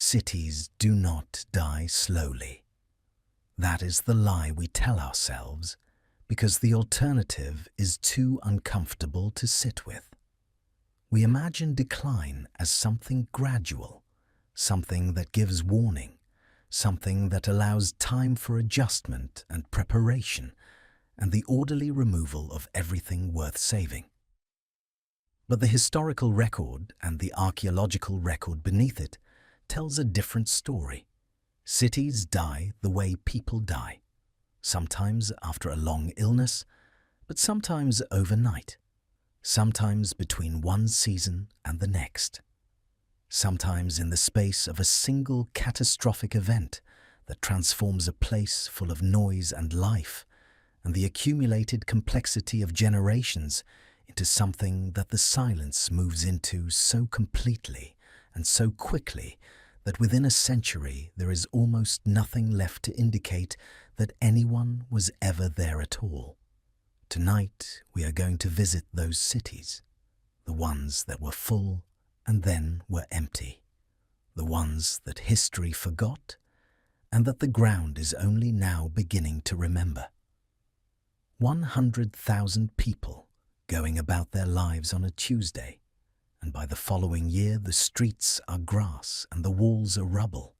cities do not die slowly. That is the lie we tell ourselves because the alternative is too uncomfortable to sit with. We imagine decline as something gradual, something that gives warning, something that allows time for adjustment and preparation and the orderly removal of everything worth saving. But the historical record and the archaeological record beneath it tells a different story. Cities die the way people die, sometimes after a long illness, but sometimes overnight, sometimes between one season and the next, sometimes in the space of a single catastrophic event that transforms a place full of noise and life and the accumulated complexity of generations into something that the silence moves into so completely and so quickly that within a century there is almost nothing left to indicate that anyone was ever there at all. Tonight we are going to visit those cities, the ones that were full and then were empty, the ones that history forgot and that the ground is only now beginning to remember. 100,000 people going about their lives on a Tuesday, and by the following year the streets are grass and the walls are rubble,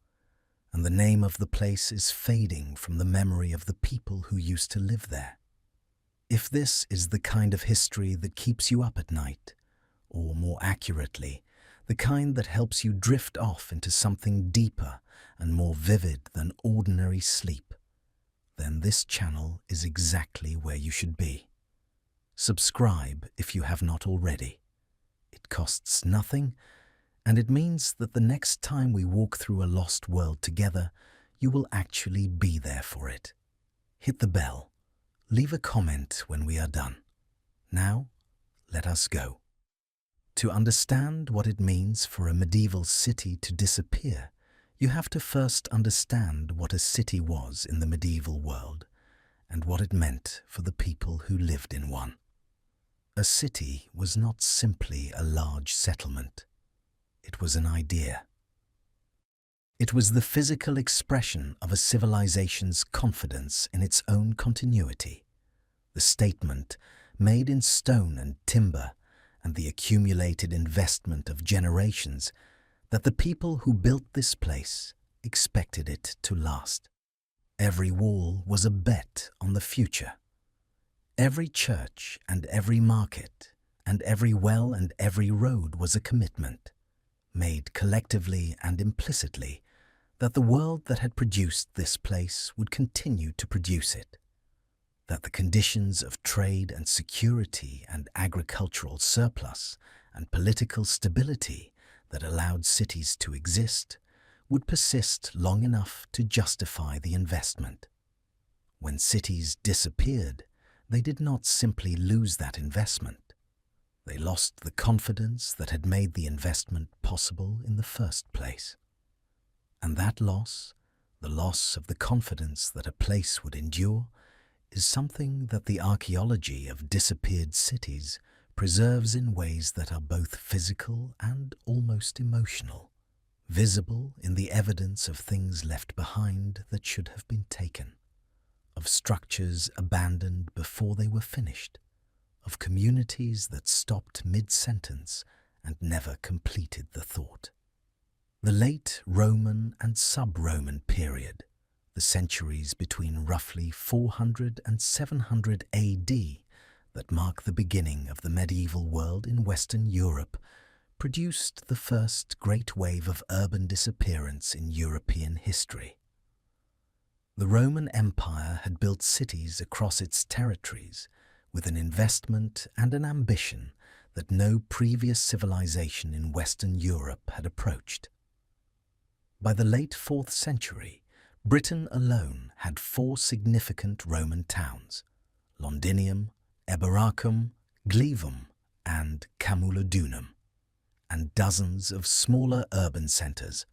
and the name of the place is fading from the memory of the people who used to live there. If this is the kind of history that keeps you up at night, or more accurately, the kind that helps you drift off into something deeper and more vivid than ordinary sleep, then this channel is exactly where you should be. Subscribe if you have not already. It costs nothing, and it means that the next time we walk through a lost world together, you will actually be there for it. Hit the bell. Leave a comment when we are done. Now, let us go. To understand what it means for a medieval city to disappear, you have to first understand what a city was in the medieval world and what it meant for the people who lived in one. A city was not simply a large settlement. It was an idea. It was the physical expression of a civilization's confidence in its own continuity, the statement made in stone and timber and the accumulated investment of generations that the people who built this place expected it to last. Every wall was a bet on the future. Every church and every market and every well and every road was a commitment, made collectively and implicitly, that the world that had produced this place would continue to produce it, that the conditions of trade and security and agricultural surplus and political stability that allowed cities to exist would persist long enough to justify the investment. When cities disappeared, they did not simply lose that investment. They lost the confidence that had made the investment possible in the first place. And that loss, the loss of the confidence that a place would endure, is something that the archaeology of disappeared cities preserves in ways that are both physical and almost emotional, visible in the evidence of things left behind that should have been taken, of structures abandoned before they were finished, of communities that stopped mid-sentence and never completed the thought. The late Roman and sub-Roman period, the centuries between roughly 400 and 700 AD that mark the beginning of the medieval world in Western Europe, produced the first great wave of urban disappearance in European history. The Roman Empire had built cities across its territories with an investment and an ambition that no previous civilization in Western Europe had approached. By the late 4th century, Britain alone had 4 significant Roman towns: Londinium, Eboracum, Glivum, and Camulodunum, and dozens of smaller urban centres,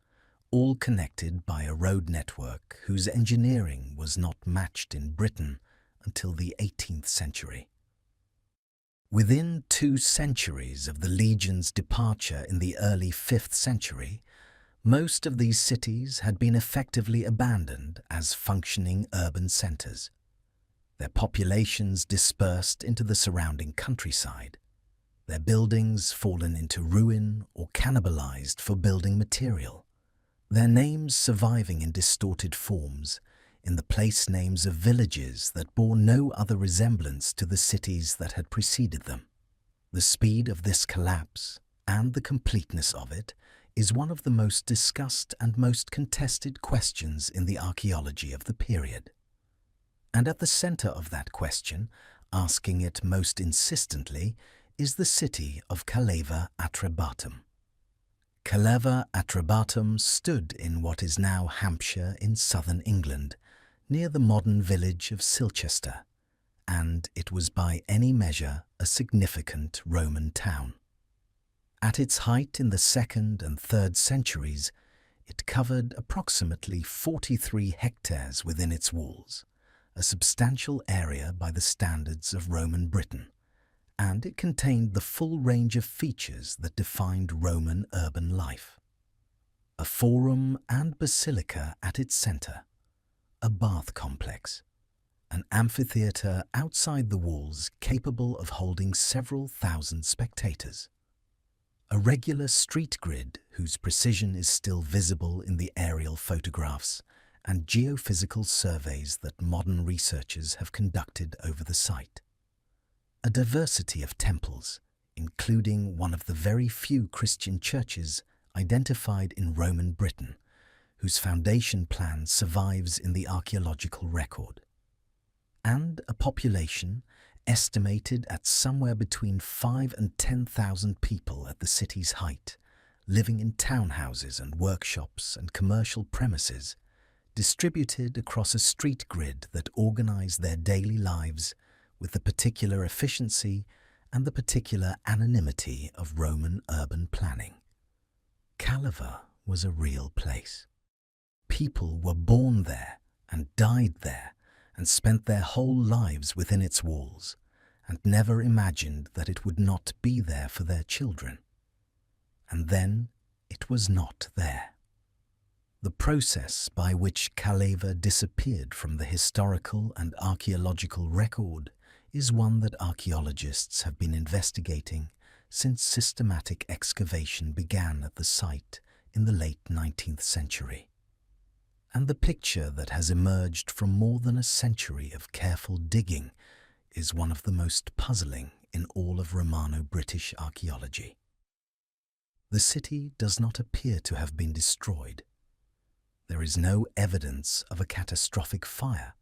all connected by a road network whose engineering was not matched in Britain until the 18th century. Within 2 centuries of the legion's departure in the early 5th century, Most of these cities had been effectively abandoned as functioning urban centers, their populations dispersed into the surrounding countryside, their buildings fallen into ruin or cannibalized for building material, their names surviving in distorted forms in the place names of villages that bore no other resemblance to the cities that had preceded them. The speed of this collapse and the completeness of it is one of the most discussed and most contested questions in the archaeology of the period. And at the center of that question, asking it most insistently, is the city of Caleva Atrebatum. Caleva Atrebatum stood in what is now Hampshire in southern England, near the modern village of Silchester, and it was by any measure a significant Roman town. At its height in the 2nd and 3rd centuries, it covered approximately 43 hectares within its walls, a substantial area by the standards of Roman Britain, and it contained the full range of features that defined Roman urban life. A forum and basilica at its center, a bath complex, an amphitheater outside the walls capable of holding several thousand spectators, a regular street grid whose precision is still visible in the aerial photographs and geophysical surveys that modern researchers have conducted over the site, a diversity of temples, including one of the very few Christian churches identified in Roman Britain, whose foundation plan survives in the archaeological record, and a population estimated at somewhere between 5,000 and 10,000 people at the city's height, living in townhouses and workshops and commercial premises, distributed across a street grid that organized their daily lives with the particular efficiency and the particular anonymity of Roman urban planning. Caleva was a real place. People were born there and died there and spent their whole lives within its walls, and never imagined that it would not be there for their children. And then it was not there. The process by which Caleva disappeared from the historical and archaeological record is one that archaeologists have been investigating since systematic excavation began at the site in the late 19th century. And the picture that has emerged from more than a century of careful digging is one of the most puzzling in all of Romano-British archaeology. The city does not appear to have been destroyed. There is no evidence of a catastrophic fire,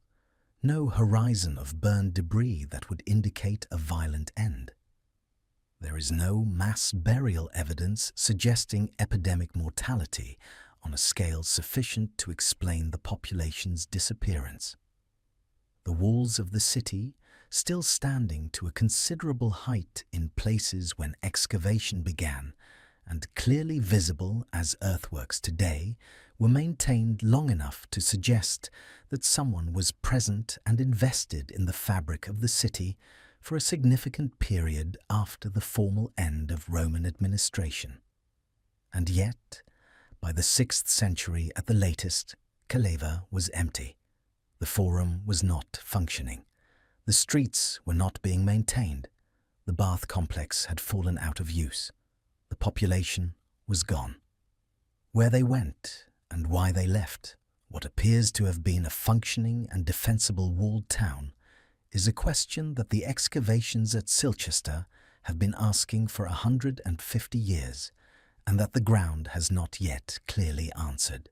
no horizon of burned debris that would indicate a violent end. There is no mass burial evidence suggesting epidemic mortality on a scale sufficient to explain the population's disappearance. The walls of the city, still standing to a considerable height in places when excavation began, and clearly visible as earthworks today, were maintained long enough to suggest that someone was present and invested in the fabric of the city for a significant period after the formal end of Roman administration. And yet, by the 6th century at the latest, Caleva was empty. The forum was not functioning. The streets were not being maintained. The bath complex had fallen out of use. The population was gone. Where they went and why they left what appears to have been a functioning and defensible walled town is a question that the excavations at Silchester have been asking for 150 years, and that the ground has not yet clearly answered.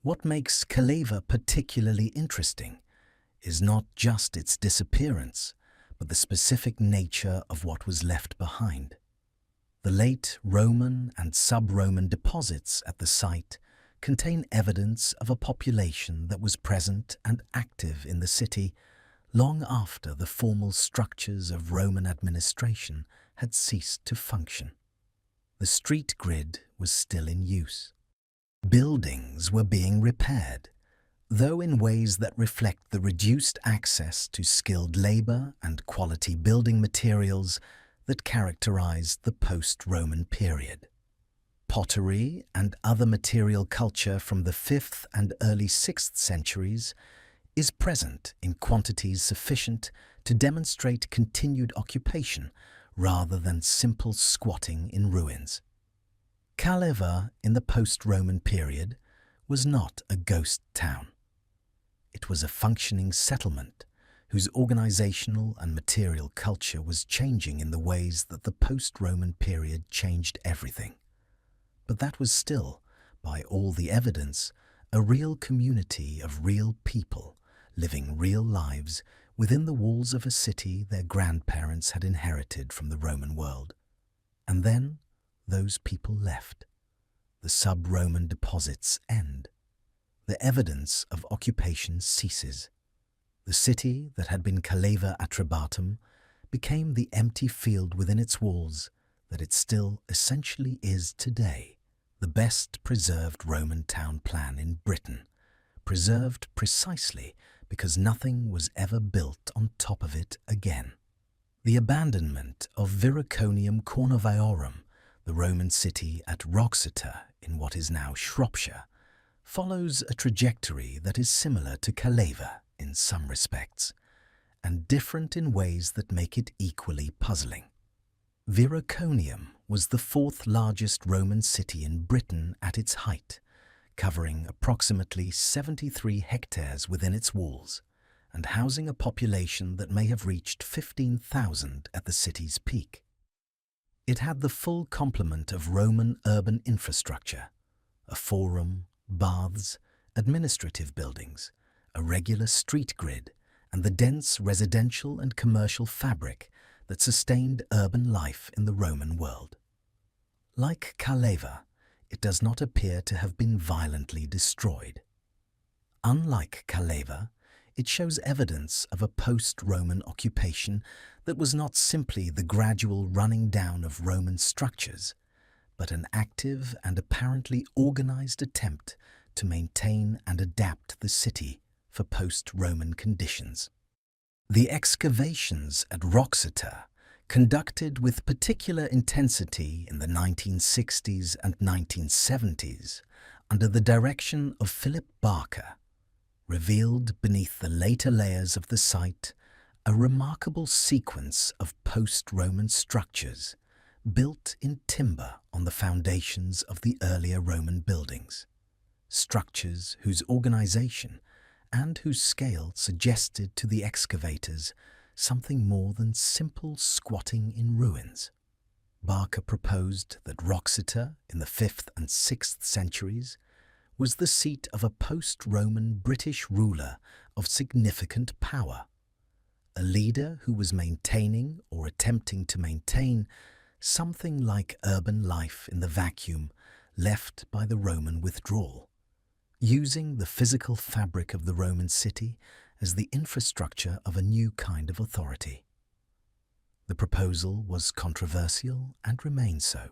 What makes Caleva particularly interesting is not just its disappearance, but the specific nature of what was left behind. The late Roman and sub-Roman deposits at the site contain evidence of a population that was present and active in the city long after the formal structures of Roman administration had ceased to function. The street grid was still in use. Buildings were being repaired, though in ways that reflect the reduced access to skilled labor and quality building materials that characterized the post-Roman period. Pottery and other material culture from the 5th and early 6th centuries is present in quantities sufficient to demonstrate continued occupation rather than simple squatting in ruins. Caleva in the post-Roman period was not a ghost town. It was a functioning settlement whose organizational and material culture was changing in the ways that the post-Roman period changed everything. But that was still, by all the evidence, a real community of real people living real lives within the walls of a city their grandparents had inherited from the Roman world. And then those people left. The sub-Roman deposits end. The evidence of occupation ceases. The city that had been Caleva Atrebatum became the empty field within its walls that it still essentially is today, the best preserved Roman town plan in Britain, preserved precisely because nothing was ever built on top of it again. The abandonment of Viraconium Cornoviorum, the Roman city at Wroxeter in what is now Shropshire, follows a trajectory that is similar to Caleva in some respects, and different in ways that make it equally puzzling. Viraconium was the 4th largest Roman city in Britain at its height, covering approximately 73 hectares within its walls, and housing a population that may have reached 15,000 at the city's peak. It had the full complement of Roman urban infrastructure: a forum, baths, administrative buildings, a regular street grid, and the dense residential and commercial fabric that sustained urban life in the Roman world. Like Caleva, it does not appear to have been violently destroyed. Unlike Caleva, it shows evidence of a post-Roman occupation that was not simply the gradual running down of Roman structures, but an active and apparently organized attempt to maintain and adapt the city for post-Roman conditions. The excavations at Wroxeter, conducted with particular intensity in the 1960s and 1970s under the direction of Philip Barker, revealed beneath the later layers of the site a remarkable sequence of post-Roman structures built in timber on the foundations of the earlier Roman buildings, structures whose organization and whose scale suggested to the excavators something more than simple squatting in ruins. Barker proposed that Wroxeter in the 5th and 6th centuries was the seat of a post-Roman British ruler of significant power, a leader who was maintaining or attempting to maintain something like urban life in the vacuum left by the Roman withdrawal, using the physical fabric of the Roman city as the infrastructure of a new kind of authority. The proposal was controversial and remains so.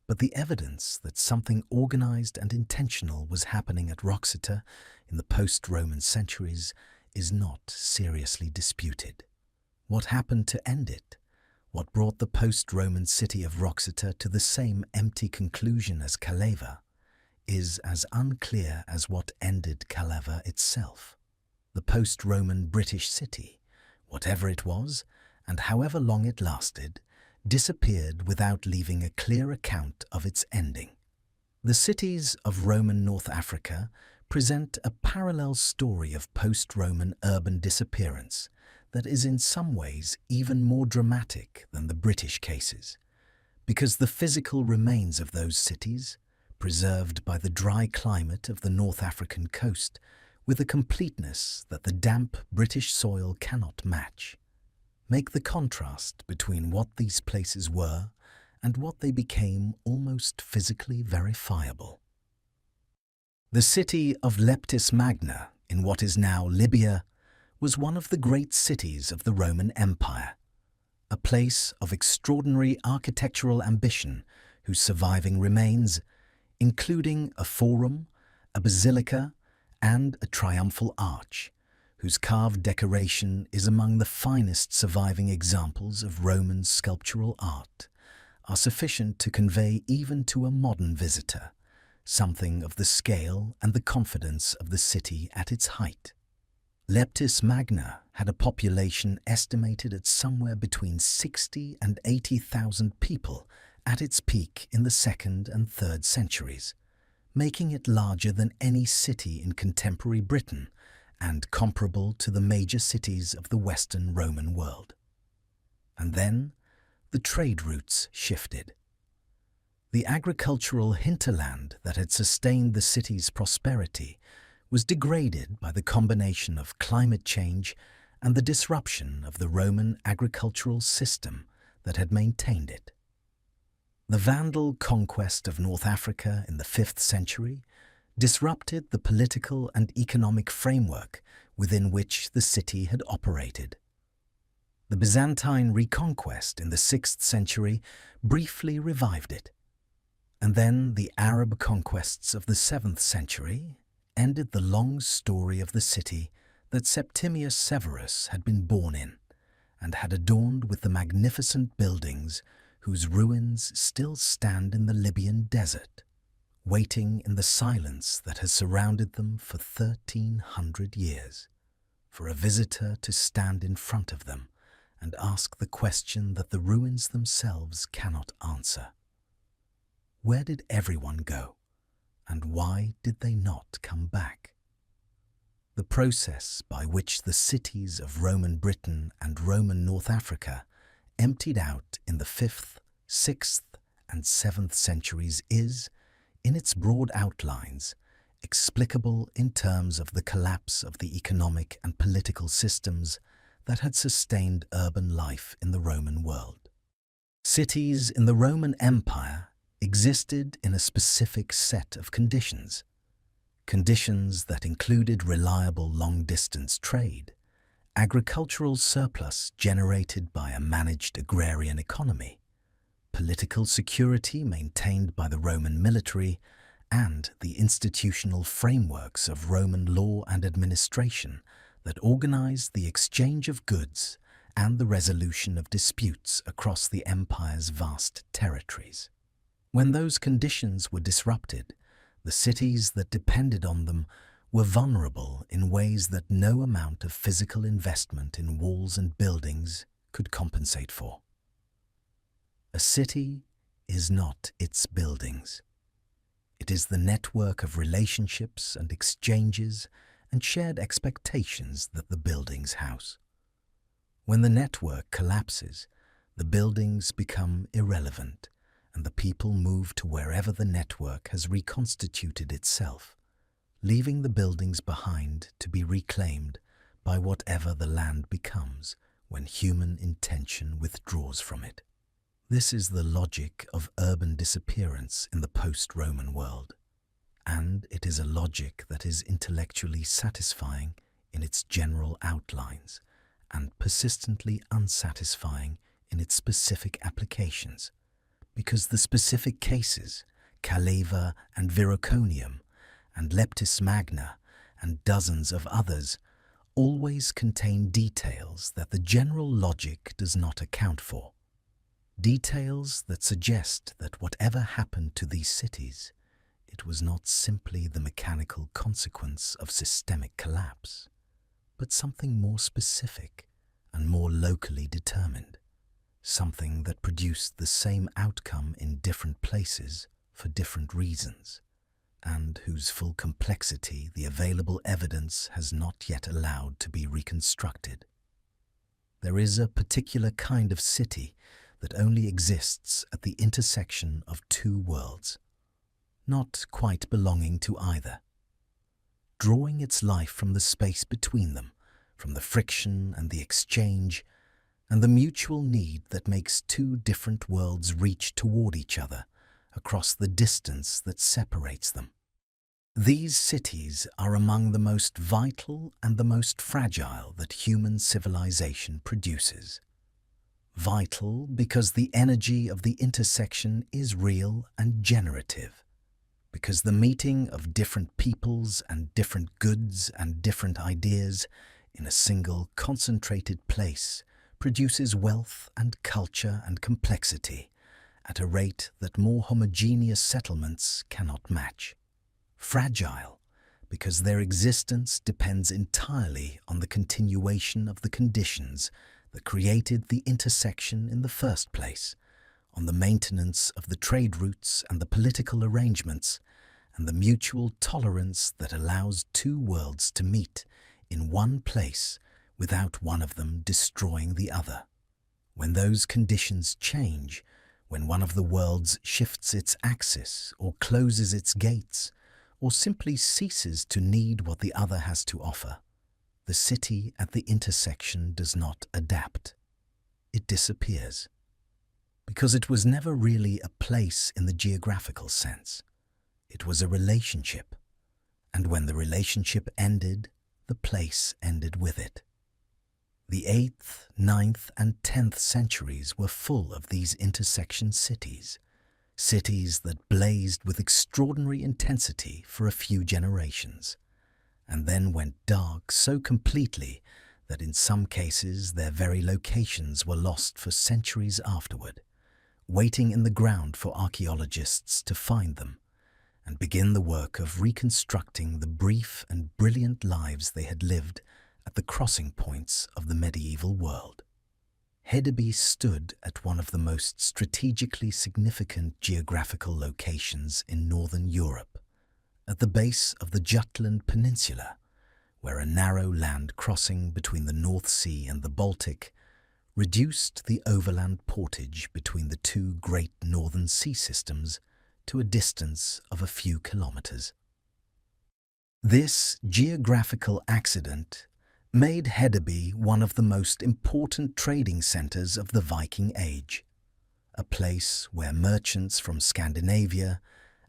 But the evidence that something organized and intentional was happening at Wroxeter in the post-Roman centuries is not seriously disputed. What happened to end it? What brought the post-Roman city of Wroxeter to the same empty conclusion as Caleva is as unclear as what ended Caleva itself. The post-Roman British city, whatever it was, and however long it lasted, disappeared without leaving a clear account of its ending. The cities of Roman North Africa present a parallel story of post-Roman urban disappearance that is in some ways even more dramatic than the British cases, because the physical remains of those cities, preserved by the dry climate of the North African coast with a completeness that the damp British soil cannot match, make the contrast between what these places were and what they became almost physically verifiable. The city of Leptis Magna, in what is now Libya, was one of the great cities of the Roman Empire, a place of extraordinary architectural ambition whose surviving remains, including a forum, a basilica, and a triumphal arch, whose carved decoration is among the finest surviving examples of Roman sculptural art, are sufficient to convey even to a modern visitor something of the scale and the confidence of the city at its height. Leptis Magna had a population estimated at somewhere between 60 and 80,000 people at its peak in the 2nd and 3rd centuries, making it larger than any city in contemporary Britain and comparable to the major cities of the Western Roman world. And then the trade routes shifted. The agricultural hinterland that had sustained the city's prosperity was degraded by the combination of climate change and the disruption of the Roman agricultural system that had maintained it. The Vandal conquest of North Africa in the 5th century disrupted the political and economic framework within which the city had operated. The Byzantine reconquest in the 6th century briefly revived it, and then the Arab conquests of the 7th century ended the long story of the city that Septimius Severus had been born in and had adorned with the magnificent buildings whose ruins still stand in the Libyan desert, waiting in the silence that has surrounded them for 1,300 years, for a visitor to stand in front of them and ask the question that the ruins themselves cannot answer. Where did everyone go, and why did they not come back? The process by which the cities of Roman Britain and Roman North Africa emptied out in the 5th, 6th, and 7th centuries is, in its broad outlines, explicable in terms of the collapse of the economic and political systems that had sustained urban life in the Roman world. Cities in the Roman Empire existed in a specific set of conditions that included reliable long-distance trade, agricultural surplus generated by a managed agrarian economy, political security maintained by the Roman military, and the institutional frameworks of Roman law and administration that organized the exchange of goods and the resolution of disputes across the empire's vast territories. When those conditions were disrupted, the cities that depended on them were vulnerable in ways that no amount of physical investment in walls and buildings could compensate for. A city is not its buildings. It is the network of relationships and exchanges and shared expectations that the buildings house. When the network collapses, the buildings become irrelevant, and the people move to wherever the network has reconstituted itself, leaving the buildings behind to be reclaimed by whatever the land becomes when human intention withdraws from it. This is the logic of urban disappearance in the post-Roman world, and it is a logic that is intellectually satisfying in its general outlines and persistently unsatisfying in its specific applications, because the specific cases, Caleva and Viroconium, and Leptis Magna, and dozens of others, always contain details that the general logic does not account for. Details that suggest that whatever happened to these cities, it was not simply the mechanical consequence of systemic collapse, but something more specific and more locally determined. Something that produced the same outcome in different places for different reasons, and whose full complexity the available evidence has not yet allowed to be reconstructed. There is a particular kind of city that only exists at the intersection of two worlds, not quite belonging to either, drawing its life from the space between them, from the friction and the exchange, and the mutual need that makes two different worlds reach toward each other across the distance that separates them. These cities are among the most vital and the most fragile that human civilization produces. Vital because the energy of the intersection is real and generative, because the meeting of different peoples and different goods and different ideas in a single concentrated place produces wealth and culture and complexity, at a rate that more homogeneous settlements cannot match. Fragile, because their existence depends entirely on the continuation of the conditions that created the intersection in the first place, on the maintenance of the trade routes and the political arrangements, and the mutual tolerance that allows two worlds to meet in one place without one of them destroying the other. When those conditions change, when one of the worlds shifts its axis or closes its gates, or simply ceases to need what the other has to offer, the city at the intersection does not adapt. It disappears. Because it was never really a place in the geographical sense. It was a relationship. And when the relationship ended, the place ended with it. The 8th, 9th, and 10th centuries were full of these intersection cities, cities that blazed with extraordinary intensity for a few generations, and then went dark so completely that in some cases their very locations were lost for centuries afterward, waiting in the ground for archaeologists to find them and begin the work of reconstructing the brief and brilliant lives they had lived at the crossing points of the medieval world. Hedeby stood at one of the most strategically significant geographical locations in northern Europe, at the base of the Jutland Peninsula, where a narrow land crossing between the North Sea and the Baltic reduced the overland portage between the two great northern sea systems to a distance of a few kilometers. This geographical accident made Hedeby one of the most important trading centers of the Viking Age, a place where merchants from Scandinavia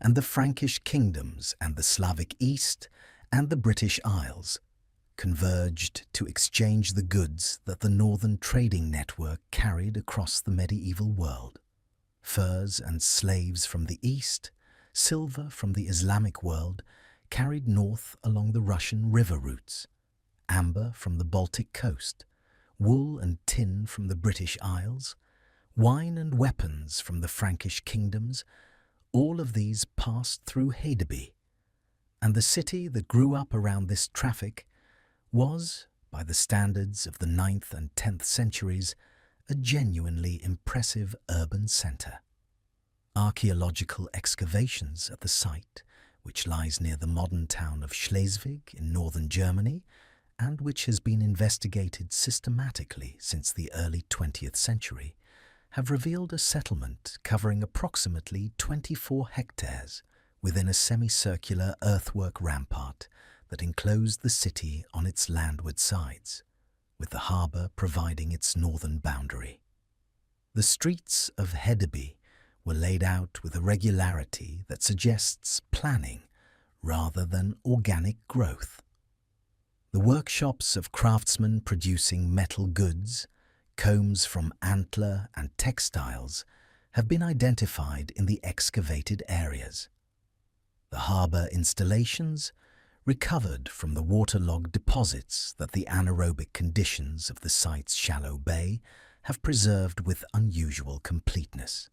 and the Frankish kingdoms and the Slavic East and the British Isles converged to exchange the goods that the northern trading network carried across the medieval world. Furs and slaves from the East, silver from the Islamic world carried north along the Russian river routes, amber from the Baltic coast, wool and tin from the British Isles, wine and weapons from the Frankish kingdoms. All of these passed through Hedeby, and the city that grew up around this traffic was, by the standards of the 9th and 10th centuries, a genuinely impressive urban centre. Archaeological excavations at the site, which lies near the modern town of Schleswig in northern Germany, and which has been investigated systematically since the early 20th century, have revealed a settlement covering approximately 24 hectares within a semicircular earthwork rampart that enclosed the city on its landward sides, with the harbour providing its northern boundary. The streets of Hedeby were laid out with a regularity that suggests planning rather than organic growth. The workshops of craftsmen producing metal goods, combs from antler and textiles have been identified in the excavated areas. The harbour installations, recovered from the waterlogged deposits that the anaerobic conditions of the site's shallow bay have preserved with unusual completeness,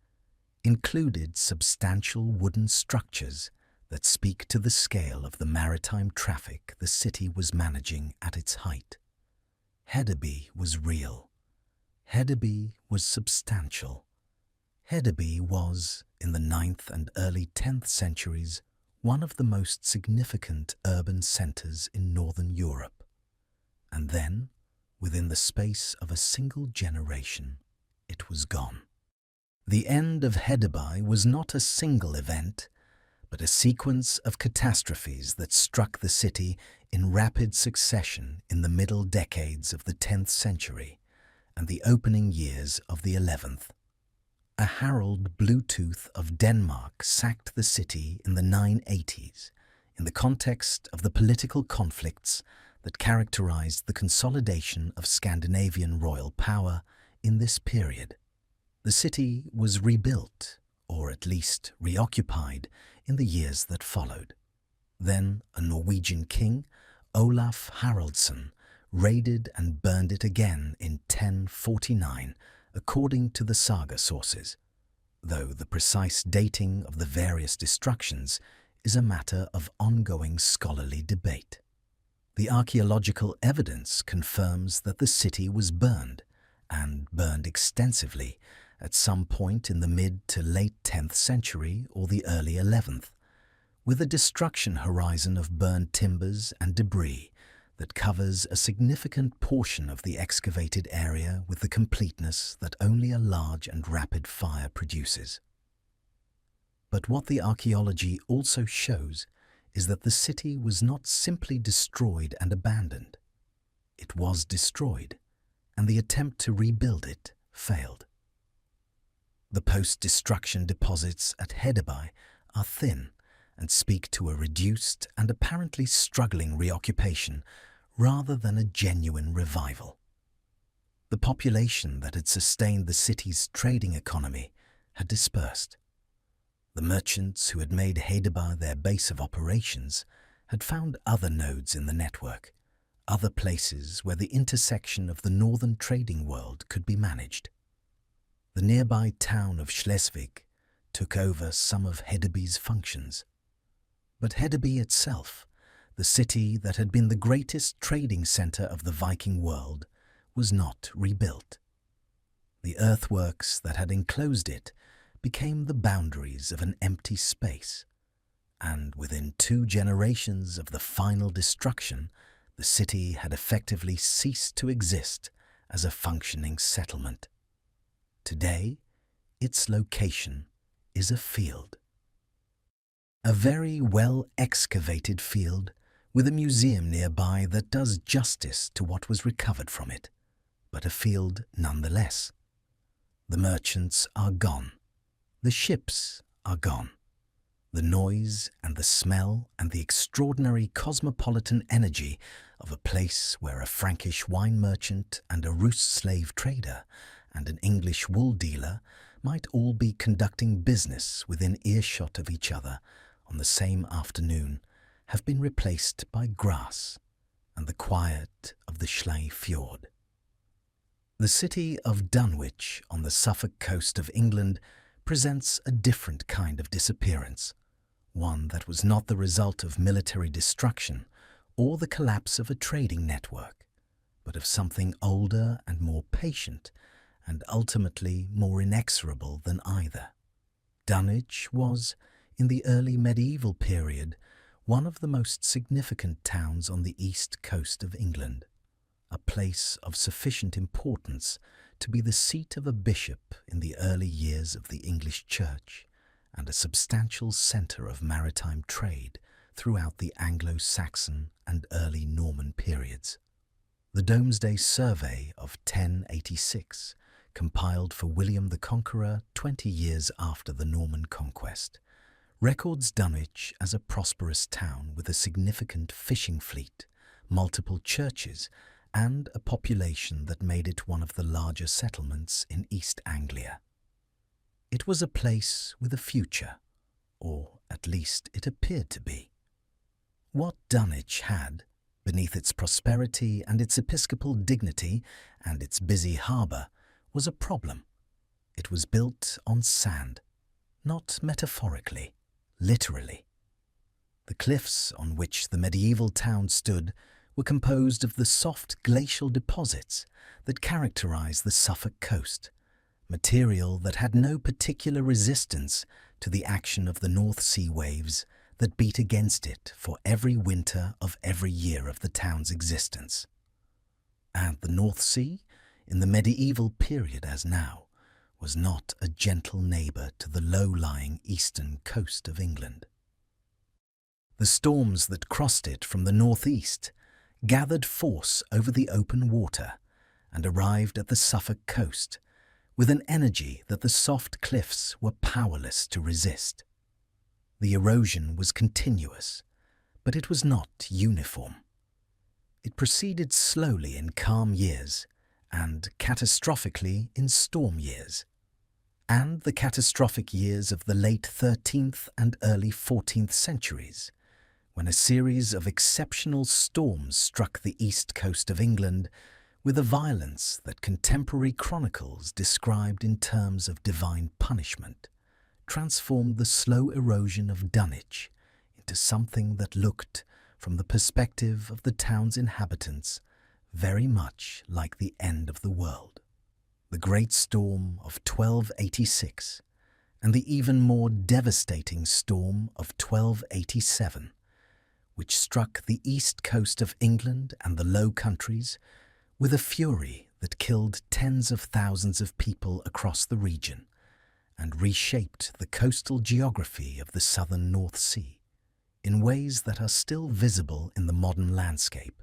included substantial wooden structures that speak to the scale of the maritime traffic the city was managing at its height. Hedeby was real. Hedeby was substantial. Hedeby was, in the 9th and early 10th centuries, one of the most significant urban centres in northern Europe. And then, within the space of a single generation, it was gone. The end of Hedeby was not a single event, but a sequence of catastrophes that struck the city in rapid succession in the middle decades of the 10th century and the opening years of the 11th. A Harald Bluetooth of Denmark sacked the city in the 980s in the context of the political conflicts that characterized the consolidation of Scandinavian royal power in this period. The city was rebuilt, or at least reoccupied, in the years that followed. Then a Norwegian king, Olaf Haraldsson, raided and burned it again in 1049, according to the saga sources. though the precise dating of the various destructions is a matter of ongoing scholarly debate. The archaeological evidence confirms that the city was burned, and burned extensively, at some point in the mid to late 10th century or the early 11th, with a destruction horizon of burned timbers and debris that covers a significant portion of the excavated area with the completeness that only a large and rapid fire produces. But what the archaeology also shows is that the city was not simply destroyed and abandoned. It was destroyed, and the attempt to rebuild it failed. The post-destruction deposits at Hedabai are thin and speak to a reduced and apparently struggling reoccupation rather than a genuine revival. The population that had sustained the city's trading economy had dispersed. The merchants who had made Hedabai their base of operations had found other nodes in the network, other places where the intersection of the northern trading world could be managed. The nearby town of Schleswig took over some of Hedebai's functions. But Hedeby itself, the city that had been the greatest trading center of the Viking world, was not rebuilt. The earthworks that had enclosed it became the boundaries of an empty space, and within 2 generations of the final destruction, the city had effectively ceased to exist as a functioning settlement. Today, its location is a field. A very well-excavated field with a museum nearby that does justice to what was recovered from it, but a field nonetheless. The merchants are gone. The ships are gone. The noise and the smell and the extraordinary cosmopolitan energy of a place where a Frankish wine merchant and a Rus slave trader and an English wool dealer might all be conducting business within earshot of each other on the same afternoon have been replaced by grass and the quiet of the Schlei Fjord. The city of Dunwich on the Suffolk coast of England presents a different kind of disappearance, one that was not the result of military destruction or the collapse of a trading network, but of something older and more patient and ultimately more inexorable than either. Dunwich was, in the early medieval period, one of the most significant towns on the east coast of England, a place of sufficient importance to be the seat of a bishop in the early years of the English Church and a substantial centre of maritime trade throughout the Anglo-Saxon and early Norman periods. The Domesday Survey of 1086, compiled for William the Conqueror 20 years after the Norman conquest, records Dunwich as a prosperous town with a significant fishing fleet, multiple churches, and a population that made it one of the larger settlements in East Anglia. It was a place with a future, or at least it appeared to be. What Dunwich had, beneath its prosperity and its episcopal dignity and its busy harbour, was a problem. It was built on sand, not metaphorically, literally. The cliffs on which the medieval town stood were composed of the soft glacial deposits that characterize the Suffolk coast, material that had no particular resistance to the action of the North Sea waves that beat against it for every winter of every year of the town's existence. And the North Sea, in the medieval period as now, was not a gentle neighbour to the low-lying eastern coast of England. The storms that crossed it from the northeast gathered force over the open water and arrived at the Suffolk coast with an energy that the soft cliffs were powerless to resist. The erosion was continuous, but it was not uniform. It proceeded slowly in calm years and catastrophically in storm years, and the catastrophic years of the late 13th and early 14th centuries, when a series of exceptional storms struck the east coast of England with a violence that contemporary chronicles described in terms of divine punishment transformed the slow erosion of Dunwich into something that looked, from the perspective of the town's inhabitants, very much like the end of the world. The great storm of 1286 and the even more devastating storm of 1287, which struck the east coast of England and the Low Countries with a fury that killed tens of thousands of people across the region and reshaped the coastal geography of the southern North Sea in ways that are still visible in the modern landscape,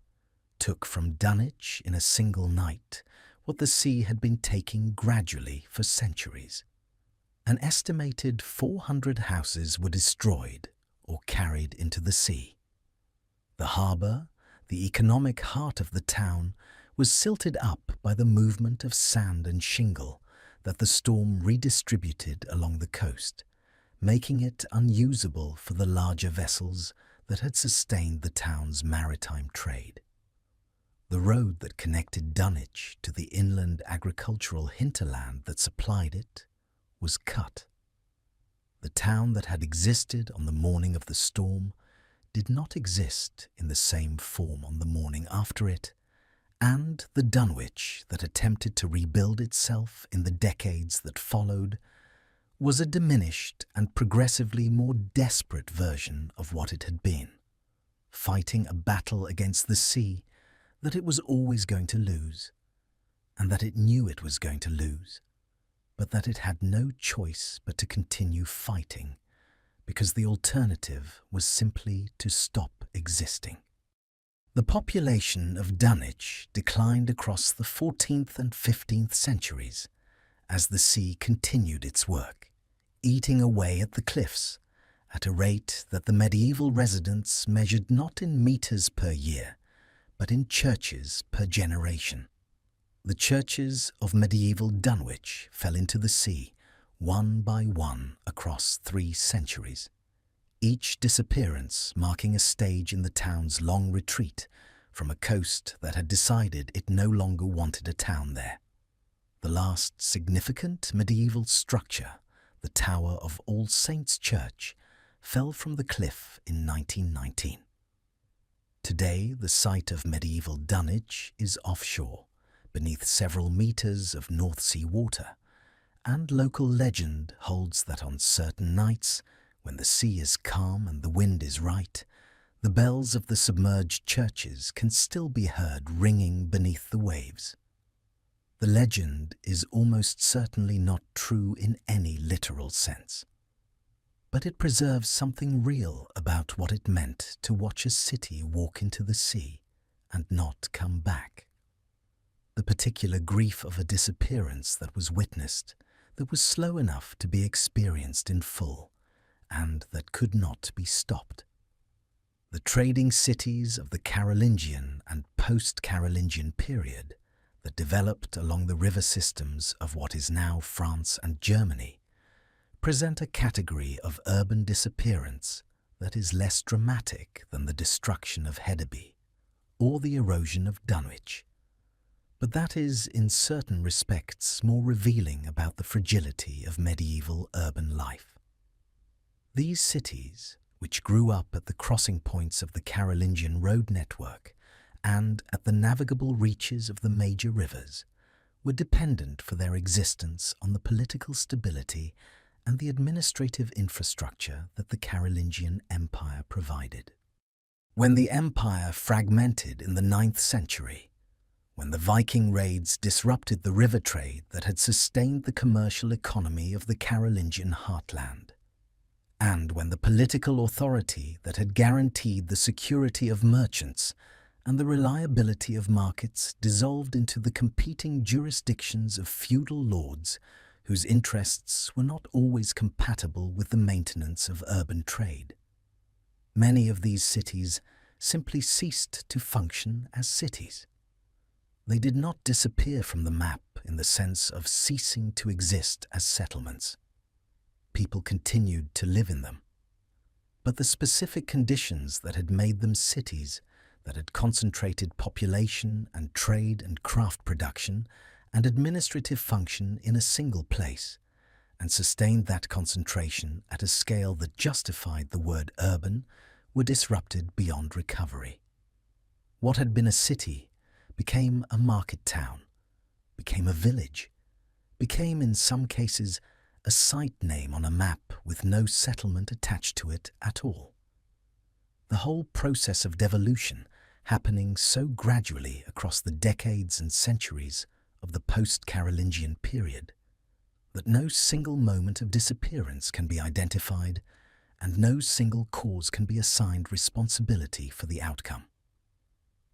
took from Dunwich in a single night what the sea had been taking gradually for centuries. An estimated 400 houses were destroyed or carried into the sea. The harbour, the economic heart of the town, was silted up by the movement of sand and shingle that the storm redistributed along the coast, making it unusable for the larger vessels that had sustained the town's maritime trade. The road that connected Dunwich to the inland agricultural hinterland that supplied it was cut. The town that had existed on the morning of the storm did not exist in the same form on the morning after it, and the Dunwich that attempted to rebuild itself in the decades that followed was a diminished and progressively more desperate version of what it had been, fighting a battle against the sea that it was always going to lose, and that it knew it was going to lose, but that it had no choice but to continue fighting, because the alternative was simply to stop existing. The population of Dunwich declined across the 14th and 15th centuries as the sea continued its work, eating away at the cliffs at a rate that the medieval residents measured not in meters per year, but in churches per generation. The churches of medieval Dunwich fell into the sea one by one across 3 centuries, each disappearance marking a stage in the town's long retreat from a coast that had decided it no longer wanted a town there. The last significant medieval structure, the Tower of All Saints' Church, fell from the cliff in 1919. Today, the site of medieval Dunwich is offshore, beneath several meters of North Sea water, and local legend holds that on certain nights, when the sea is calm and the wind is right, the bells of the submerged churches can still be heard ringing beneath the waves. The legend is almost certainly not true in any literal sense, but it preserves something real about what it meant to watch a city walk into the sea and not come back. The particular grief of a disappearance that was witnessed, that was slow enough to be experienced in full, and that could not be stopped. The trading cities of the Carolingian and post-Carolingian period that developed along the river systems of what is now France and Germany present a category of urban disappearance that is less dramatic than the destruction of Hedeby or the erosion of Dunwich, but that is in certain respects more revealing about the fragility of medieval urban life. These cities, which grew up at the crossing points of the Carolingian road network and at the navigable reaches of the major rivers, were dependent for their existence on the political stability and the administrative infrastructure that the Carolingian Empire provided. When the empire fragmented in the 9th century, when the Viking raids disrupted the river trade that had sustained the commercial economy of the Carolingian heartland, and when the political authority that had guaranteed the security of merchants and the reliability of markets dissolved into the competing jurisdictions of feudal lords whose interests were not always compatible with the maintenance of urban trade, many of these cities simply ceased to function as cities. They did not disappear from the map in the sense of ceasing to exist as settlements. People continued to live in them, but the specific conditions that had made them cities, that had concentrated population and trade and craft production and administrative function in a single place, and sustained that concentration at a scale that justified the word urban, were disrupted beyond recovery. What had been a city became a market town, became a village, became in some cases a site name on a map with no settlement attached to it at all. The whole process of devolution happening so gradually across the decades and centuries of the post-Carolingian period that no single moment of disappearance can be identified and no single cause can be assigned responsibility for the outcome.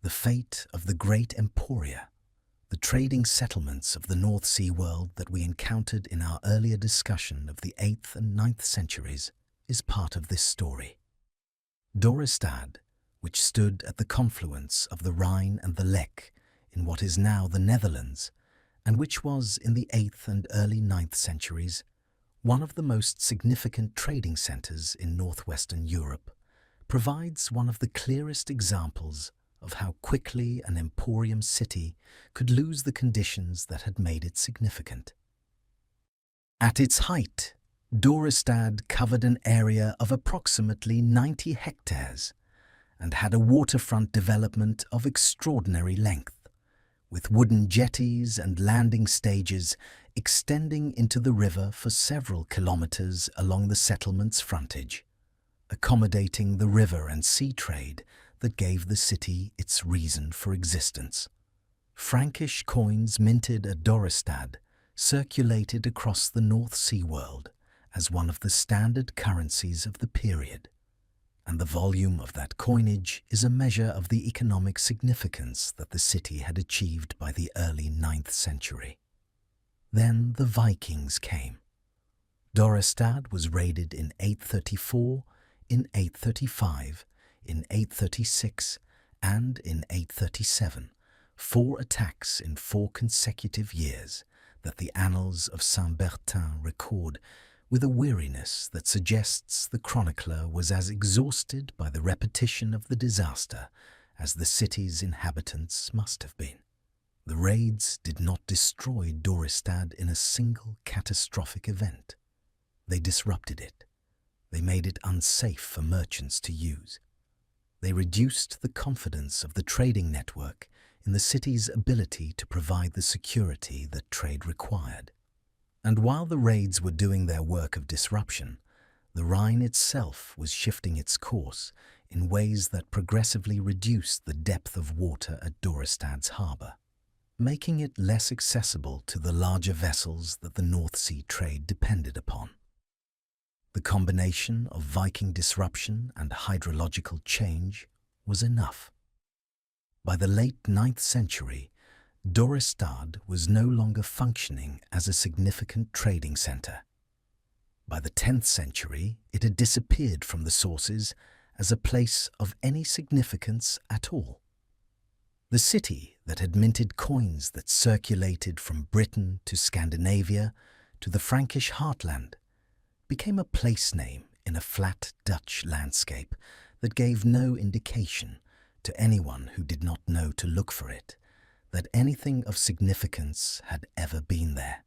The fate of the great emporia, the trading settlements of the North Sea world that we encountered in our earlier discussion of the 8th and 9th centuries, is part of this story. Dorestad, which stood at the confluence of the Rhine and the Lech in what is now the Netherlands, and which was in the 8th and early 9th centuries one of the most significant trading centres in northwestern Europe, provides one of the clearest examples of how quickly an emporium city could lose the conditions that had made it significant. At its height, Dorestad covered an area of approximately 90 hectares and had a waterfront development of extraordinary length, with wooden jetties and landing stages extending into the river for several kilometres along the settlement's frontage, accommodating the river and sea trade that gave the city its reason for existence. Frankish coins minted at Dorestad circulated across the North Sea world as one of the standard currencies of the period, and the volume of that coinage is a measure of the economic significance that the city had achieved by the early 9th century. Then the Vikings came. Dorestad was raided in 834, in 835, in 836, and in 837, 4 attacks in 4 consecutive years that the annals of Saint-Bertin record with a weariness that suggests the chronicler was as exhausted by the repetition of the disaster as the city's inhabitants must have been. The raids did not destroy Dorestad in a single catastrophic event. They disrupted it. They made it unsafe for merchants to use. They reduced the confidence of the trading network in the city's ability to provide the security that trade required. And while the raids were doing their work of disruption, the Rhine itself was shifting its course in ways that progressively reduced the depth of water at Dorestad's harbour, making it less accessible to the larger vessels that the North Sea trade depended upon. The combination of Viking disruption and hydrological change was enough. By the late 9th century, Dorestad was no longer functioning as a significant trading centre. By the 10th century, it had disappeared from the sources as a place of any significance at all. The city that had minted coins that circulated from Britain to Scandinavia to the Frankish heartland became a place name in a flat Dutch landscape that gave no indication to anyone who did not know to look for it that anything of significance had ever been there.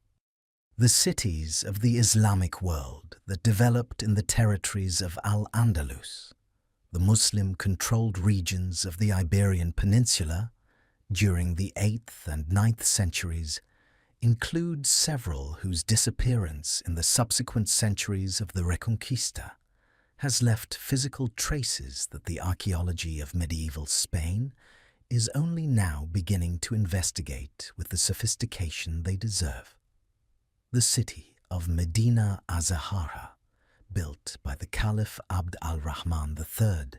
The cities of the Islamic world that developed in the territories of Al-Andalus, the Muslim-controlled regions of the Iberian Peninsula during the 8th and 9th centuries, include several whose disappearance in the subsequent centuries of the Reconquista has left physical traces that the archaeology of medieval Spain is only now beginning to investigate with the sophistication they deserve. The city of Medina Azahara, built by the Caliph Abd al-Rahman III,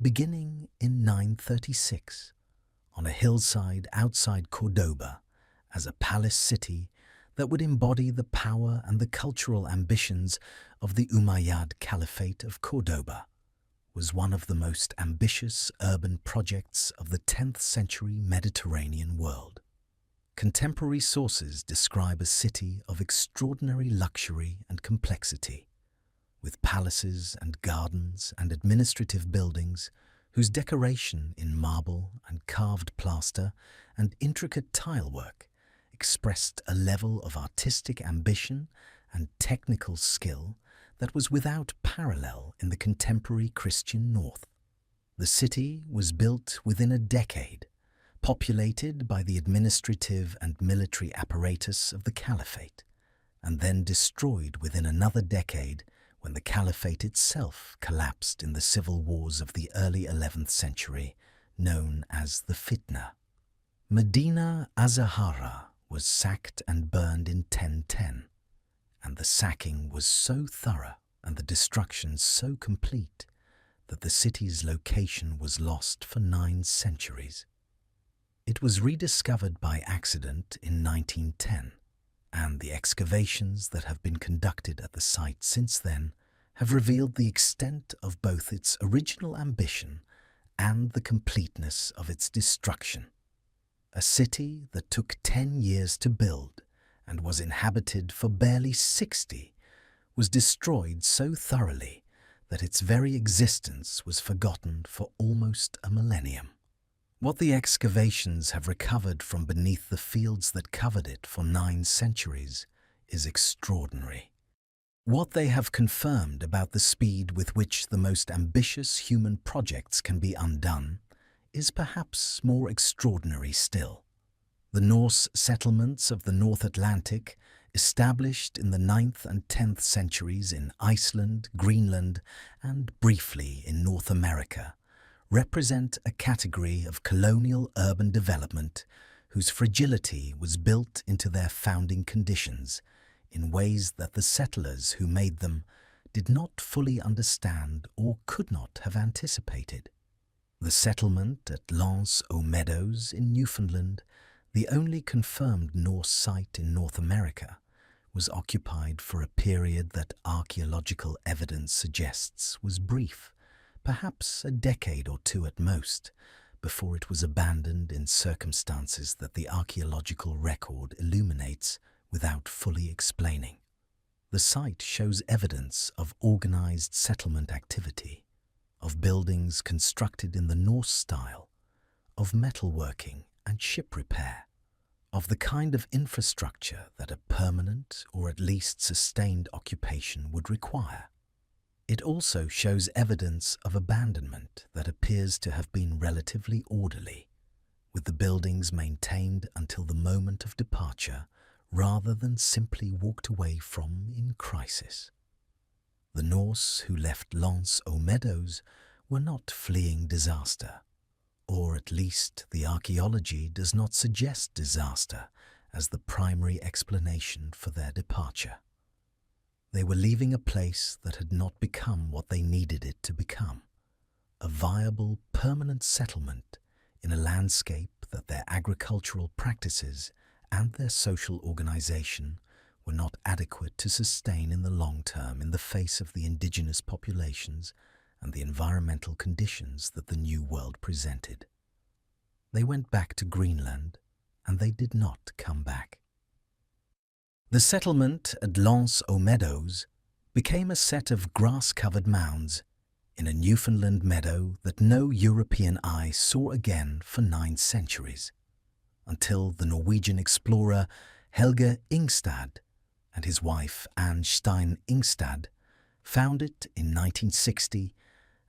beginning in 936, on a hillside outside Cordoba, as a palace city that would embody the power and the cultural ambitions of the Umayyad Caliphate of Cordoba, was one of the most ambitious urban projects of the 10th century Mediterranean world. Contemporary sources describe a city of extraordinary luxury and complexity, with palaces and gardens and administrative buildings whose decoration in marble and carved plaster and intricate tilework expressed a level of artistic ambition and technical skill that was without parallel in the contemporary Christian North. The city was built within a decade, populated by the administrative and military apparatus of the Caliphate, and then destroyed within another decade when the Caliphate itself collapsed in the civil wars of the early 11th century, known as the Fitna. Medina Azahara was sacked and burned in 1010, and the sacking was so thorough and the destruction so complete that the city's location was lost for 9 centuries. It was rediscovered by accident in 1910, and the excavations that have been conducted at the site since then have revealed the extent of both its original ambition and the completeness of its destruction. A city that took 10 years to build and was inhabited for barely 60 was destroyed so thoroughly that its very existence was forgotten for almost a millennium. What the excavations have recovered from beneath the fields that covered it for 9 centuries is extraordinary. What they have confirmed about the speed with which the most ambitious human projects can be undone is perhaps more extraordinary still. The Norse settlements of the North Atlantic, established in the 9th and 10th centuries in Iceland, Greenland, and briefly in North America, represent a category of colonial urban development whose fragility was built into their founding conditions in ways that the settlers who made them did not fully understand or could not have anticipated. The settlement at Lance-aux-Meadows in Newfoundland, the only confirmed Norse site in North America, was occupied for a period that archaeological evidence suggests was brief, perhaps a decade or 2 at most, before it was abandoned in circumstances that the archaeological record illuminates without fully explaining. The site shows evidence of organized settlement activity, of buildings constructed in the Norse style, of metalworking and ship repair, of the kind of infrastructure that a permanent or at least sustained occupation would require. It also shows evidence of abandonment that appears to have been relatively orderly, with the buildings maintained until the moment of departure rather than simply walked away from in crisis. The Norse who left Lance-aux-Meadows were not fleeing disaster, or at least the archaeology does not suggest disaster as the primary explanation for their departure. They were leaving a place that had not become what they needed it to become, a viable, permanent settlement in a landscape that their agricultural practices and their social organization were not adequate to sustain in the long term in the face of the indigenous populations and the environmental conditions that the New World presented. They went back to Greenland, and they did not come back. The settlement at Lance-aux-Meadows became a set of grass-covered mounds in a Newfoundland meadow that no European eye saw again for 9 centuries, until the Norwegian explorer Helge Ingstad and his wife Anne Stein Ingstad found it in 1960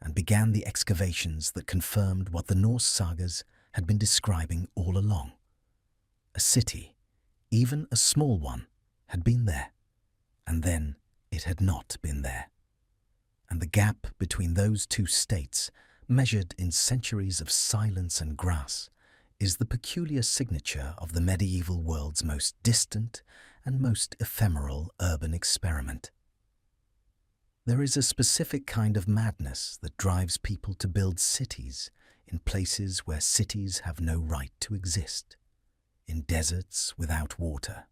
and began the excavations that confirmed what the Norse sagas had been describing all along. A city, even a small one, had been there, and then it had not been there. And the gap between those 2 states, measured in centuries of silence and grass, is the peculiar signature of the medieval world's most distant and most ephemeral urban experiment. There is a specific kind of madness that drives people to build cities in places where cities have no right to exist, in deserts without water,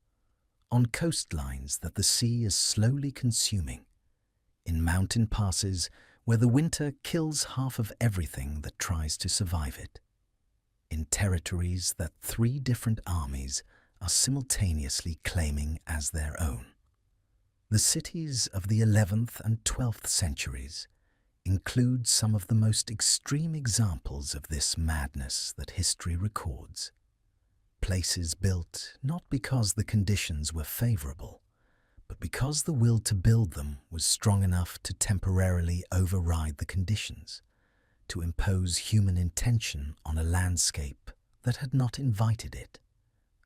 on coastlines that the sea is slowly consuming, in mountain passes where the winter kills half of everything that tries to survive it, in territories that 3 different armies are simultaneously claiming as their own. The cities of the 11th and 12th centuries include some of the most extreme examples of this madness that history records. Places built not because the conditions were favorable, but because the will to build them was strong enough to temporarily override the conditions, to impose human intention on a landscape that had not invited it,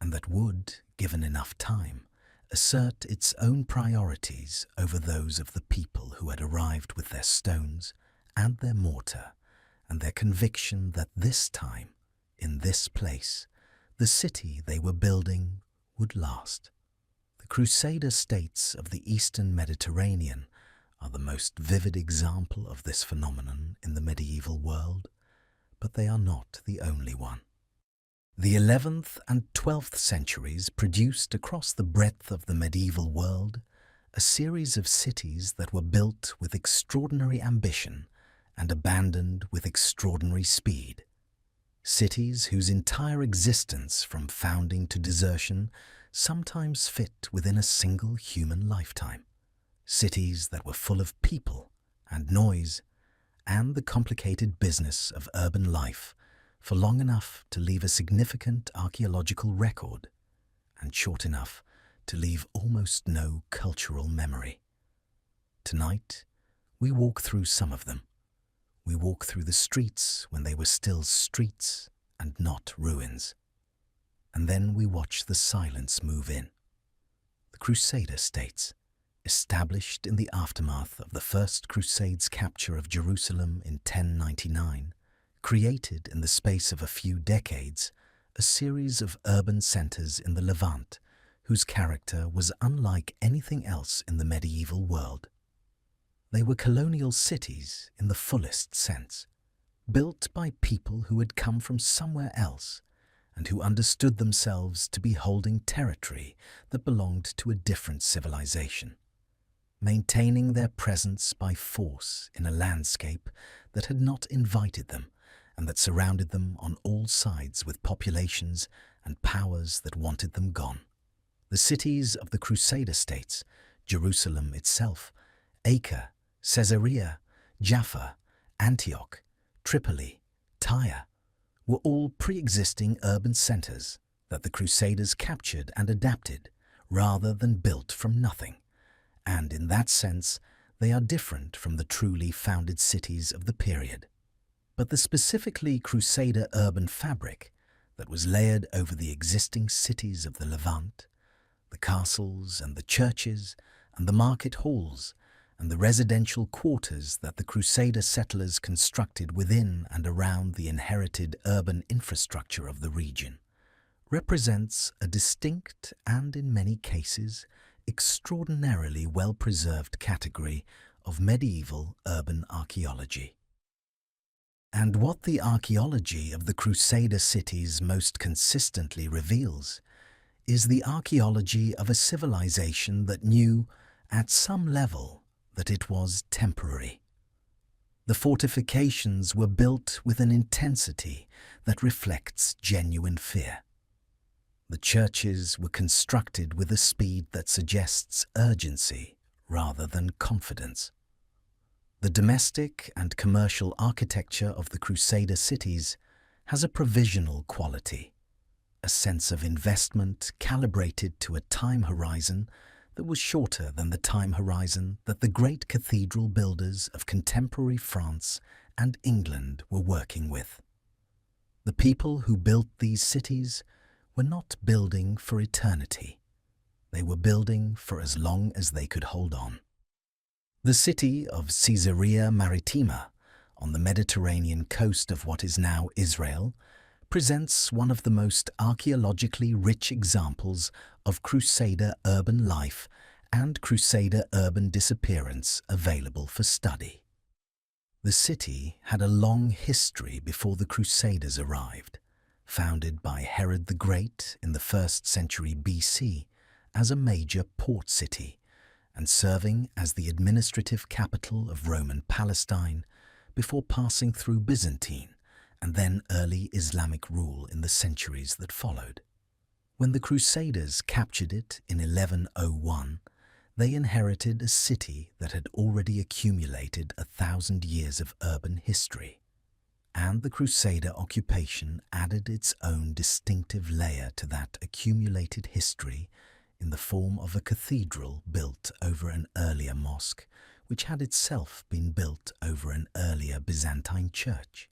and that would, given enough time, assert its own priorities over those of the people who had arrived with their stones and their mortar, and their conviction that this time, in this place, the city they were building would last. The Crusader states of the Eastern Mediterranean are the most vivid example of this phenomenon in the medieval world, but they are not the only one. The 11th and 12th centuries produced across the breadth of the medieval world a series of cities that were built with extraordinary ambition and abandoned with extraordinary speed. Cities whose entire existence from founding to desertion sometimes fit within a single human lifetime. Cities that were full of people and noise and the complicated business of urban life for long enough to leave a significant archaeological record and short enough to leave almost no cultural memory. Tonight, we walk through some of them. We walk through the streets when they were still streets and not ruins. And then we watch the silence move in. The Crusader states, established in the aftermath of the First Crusade's capture of Jerusalem in 1099, created in the space of a few decades a series of urban centers in the Levant whose character was unlike anything else in the medieval world. They were colonial cities in the fullest sense, built by people who had come from somewhere else and who understood themselves to be holding territory that belonged to a different civilization, maintaining their presence by force in a landscape that had not invited them and that surrounded them on all sides with populations and powers that wanted them gone. The cities of the Crusader states, Jerusalem itself, Acre, Caesarea, Jaffa, Antioch, Tripoli, Tyre, were all pre-existing urban centers that the Crusaders captured and adapted rather than built from nothing, and in that sense they are different from the truly founded cities of the period. But the specifically Crusader urban fabric that was layered over the existing cities of the Levant, the castles and the churches and the market halls and the residential quarters that the Crusader settlers constructed within and around the inherited urban infrastructure of the region, represents a distinct and, in many cases, extraordinarily well-preserved category of medieval urban archaeology. And what the archaeology of the Crusader cities most consistently reveals is the archaeology of a civilization that knew, at some level, that it was temporary. The fortifications were built with an intensity that reflects genuine fear. The churches were constructed with a speed that suggests urgency rather than confidence. The domestic and commercial architecture of the Crusader cities has a provisional quality, a sense of investment calibrated to a time horizon that was shorter than the time horizon that the great cathedral builders of contemporary France and England were working with. The people who built these cities were not building for eternity. They were building for as long as they could hold on. The city of Caesarea Maritima, on the Mediterranean coast of what is now Israel, presents one of the most archaeologically rich examples of Crusader urban life and Crusader urban disappearance available for study. The city had a long history before the Crusaders arrived, founded by Herod the Great in the 1st century BC as a major port city and serving as the administrative capital of Roman Palestine before passing through Byzantine and then early Islamic rule in the centuries that followed. When the Crusaders captured it in 1101, they inherited a city that had already accumulated 1,000 years of urban history, and the Crusader occupation added its own distinctive layer to that accumulated history in the form of a cathedral built over an earlier mosque, which had itself been built over an earlier Byzantine church,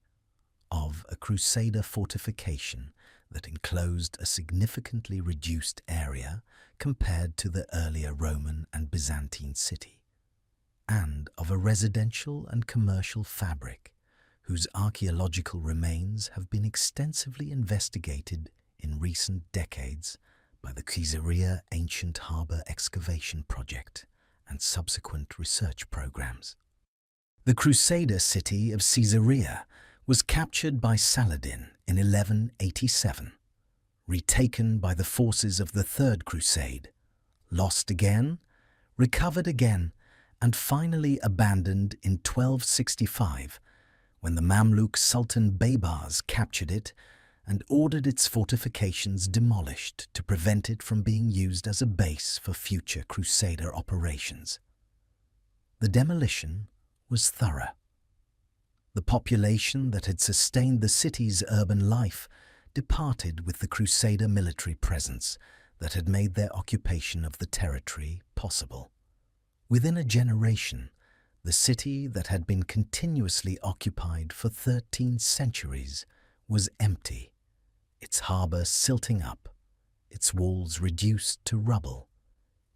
of a Crusader fortification that enclosed a significantly reduced area compared to the earlier Roman and Byzantine city, and of a residential and commercial fabric whose archaeological remains have been extensively investigated in recent decades by the Caesarea Ancient Harbour Excavation Project and subsequent research programs. The Crusader city of Caesarea was captured by Saladin in 1187, retaken by the forces of the Third Crusade, lost again, recovered again, and finally abandoned in 1265 when the Mamluk Sultan Baybars captured it and ordered its fortifications demolished to prevent it from being used as a base for future Crusader operations. The demolition was thorough. The population that had sustained the city's urban life departed with the Crusader military presence that had made their occupation of the territory possible. Within a generation, the city that had been continuously occupied for 13 centuries was empty, its harbour silting up, its walls reduced to rubble,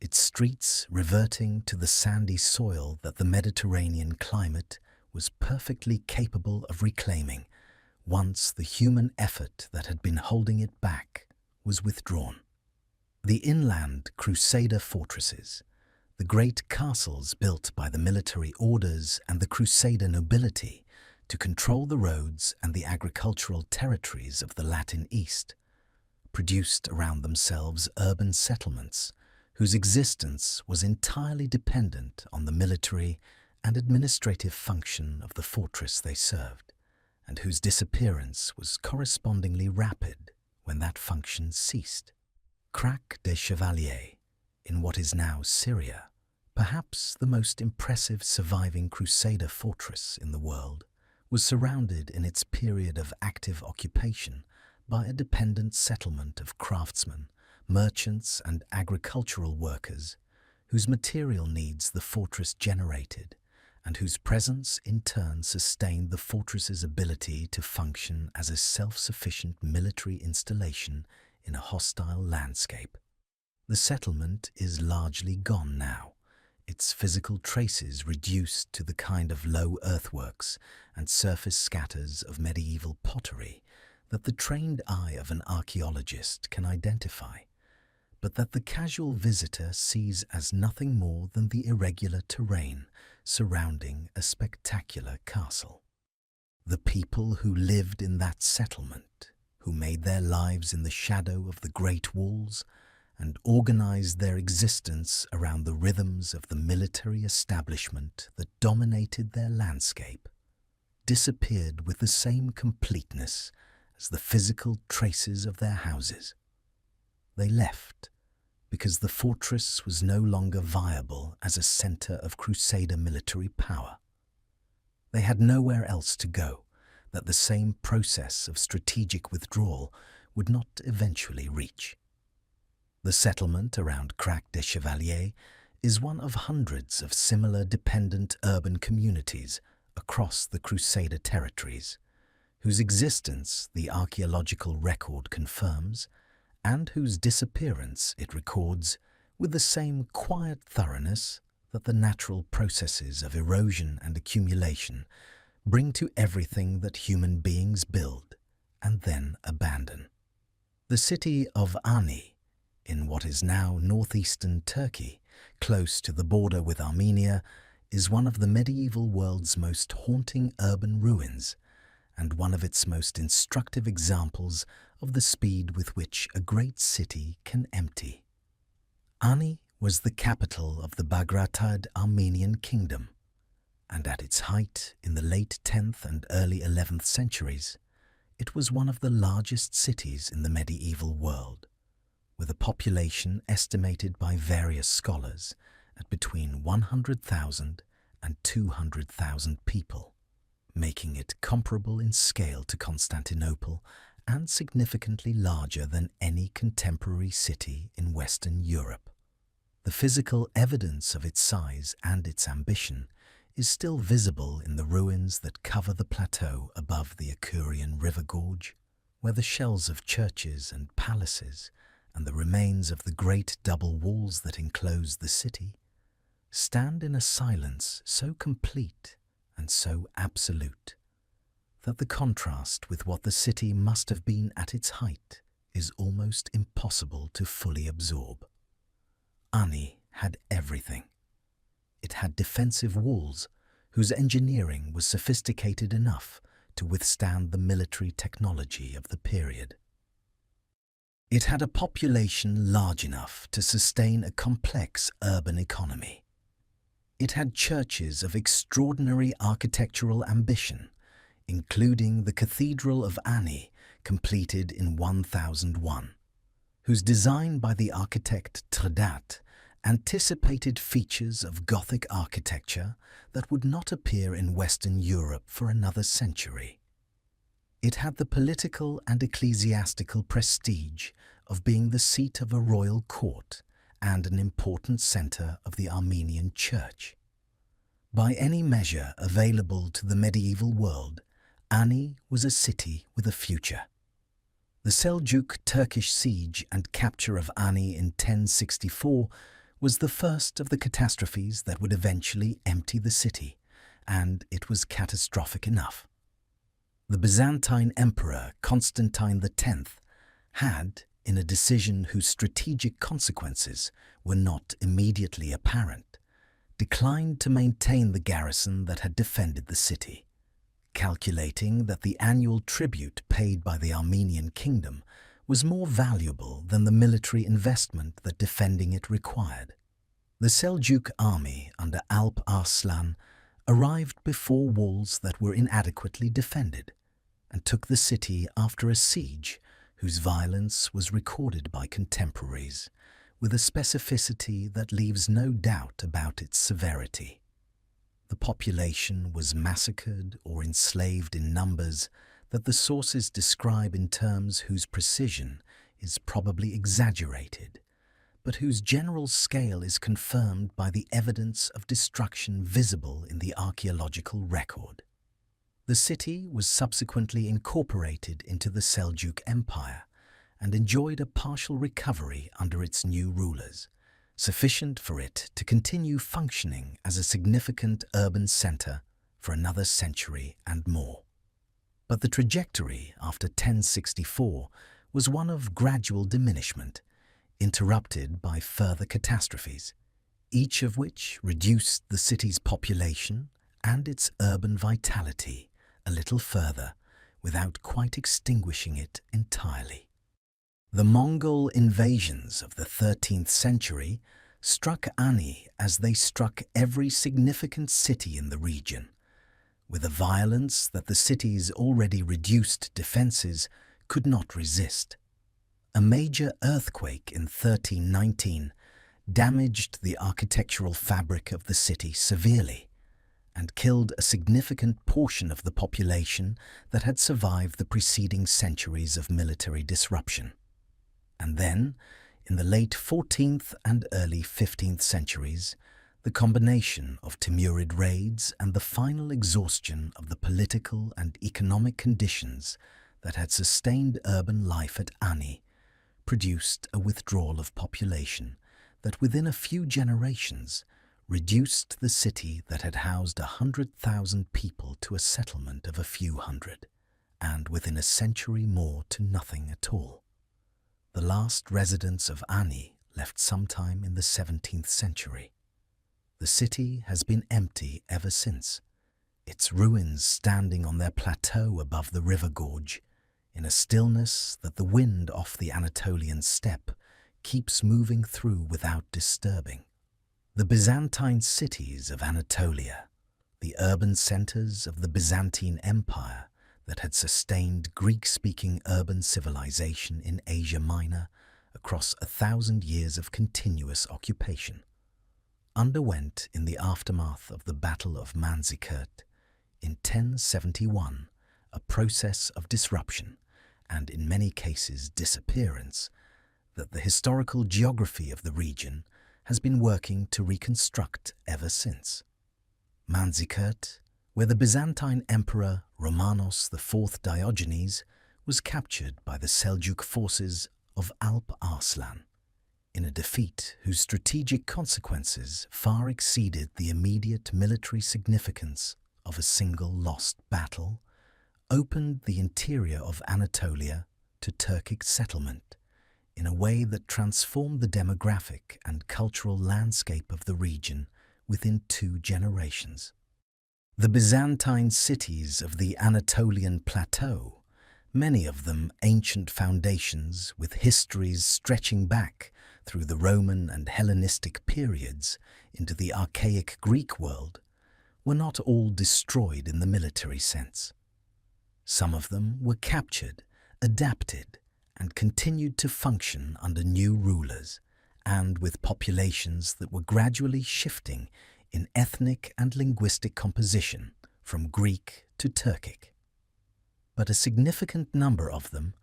its streets reverting to the sandy soil that the Mediterranean climate was perfectly capable of reclaiming once the human effort that had been holding it back was withdrawn. The inland Crusader fortresses, the great castles built by the military orders and the Crusader nobility to control the roads and the agricultural territories of the Latin East, produced around themselves urban settlements whose existence was entirely dependent on the military and administrative function of the fortress they served, and whose disappearance was correspondingly rapid when that function ceased. Crac des Chevaliers, in what is now Syria, perhaps the most impressive surviving Crusader fortress in the world, was surrounded in its period of active occupation by a dependent settlement of craftsmen, merchants and agricultural workers whose material needs the fortress generated and whose presence in turn sustained the fortress's ability to function as a self-sufficient military installation in a hostile landscape. The settlement is largely gone now, its physical traces reduced to the kind of low earthworks and surface scatters of medieval pottery that the trained eye of an archaeologist can identify, but that the casual visitor sees as nothing more than the irregular terrain surrounding a spectacular castle. The people who lived in that settlement, who made their lives in the shadow of the great walls and organized their existence around the rhythms of the military establishment that dominated their landscape, disappeared with the same completeness as the physical traces of their houses. They left because the fortress was no longer viable as a center of Crusader military power. They had nowhere else to go that the same process of strategic withdrawal would not eventually reach. The settlement around Crac des Chevaliers is one of hundreds of similar dependent urban communities across the Crusader territories, whose existence the archaeological record confirms and whose disappearance it records with the same quiet thoroughness that the natural processes of erosion and accumulation bring to everything that human beings build and then abandon. The city of Ani, in what is now northeastern Turkey, close to the border with Armenia, is one of the medieval world's most haunting urban ruins and one of its most instructive examples of the speed with which a great city can empty. Ani was the capital of the Bagratid Armenian kingdom, and at its height in the late 10th and early 11th centuries, it was one of the largest cities in the medieval world, with a population estimated by various scholars at between 100,000 and 200,000 people, making it comparable in scale to Constantinople and significantly larger than any contemporary city in Western Europe. The physical evidence of its size and its ambition is still visible in the ruins that cover the plateau above the Equurian river gorge, where the shells of churches and palaces and the remains of the great double walls that enclose the city stand in a silence so complete and so absolute that the contrast with what the city must have been at its height is almost impossible to fully absorb. Ani had everything. It had defensive walls whose engineering was sophisticated enough to withstand the military technology of the period. It had a population large enough to sustain a complex urban economy. It had churches of extraordinary architectural ambition, including the Cathedral of Ani, completed in 1001, whose design by the architect Tredat anticipated features of Gothic architecture that would not appear in Western Europe for another century. It had the political and ecclesiastical prestige of being the seat of a royal court and an important centre of the Armenian Church. By any measure available to the medieval world, Ani was a city with a future. The Seljuk Turkish siege and capture of Ani in 1064 was the first of the catastrophes that would eventually empty the city, and it was catastrophic enough. The Byzantine Emperor Constantine X had, in a decision whose strategic consequences were not immediately apparent, declined to maintain the garrison that had defended the city, calculating that the annual tribute paid by the Armenian kingdom was more valuable than the military investment that defending it required. The Seljuk army under Alp Arslan arrived before walls that were inadequately defended and took the city after a siege whose violence was recorded by contemporaries with a specificity that leaves no doubt about its severity. The population was massacred or enslaved in numbers that the sources describe in terms whose precision is probably exaggerated, but whose general scale is confirmed by the evidence of destruction visible in the archaeological record. The city was subsequently incorporated into the Seljuk Empire and enjoyed a partial recovery under its new rulers, sufficient for it to continue functioning as a significant urban centre for another century and more. But the trajectory after 1064 was one of gradual diminishment, interrupted by further catastrophes, each of which reduced the city's population and its urban vitality a little further without quite extinguishing it entirely. The Mongol invasions of the 13th century struck Ani as they struck every significant city in the region, with a violence that the city's already reduced defences could not resist. A major earthquake in 1319 damaged the architectural fabric of the city severely and killed a significant portion of the population that had survived the preceding centuries of military disruption. And then, in the late 14th and early 15th centuries, the combination of Timurid raids and the final exhaustion of the political and economic conditions that had sustained urban life at Ani produced a withdrawal of population that within a few generations reduced the city that had housed 100,000 people to a settlement of a few hundred, and within a century more to nothing at all. The last residents of Ani left sometime in the 17th century. The city has been empty ever since, its ruins standing on their plateau above the river gorge, in a stillness that the wind off the Anatolian steppe keeps moving through without disturbing. The Byzantine cities of Anatolia, the urban centres of the Byzantine Empire that had sustained Greek-speaking urban civilization in Asia Minor across 1,000 years of continuous occupation, underwent in the aftermath of the Battle of Manzikert in 1071 a process of disruption and in many cases disappearance, that the historical geography of the region has been working to reconstruct ever since. Manzikert, where the Byzantine Emperor Romanos IV Diogenes was captured by the Seljuk forces of Alp Arslan, in a defeat whose strategic consequences far exceeded the immediate military significance of a single lost battle, opened the interior of Anatolia to Turkic settlement in a way that transformed the demographic and cultural landscape of the region within 2 generations. The Byzantine cities of the Anatolian plateau, many of them ancient foundations with histories stretching back through the Roman and Hellenistic periods into the archaic Greek world, were not all destroyed in the military sense. Some of them were captured, adapted, and continued to function under new rulers, and with populations that were gradually shifting in ethnic and linguistic composition from Greek to Turkic. But a significant number of them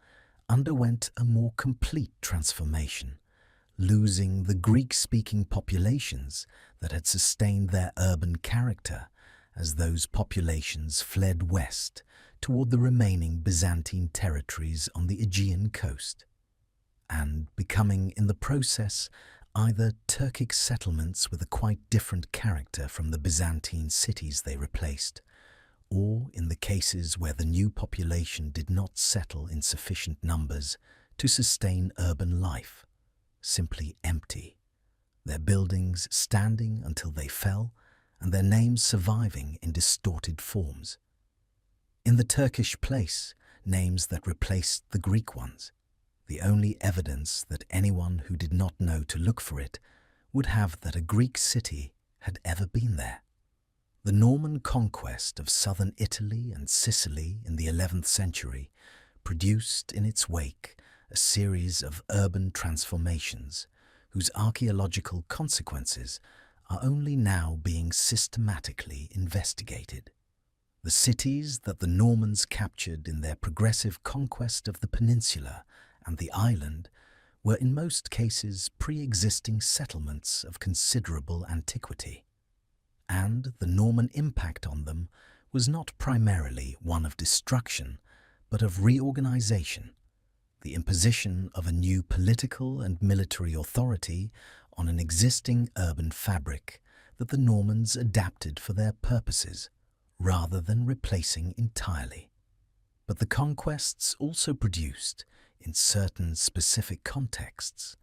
underwent a more complete transformation, losing the Greek-speaking populations that had sustained their urban character as those populations fled west toward the remaining Byzantine territories on the Aegean coast, and becoming in the process either Turkic settlements with a quite different character from the Byzantine cities they replaced, or in the cases where the new population did not settle in sufficient numbers to sustain urban life, simply empty, their buildings standing until they fell and their names surviving in distorted forms. In the Turkish place, names that replaced the Greek ones, the only evidence that anyone who did not know to look for it would have that a Greek city had ever been there. The Norman conquest of southern Italy and Sicily in the 11th century produced in its wake a series of urban transformations whose archaeological consequences are only now being systematically investigated. The cities that the Normans captured in their progressive conquest of the peninsula and the island were in most cases pre-existing settlements of considerable antiquity, and the Norman impact on them was not primarily one of destruction, but of reorganization, the imposition of a new political and military authority on an existing urban fabric that the Normans adapted for their purposes, rather than replacing entirely. But the conquests also produced, in certain specific contexts,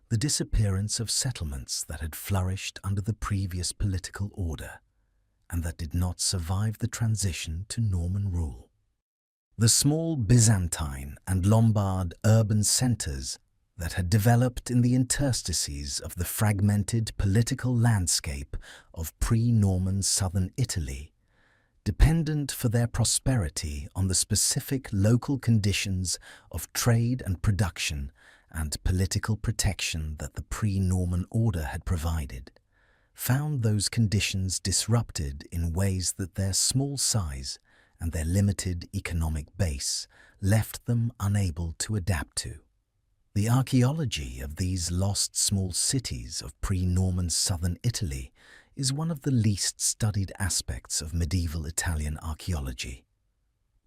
the disappearance of settlements that had flourished under the previous political order and that did not survive the transition to Norman rule. The small Byzantine and Lombard urban centers that had developed in the interstices of the fragmented political landscape of pre-Norman southern Italy, dependent for their prosperity on the specific local conditions of trade and production and political protection that the pre-Norman order had provided, found those conditions disrupted in ways that their small size and their limited economic base left them unable to adapt to. The archaeology of these lost small cities of pre-Norman southern Italy is one of the least studied aspects of medieval Italian archaeology,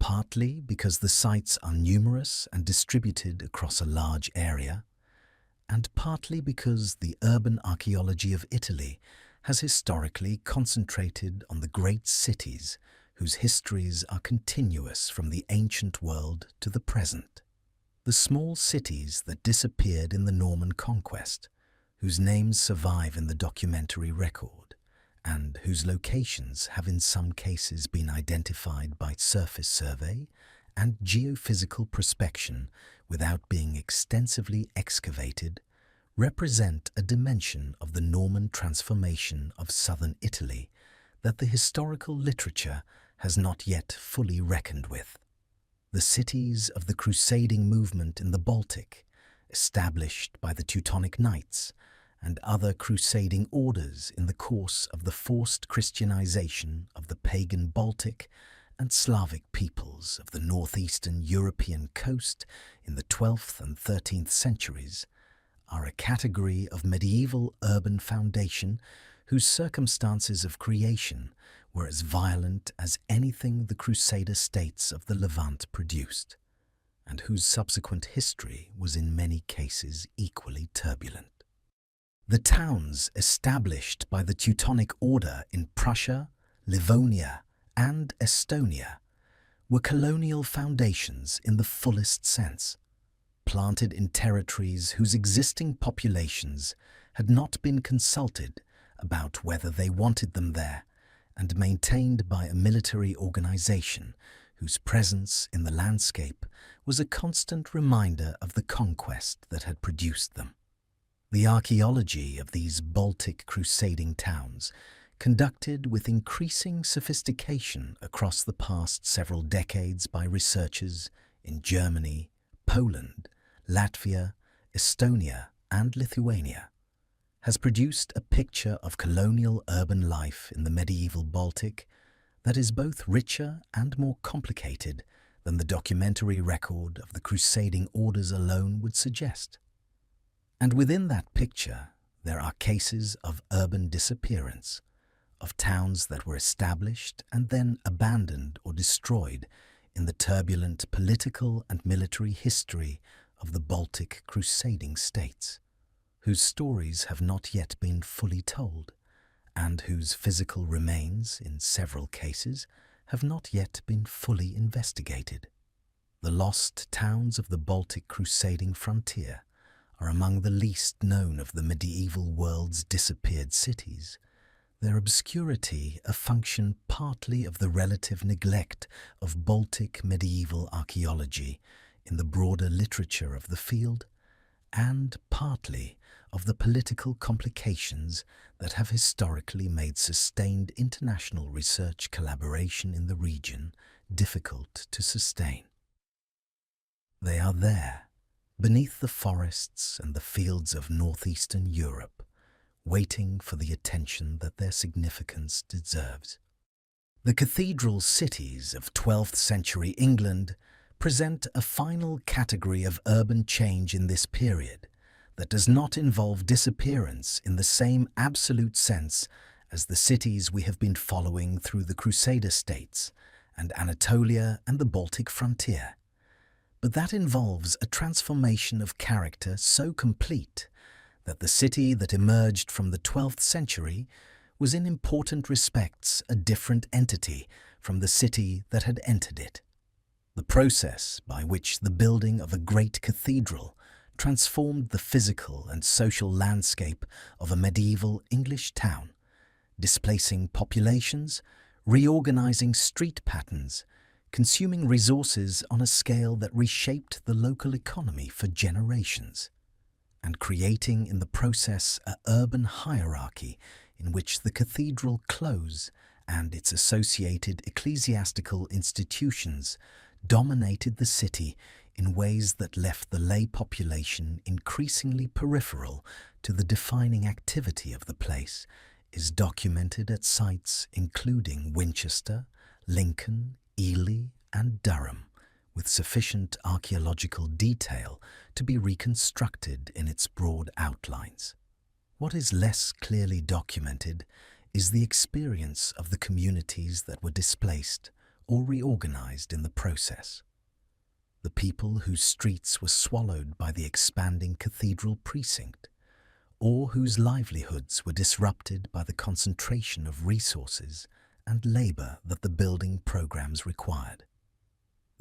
partly because the sites are numerous and distributed across a large area, and partly because the urban archaeology of Italy has historically concentrated on the great cities whose histories are continuous from the ancient world to the present. The small cities that disappeared in the Norman conquest, whose names survive in the documentary record, and whose locations have in some cases been identified by surface survey and geophysical prospection without being extensively excavated, represent a dimension of the Norman transformation of southern Italy that the historical literature has not yet fully reckoned with. The cities of the crusading movement in the Baltic, established by the Teutonic Knights and other crusading orders in the course of the forced Christianization of the pagan Baltic and Slavic peoples of the northeastern European coast in the 12th and 13th centuries are a category of medieval urban foundation whose circumstances of creation were as violent as anything the Crusader states of the Levant produced, and whose subsequent history was in many cases equally turbulent. The towns established by the Teutonic Order in Prussia, Livonia, and Estonia were colonial foundations in the fullest sense, planted in territories whose existing populations had not been consulted about whether they wanted them there, and maintained by a military organization whose presence in the landscape was a constant reminder of the conquest that had produced them. The archaeology of these Baltic crusading towns, conducted with increasing sophistication across the past several decades by researchers in Germany, Poland, Latvia, Estonia, and Lithuania, has produced a picture of colonial urban life in the medieval Baltic that is both richer and more complicated than the documentary record of the crusading orders alone would suggest. And within that picture, there are cases of urban disappearance, of towns that were established and then abandoned or destroyed in the turbulent political and military history of the Baltic crusading states, whose stories have not yet been fully told, and whose physical remains, in several cases, have not yet been fully investigated. The lost towns of the Baltic crusading frontier are among the least known of the medieval world's disappeared cities, their obscurity a function partly of the relative neglect of Baltic medieval archaeology in the broader literature of the field, and partly of the political complications that have historically made sustained international research collaboration in the region difficult to sustain. They are there, beneath the forests and the fields of northeastern Europe, waiting for the attention that their significance deserves. The cathedral cities of 12th century England present a final category of urban change in this period that does not involve disappearance in the same absolute sense as the cities we have been following through the Crusader states and Anatolia and the Baltic frontier, but that involves a transformation of character so complete that the city that emerged from the 12th century was in important respects a different entity from the city that had entered it. The process by which the building of a great cathedral transformed the physical and social landscape of a medieval English town, displacing populations, reorganizing street patterns, consuming resources on a scale that reshaped the local economy for generations, and creating in the process an urban hierarchy in which the cathedral close and its associated ecclesiastical institutions dominated the city in ways that left the lay population increasingly peripheral to the defining activity of the place, is documented at sites including Winchester, Lincoln, Ely, and Durham, with sufficient archaeological detail to be reconstructed in its broad outlines. What is less clearly documented is the experience of the communities that were displaced or reorganized in the process. The people whose streets were swallowed by the expanding cathedral precinct, or whose livelihoods were disrupted by the concentration of resources and labor that the building programs required.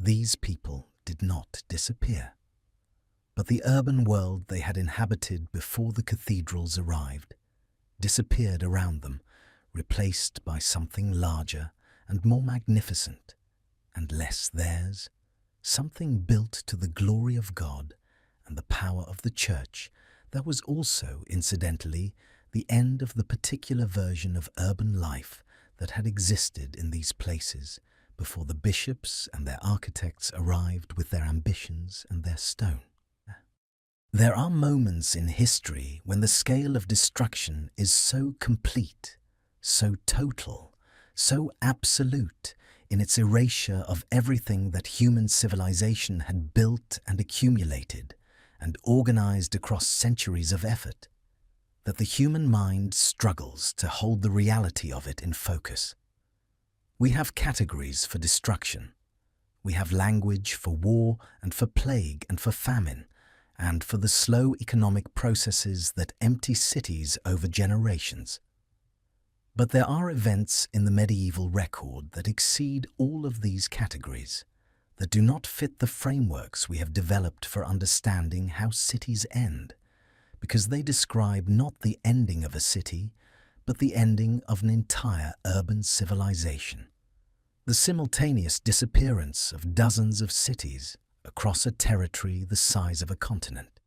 These people did not disappear, but the urban world they had inhabited before the cathedrals arrived disappeared around them, replaced by something larger and more magnificent, and less theirs, something built to the glory of God and the power of the Church that was also, incidentally, the end of the particular version of urban life that had existed in these places before the bishops and their architects arrived with their ambitions and their stone. There are moments in history when the scale of destruction is so complete, so total, so absolute in its erasure of everything that human civilization had built and accumulated and organized across centuries of effort, that the human mind struggles to hold the reality of it in focus. We have categories for destruction. We have language for war and for plague and for famine, and for the slow economic processes that empty cities over generations. But there are events in the medieval record that exceed all of these categories, that do not fit the frameworks we have developed for understanding how cities end, because they describe not the ending of a city, but the ending of an entire urban civilization. The simultaneous disappearance of dozens of cities across a territory the size of a continent.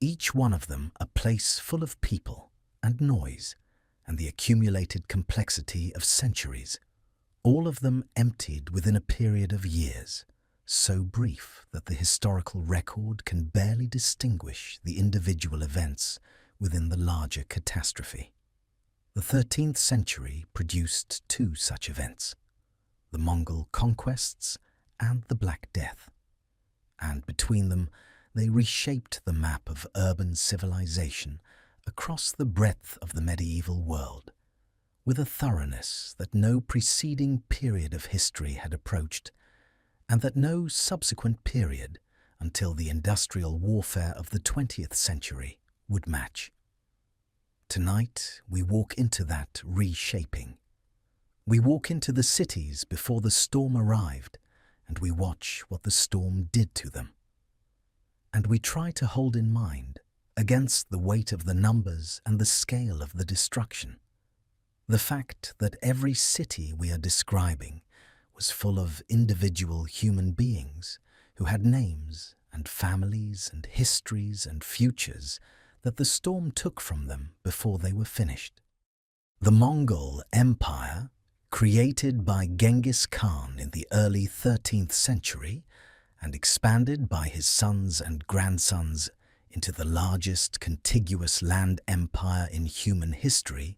Each one of them a place full of people and noise and the accumulated complexity of centuries, all of them emptied within a period of years, so brief that the historical record can barely distinguish the individual events within the larger catastrophe. The 13th century produced two such events, the Mongol conquests and the Black Death, and between them they reshaped the map of urban civilization across the breadth of the medieval world, with a thoroughness that no preceding period of history had approached, and that no subsequent period, until the industrial warfare of the 20th century, would match. Tonight we walk into that reshaping. We walk into the cities before the storm arrived, and we watch what the storm did to them. And we try to hold in mind, against the weight of the numbers and the scale of the destruction, the fact that every city we are describing was full of individual human beings who had names and families and histories and futures that the storm took from them before they were finished. The Mongol Empire, created by Genghis Khan in the early 13th century and expanded by his sons and grandsons into the largest contiguous land empire in human history,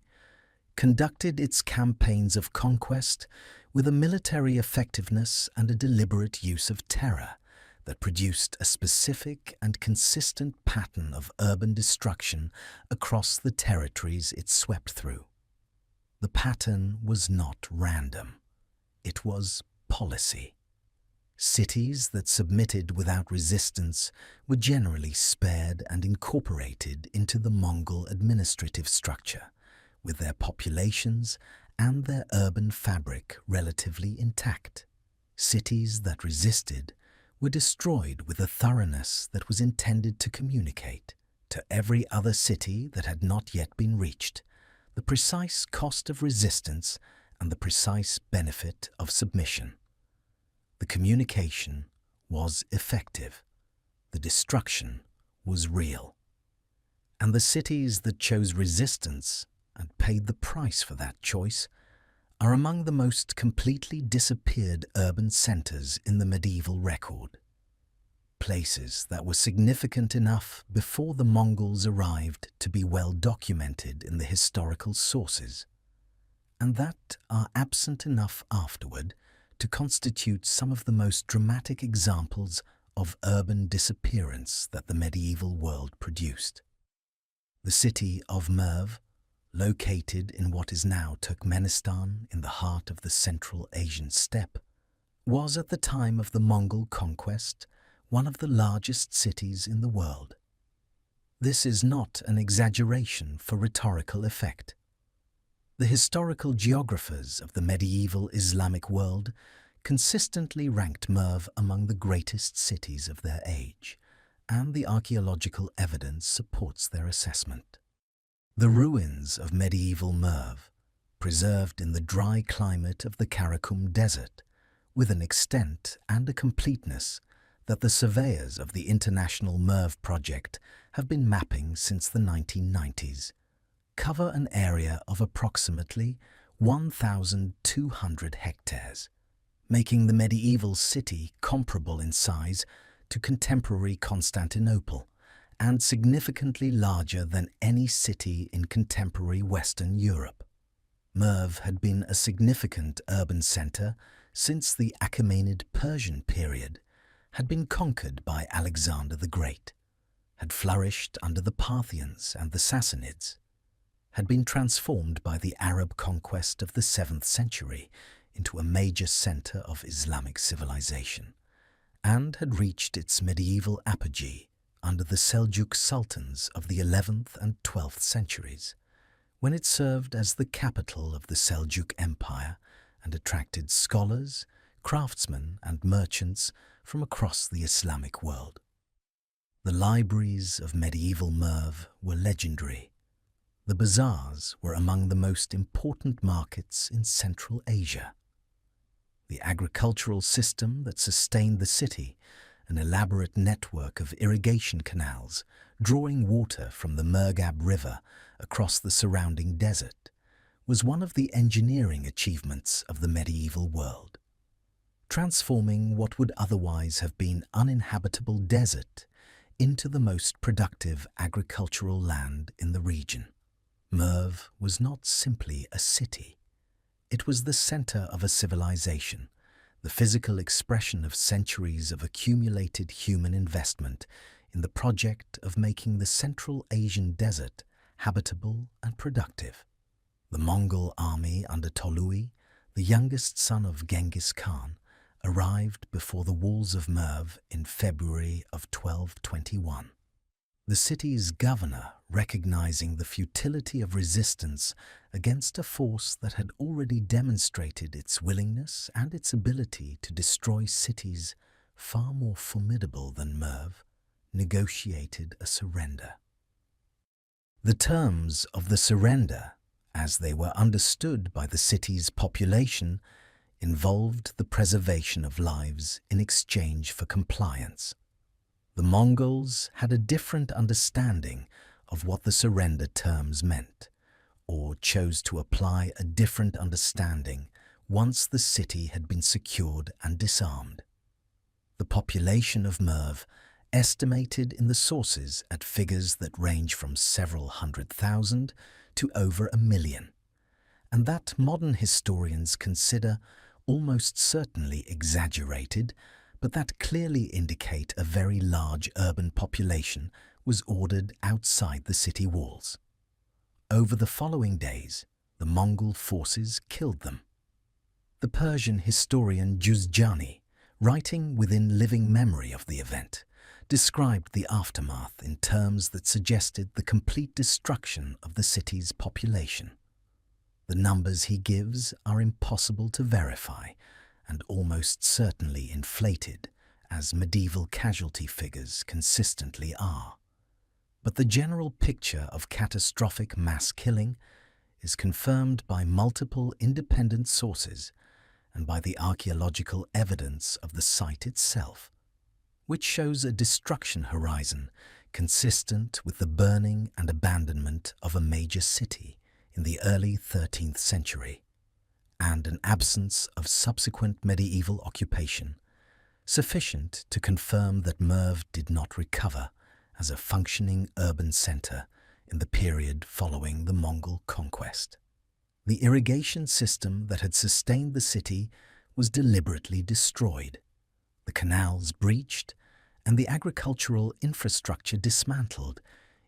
conducted its campaigns of conquest with a military effectiveness and a deliberate use of terror that produced a specific and consistent pattern of urban destruction across the territories it swept through. The pattern was not random. It was policy. Cities that submitted without resistance were generally spared and incorporated into the Mongol administrative structure, with their populations and their urban fabric relatively intact. Cities that resisted were destroyed with a thoroughness that was intended to communicate to every other city that had not yet been reached the precise cost of resistance and the precise benefit of submission. The communication was effective. The destruction was real. And the cities that chose resistance and paid the price for that choice are among the most completely disappeared urban centers in the medieval record. Places that were significant enough before the Mongols arrived to be well documented in the historical sources, and that are absent enough afterward to constitute some of the most dramatic examples of urban disappearance that the medieval world produced. The city of Merv, located in what is now Turkmenistan in the heart of the Central Asian steppe, was at the time of the Mongol conquest one of the largest cities in the world. This is not an exaggeration for rhetorical effect. The historical geographers of the medieval Islamic world consistently ranked Merv among the greatest cities of their age, and the archaeological evidence supports their assessment. The ruins of medieval Merv, preserved in the dry climate of the Karakum Desert, with an extent and a completeness that the surveyors of the International Merv Project have been mapping since the 1990s, cover an area of approximately 1,200 hectares, making the medieval city comparable in size to contemporary Constantinople and significantly larger than any city in contemporary Western Europe. Merv had been a significant urban centre since the Achaemenid Persian period, had been conquered by Alexander the Great, had flourished under the Parthians and the Sassanids, had been transformed by the Arab conquest of the 7th century into a major center of Islamic civilization, and had reached its medieval apogee under the Seljuk sultans of the 11th and 12th centuries, when it served as the capital of the Seljuk Empire and attracted scholars, craftsmen and merchants from across the Islamic world. The libraries of medieval Merv were legendary. The bazaars were among the most important markets in Central Asia. The agricultural system that sustained the city, an elaborate network of irrigation canals drawing water from the Murghab River across the surrounding desert, was one of the engineering achievements of the medieval world, transforming what would otherwise have been uninhabitable desert into the most productive agricultural land in the region. Merv was not simply a city. It was the center of a civilization, the physical expression of centuries of accumulated human investment in the project of making the Central Asian desert habitable and productive. The Mongol army under Tolui, the youngest son of Genghis Khan, arrived before the walls of Merv in February of 1221. The city's governor, recognizing the futility of resistance against a force that had already demonstrated its willingness and its ability to destroy cities far more formidable than Merv, negotiated a surrender. The terms of the surrender, as they were understood by the city's population, involved the preservation of lives in exchange for compliance. The Mongols had a different understanding of what the surrender terms meant, or chose to apply a different understanding once the city had been secured and disarmed. The population of Merv, estimated in the sources at figures that range from several 100,000 to over 1 million, and that modern historians consider almost certainly exaggerated, but that clearly indicate a very large urban population, was ordered outside the city walls. Over the following days, the Mongol forces killed them. The Persian historian Juzjani, writing within living memory of the event, described the aftermath in terms that suggested the complete destruction of the city's population. The numbers he gives are impossible to verify and almost certainly inflated, as medieval casualty figures consistently are. But the general picture of catastrophic mass killing is confirmed by multiple independent sources and by the archaeological evidence of the site itself, which shows a destruction horizon consistent with the burning and abandonment of a major city in the early 13th century, and an absence of subsequent medieval occupation, sufficient to confirm that Merv did not recover as a functioning urban center in the period following the Mongol conquest. The irrigation system that had sustained the city was deliberately destroyed, the canals breached, and the agricultural infrastructure dismantled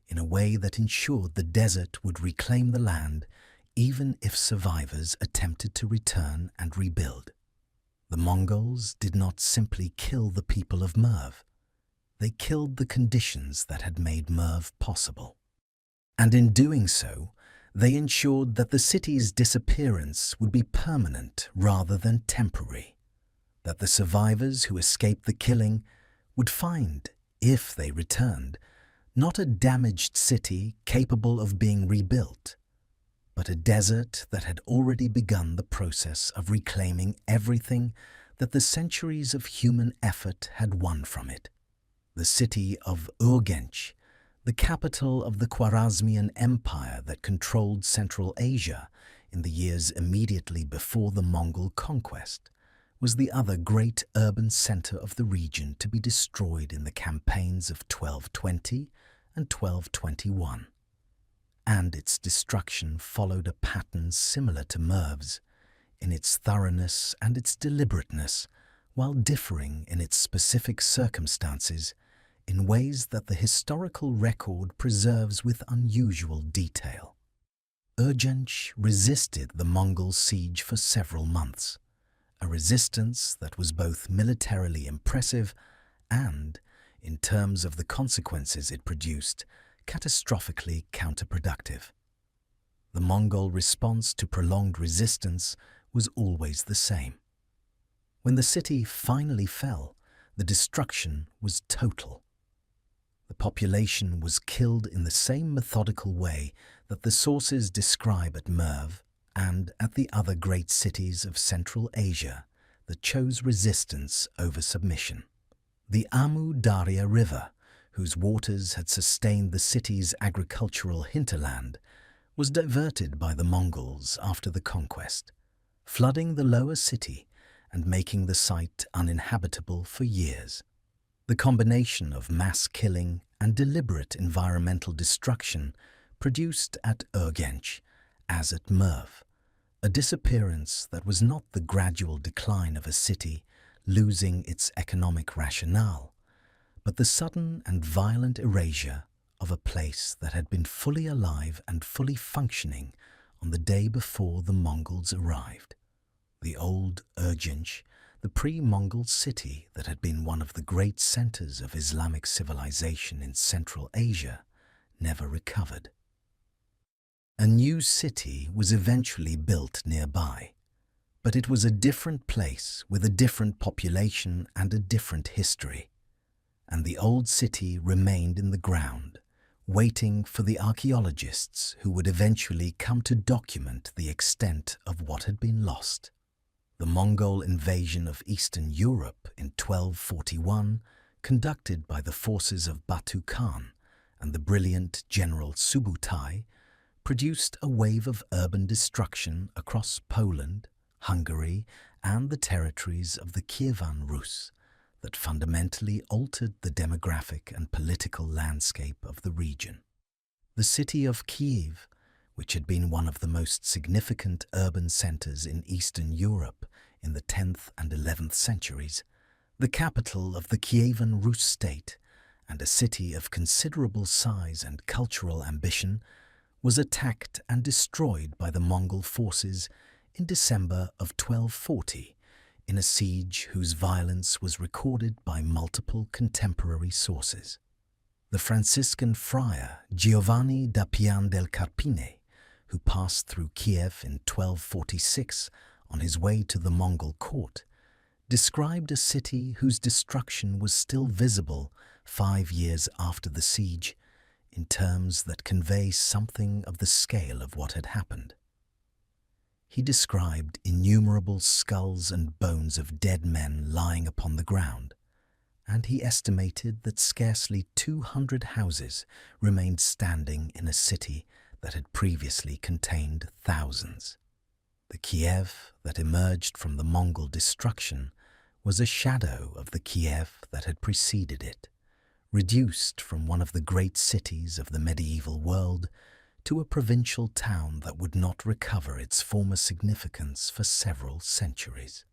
in a way that ensured the desert would reclaim the land even if survivors attempted to return and rebuild. The Mongols did not simply kill the people of Merv. They killed the conditions that had made Merv possible. And in doing so, they ensured that the city's disappearance would be permanent rather than temporary, that the survivors who escaped the killing would find, if they returned, not a damaged city capable of being rebuilt, but a desert that had already begun the process of reclaiming everything that the centuries of human effort had won from it. The city of Urgench, the capital of the Khwarezmian Empire that controlled Central Asia in the years immediately before the Mongol conquest, was the other great urban center of the region to be destroyed in the campaigns of 1220 and 1221. And its destruction followed a pattern similar to Merv's, in its thoroughness and its deliberateness, while differing in its specific circumstances in ways that the historical record preserves with unusual detail. Urgench resisted the Mongol siege for several months, a resistance that was both militarily impressive and, in terms of the consequences it produced, catastrophically counterproductive. The Mongol response to prolonged resistance was always the same. When the city finally fell, the destruction was total. The population was killed in the same methodical way that the sources describe at Merv and at the other great cities of Central Asia that chose resistance over submission. The Amu Darya River, whose waters had sustained the city's agricultural hinterland, was diverted by the Mongols after the conquest, flooding the lower city and making the site uninhabitable for years. The combination of mass killing and deliberate environmental destruction produced at Urgench, as at Merv, a disappearance that was not the gradual decline of a city losing its economic rationale, but the sudden and violent erasure of a place that had been fully alive and fully functioning on the day before the Mongols arrived. The old Urgench, the pre-Mongol city that had been one of the great centers of Islamic civilization in Central Asia, never recovered. A new city was eventually built nearby, but it was a different place with a different population and a different history, and the old city remained in the ground, waiting for the archaeologists who would eventually come to document the extent of what had been lost. The Mongol invasion of Eastern Europe in 1241, conducted by the forces of Batu Khan and the brilliant General Subutai, produced a wave of urban destruction across Poland, Hungary, and the territories of the Kievan Rus that fundamentally altered the demographic and political landscape of the region. The city of Kiev, which had been one of the most significant urban centers in Eastern Europe in the 10th and 11th centuries, the capital of the Kievan Rus state and a city of considerable size and cultural ambition, was attacked and destroyed by the Mongol forces in December of 1240 in a siege whose violence was recorded by multiple contemporary sources. The Franciscan friar Giovanni da Pian del Carpine, who passed through Kiev in 1246 on his way to the Mongol court, described a city whose destruction was still visible 5 years after the siege in terms that convey something of the scale of what had happened. He described innumerable skulls and bones of dead men lying upon the ground, and he estimated that scarcely 200 houses remained standing in a city that had previously contained thousands. The Kiev that emerged from the Mongol destruction was a shadow of the Kiev that had preceded it, reduced from one of the great cities of the medieval world to a provincial town that would not recover its former significance for several centuries.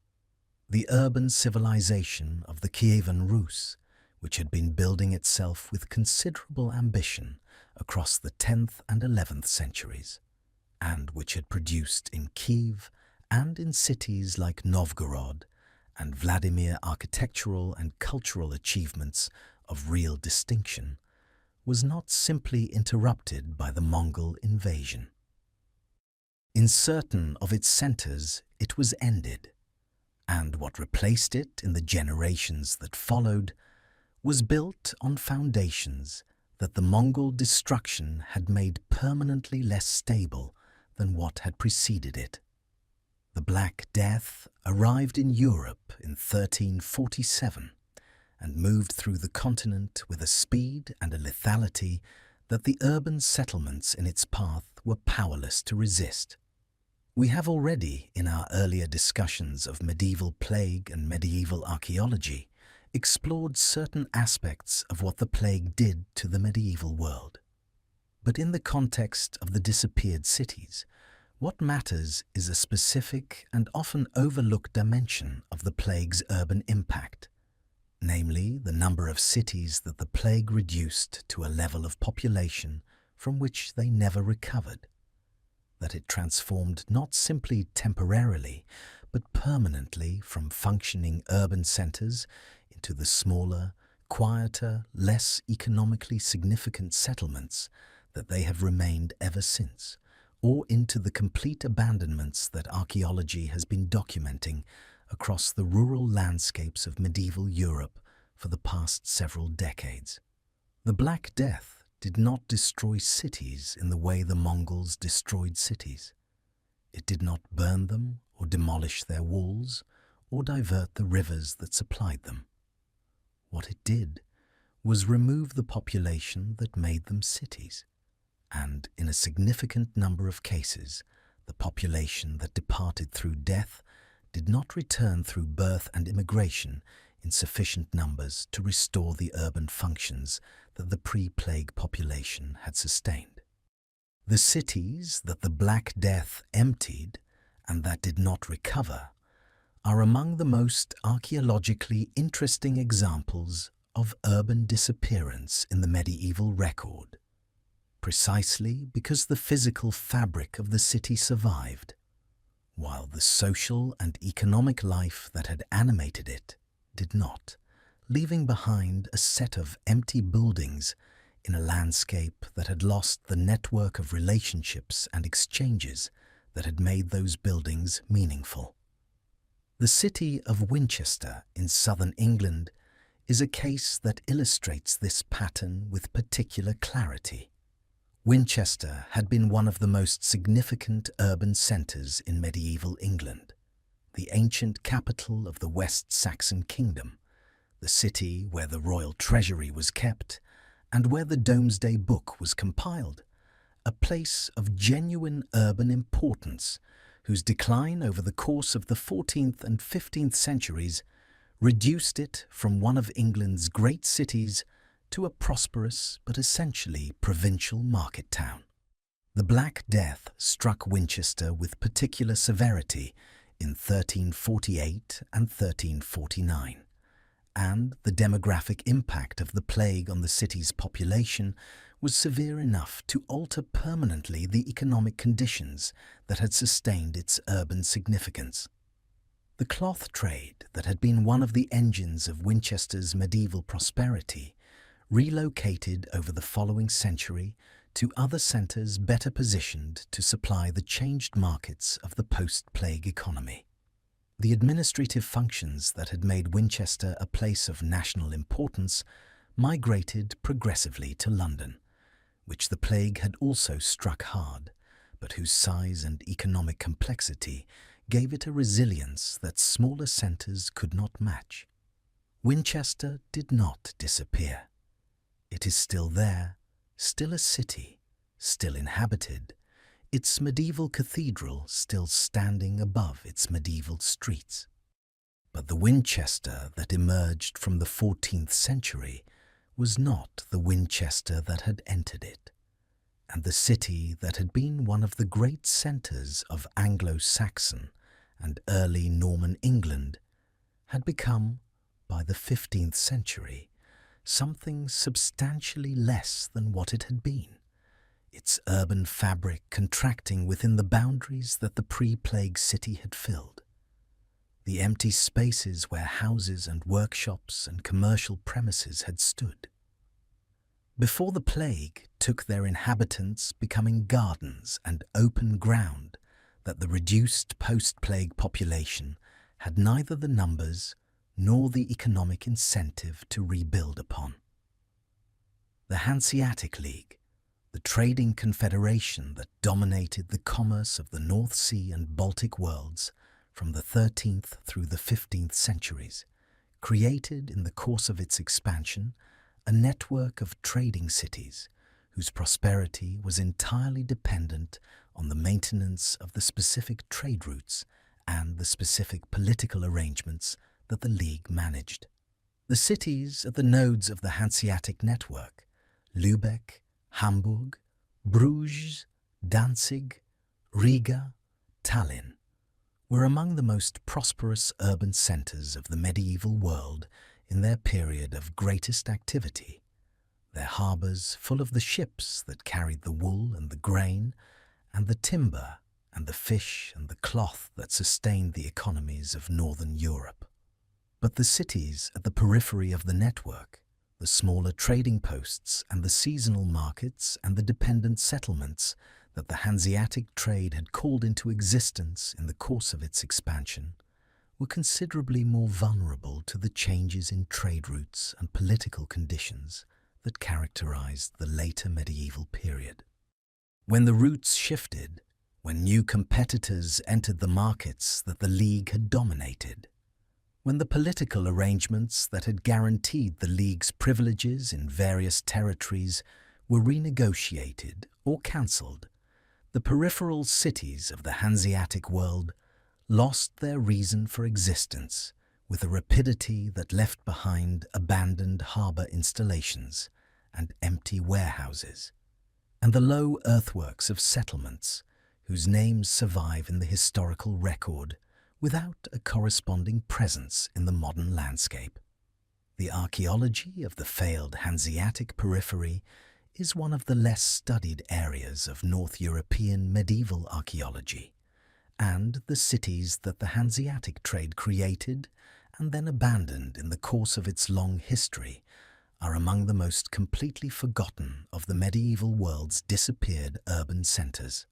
The urban civilization of the Kievan Rus, which had been building itself with considerable ambition across the 10th and 11th centuries, and which had produced in Kiev and in cities like Novgorod and Vladimir architectural and cultural achievements of real distinction, was not simply interrupted by the Mongol invasion. In certain of its centers, it was ended, and what replaced it in the generations that followed was built on foundations that the Mongol destruction had made permanently less stable than what had preceded it. The Black Death arrived in Europe in 1347 and moved through the continent with a speed and a lethality that the urban settlements in its path were powerless to resist. We have already, in our earlier discussions of medieval plague and medieval archaeology, explored certain aspects of what the plague did to the medieval world. But in the context of the disappeared cities, What matters is a specific and often overlooked dimension of the plague's urban impact, namely the number of cities that the plague reduced to a level of population from which they never recovered, that it transformed not simply temporarily, but permanently from functioning urban centers into the smaller, quieter, less economically significant settlements that they have remained ever since, or into the complete abandonments that archaeology has been documenting across the rural landscapes of medieval Europe for the past several decades. The Black Death did not destroy cities in the way the Mongols destroyed cities. It did not burn them or demolish their walls or divert the rivers that supplied them. What it did was remove the population that made them cities, and in a significant number of cases, the population that departed through death did not return through birth and immigration in sufficient numbers to restore the urban functions that the pre-plague population had sustained. The cities that the Black Death emptied and that did not recover are among the most archaeologically interesting examples of urban disappearance in the medieval record, precisely because the physical fabric of the city survived, while the social and economic life that had animated it did not, leaving behind a set of empty buildings in a landscape that had lost the network of relationships and exchanges that had made those buildings meaningful. The city of Winchester in southern England is a case that illustrates this pattern with particular clarity. Winchester had been one of the most significant urban centres in medieval England, the ancient capital of the West Saxon kingdom, the city where the royal treasury was kept and where the Domesday Book was compiled, a place of genuine urban importance whose decline over the course of the 14th and 15th centuries reduced it from one of England's great cities to a prosperous but essentially provincial market town. The Black Death struck Winchester with particular severity in 1348 and 1349, and the demographic impact of the plague on the city's population was severe enough to alter permanently the economic conditions that had sustained its urban significance. The cloth trade that had been one of the engines of Winchester's medieval prosperity relocated over the following century to other centres better positioned to supply the changed markets of the post-plague economy. The administrative functions that had made Winchester a place of national importance migrated progressively to London, which the plague had also struck hard, but whose size and economic complexity gave it a resilience that smaller centres could not match. Winchester did not disappear. It is still there, still a city, still inhabited, its medieval cathedral still standing above its medieval streets. But the Winchester that emerged from the 14th century was not the Winchester that had entered it, and the city that had been one of the great centres of Anglo-Saxon and early Norman England had become, by the 15th century, something substantially less than what it had been, its urban fabric contracting within the boundaries that the pre-plague city had filled. The empty spaces where houses and workshops and commercial premises had stood. Before the plague took their inhabitants becoming gardens and open ground that the reduced post-plague population had neither the numbers nor the economic incentive to rebuild upon. The Hanseatic League, the trading confederation that dominated the commerce of the North Sea and Baltic worlds from the 13th through the 15th centuries, created in the course of its expansion a network of trading cities whose prosperity was entirely dependent on the maintenance of the specific trade routes and the specific political arrangements that the League managed. The cities at the nodes of the Hanseatic network, Lübeck, Hamburg, Bruges, Danzig, Riga, Tallinn were among the most prosperous urban centres of the medieval world in their period of greatest activity, their harbours full of the ships that carried the wool and the grain, and the timber and the fish and the cloth that sustained the economies of northern Europe. But the cities at the periphery of the network, the smaller trading posts and the seasonal markets and the dependent settlements that the Hanseatic trade had called into existence in the course of its expansion, were considerably more vulnerable to the changes in trade routes and political conditions that characterized the later medieval period. When the routes shifted, when new competitors entered the markets that the League had dominated, when the political arrangements that had guaranteed the League's privileges in various territories were renegotiated or cancelled, the peripheral cities of the Hanseatic world lost their reason for existence with a rapidity that left behind abandoned harbour installations and empty warehouses, and the low earthworks of settlements whose names survive in the historical record without a corresponding presence in the modern landscape. The archaeology of the failed Hanseatic periphery is one of the less studied areas of North European medieval archaeology, and the cities that the Hanseatic trade created and then abandoned in the course of its long history are among the most completely forgotten of the medieval world's disappeared urban centres.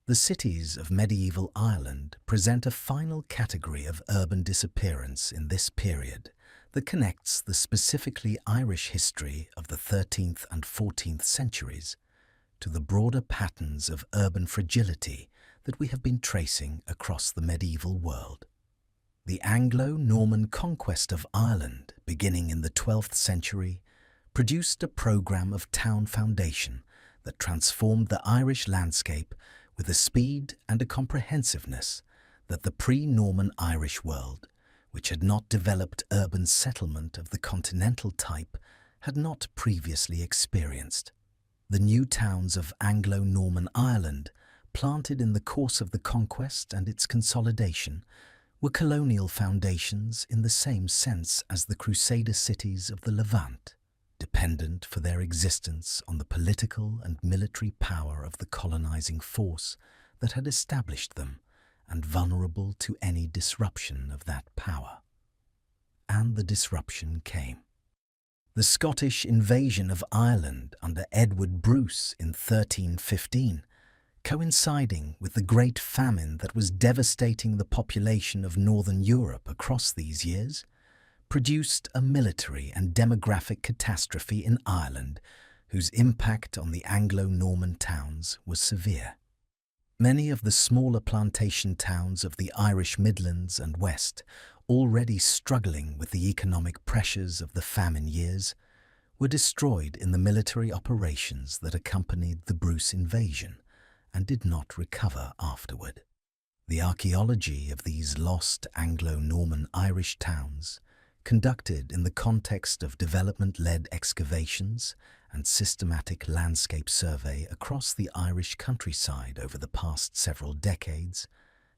The cities of medieval Ireland present a final category of urban disappearance in this period that connects the specifically Irish history of the 13th and 14th centuries to the broader patterns of urban fragility that we have been tracing across the medieval world. The Anglo-Norman conquest of Ireland, beginning in the 12th century, produced a programme of town foundation that transformed the Irish landscape with a speed and a comprehensiveness that the pre-Norman Irish world, which had not developed urban settlement of the continental type, had not previously experienced. The new towns of Anglo-Norman Ireland, planted in the course of the conquest and its consolidation, were colonial foundations in the same sense as the Crusader cities of the Levant, dependent for their existence on the political and military power of the colonizing force that had established them and vulnerable to any disruption of that power. And the disruption came. The Scottish invasion of Ireland under Edward Bruce in 1315, coinciding with the Great Famine that was devastating the population of Northern Europe across these years, produced a military and demographic catastrophe in Ireland whose impact on the Anglo-Norman towns was severe. Many of the smaller plantation towns of the Irish Midlands and West, already struggling with the economic pressures of the famine years, were destroyed in the military operations that accompanied the Bruce invasion and did not recover afterward. The archaeology of these lost Anglo-Norman Irish towns, conducted in the context of development-led excavations and systematic landscape survey across the Irish countryside over the past several decades,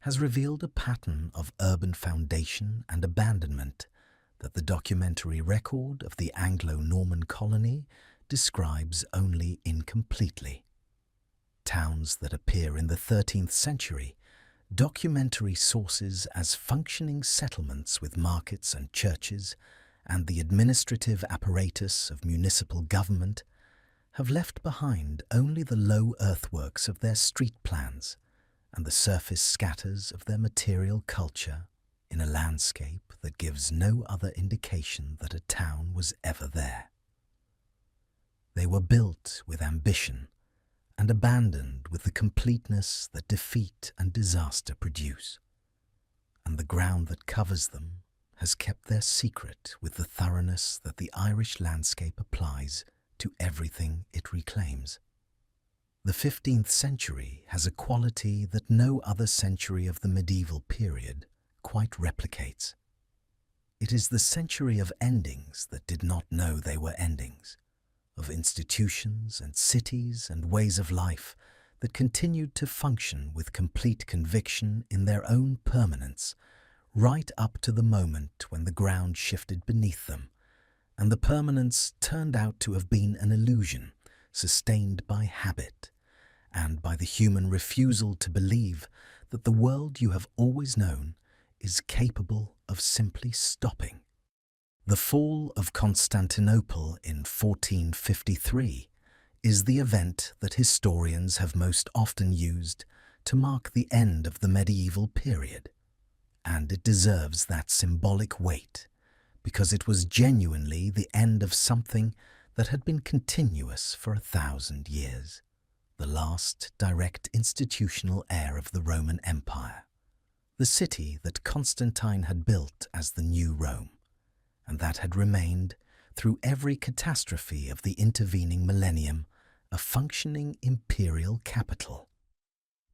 has revealed a pattern of urban foundation and abandonment that the documentary record of the Anglo-Norman colony describes only incompletely. Towns that appear in the 13th century, documentary sources as functioning settlements with markets and churches and the administrative apparatus of municipal government, have left behind only the low earthworks of their street plans and the surface scatters of their material culture in a landscape that gives no other indication that a town was ever there. They were built with ambition and abandoned with the completeness that defeat and disaster produce, and the ground that covers them has kept their secret with the thoroughness that the Irish landscape applies to everything it reclaims. The 15th century has a quality that no other century of the medieval period quite replicates. It is the century of endings that did not know they were endings, of institutions and cities and ways of life that continued to function with complete conviction in their own permanence, right up to the moment when the ground shifted beneath them, and the permanence turned out to have been an illusion sustained by habit, and by the human refusal to believe that the world you have always known is capable of simply stopping. The fall of Constantinople in 1453 is the event that historians have most often used to mark the end of the medieval period, and it deserves that symbolic weight because it was genuinely the end of something that had been continuous for 1,000 years, the last direct institutional heir of the Roman Empire, the city that Constantine had built as the new Rome, and that had remained, through every catastrophe of the intervening millennium, a functioning imperial capital.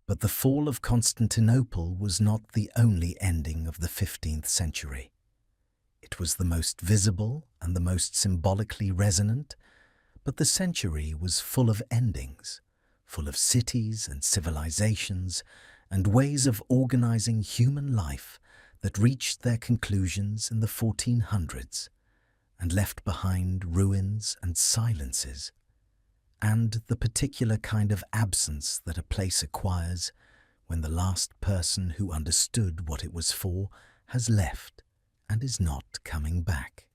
But the fall of Constantinople was not the only ending of the 15th century. It was the most visible and the most symbolically resonant, but the century was full of endings, full of cities and civilizations and ways of organizing human life that reached their conclusions in the 1400s and left behind ruins and silences, and the particular kind of absence that a place acquires when the last person who understood what it was for has left and is not coming back.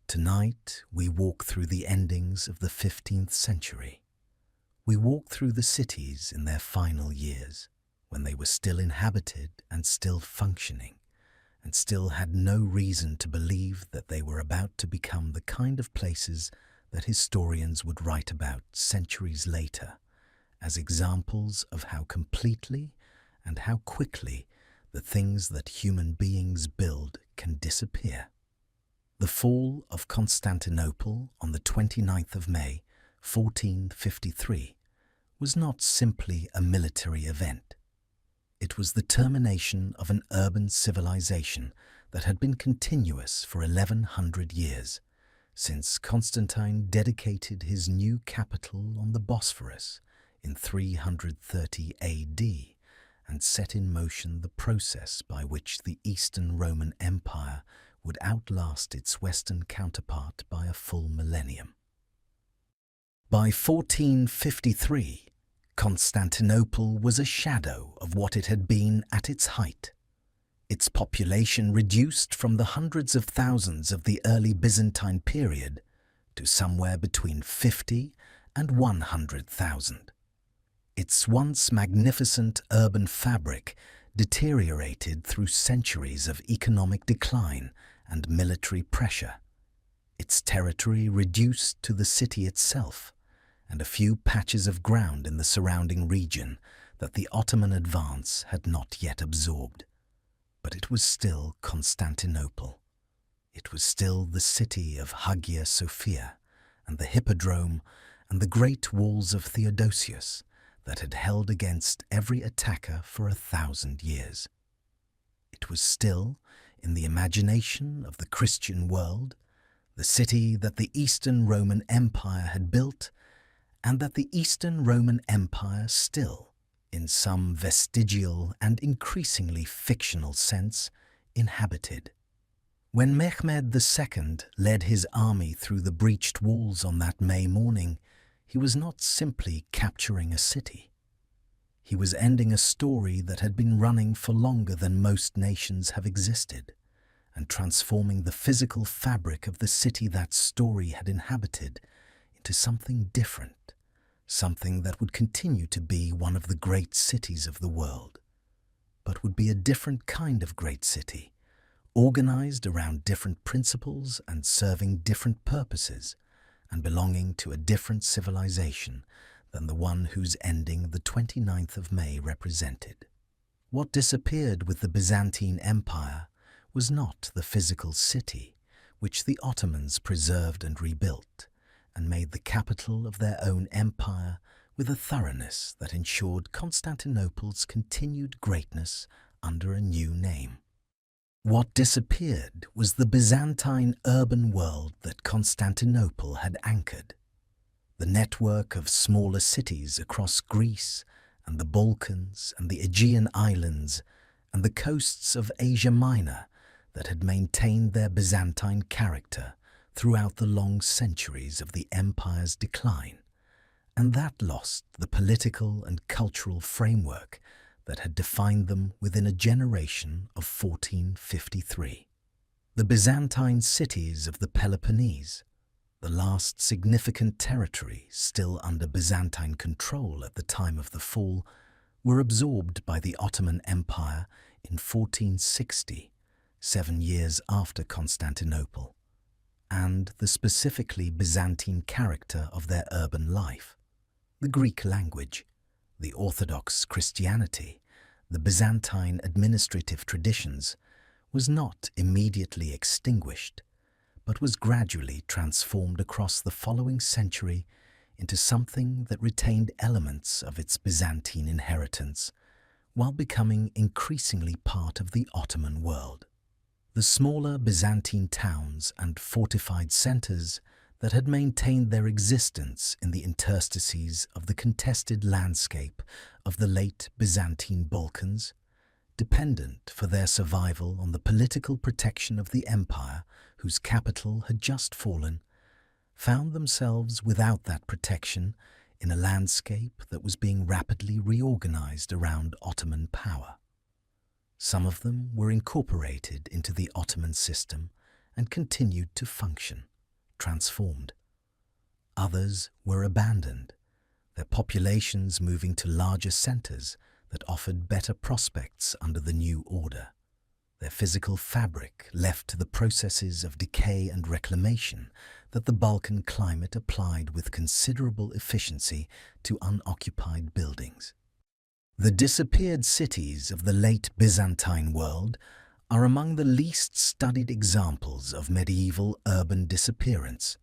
Tonight we walk through the endings of the 15th century. We walk through the cities in their final years, when they were still inhabited and still functioning, and still had no reason to believe that they were about to become the kind of places that historians would write about centuries later as examples of how completely and how quickly the things that human beings build can disappear. The fall of Constantinople on the 29th of May, 1453, was not simply a military event. It was the termination of an urban civilization that had been continuous for 1100 years, since Constantine dedicated his new capital on the Bosphorus in 330 AD and set in motion the process by which the Eastern Roman Empire would outlast its Western counterpart by a full millennium. By 1453, Constantinople was a shadow of what it had been at its height. Its population reduced from the hundreds of thousands of the early Byzantine period to somewhere between 50 and 100,000. Its once magnificent urban fabric deteriorated through centuries of economic decline and military pressure. Its territory reduced to the city itself and a few patches of ground in the surrounding region that the Ottoman advance had not yet absorbed. But it was still Constantinople. It was still the city of Hagia Sophia and the Hippodrome and the great walls of Theodosius that had held against every attacker for 1,000 years. It was still, in the imagination of the Christian world, the city that the Eastern Roman Empire had built and that the Eastern Roman Empire still, in some vestigial and increasingly fictional sense, inhabited. When Mehmed II led his army through the breached walls on that May morning, he was not simply capturing a city. He was ending a story that had been running for longer than most nations have existed, and transforming the physical fabric of the city that story had inhabited into something different, something that would continue to be one of the great cities of the world, but would be a different kind of great city, organized around different principles and serving different purposes, and belonging to a different civilization than the one whose ending the 29th of May represented. What disappeared with the Byzantine Empire was not the physical city, which the Ottomans preserved and rebuilt, and made the capital of their own empire with a thoroughness that ensured Constantinople's continued greatness under a new name. What disappeared was the Byzantine urban world that Constantinople had anchored. The network of smaller cities across Greece and the Balkans and the Aegean Islands and the coasts of Asia Minor that had maintained their Byzantine character throughout the long centuries of the empire's decline, and that lost the political and cultural framework that had defined them within a generation of 1453. The Byzantine cities of the Peloponnese, the last significant territory still under Byzantine control at the time of the fall, were absorbed by the Ottoman Empire in 1460, 7 years after Constantinople, and the specifically Byzantine character of their urban life, the Greek language, the Orthodox Christianity, the Byzantine administrative traditions, was not immediately extinguished, but was gradually transformed across the following century into something that retained elements of its Byzantine inheritance, while becoming increasingly part of the Ottoman world. The smaller Byzantine towns and fortified centers that had maintained their existence in the interstices of the contested landscape of the late Byzantine Balkans, dependent for their survival on the political protection of the empire whose capital had just fallen, found themselves without that protection in a landscape that was being rapidly reorganized around Ottoman power. Some of them were incorporated into the Ottoman system and continued to function, transformed. Others were abandoned, their populations moving to larger centers that offered better prospects under the new order, their physical fabric left to the processes of decay and reclamation that the Balkan climate applied with considerable efficiency to unoccupied buildings. The disappeared cities of the late Byzantine world are among the least studied examples of medieval urban disappearance,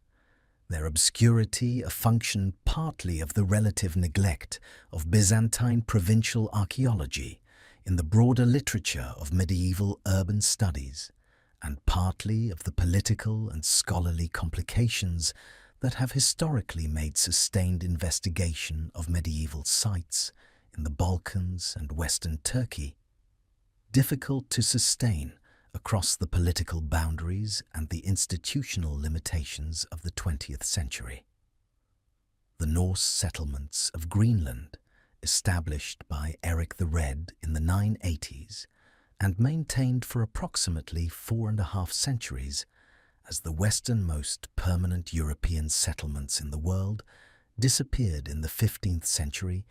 their obscurity a function partly of the relative neglect of Byzantine provincial archaeology in the broader literature of medieval urban studies, and partly of the political and scholarly complications that have historically made sustained investigation of medieval sites in the Balkans and Western Turkey difficult to sustain across the political boundaries and the institutional limitations of the 20th century. The Norse settlements of Greenland, established by Eric the Red in the 980s and maintained for approximately 4.5 centuries as the westernmost permanent European settlements in the world, disappeared in the 15th century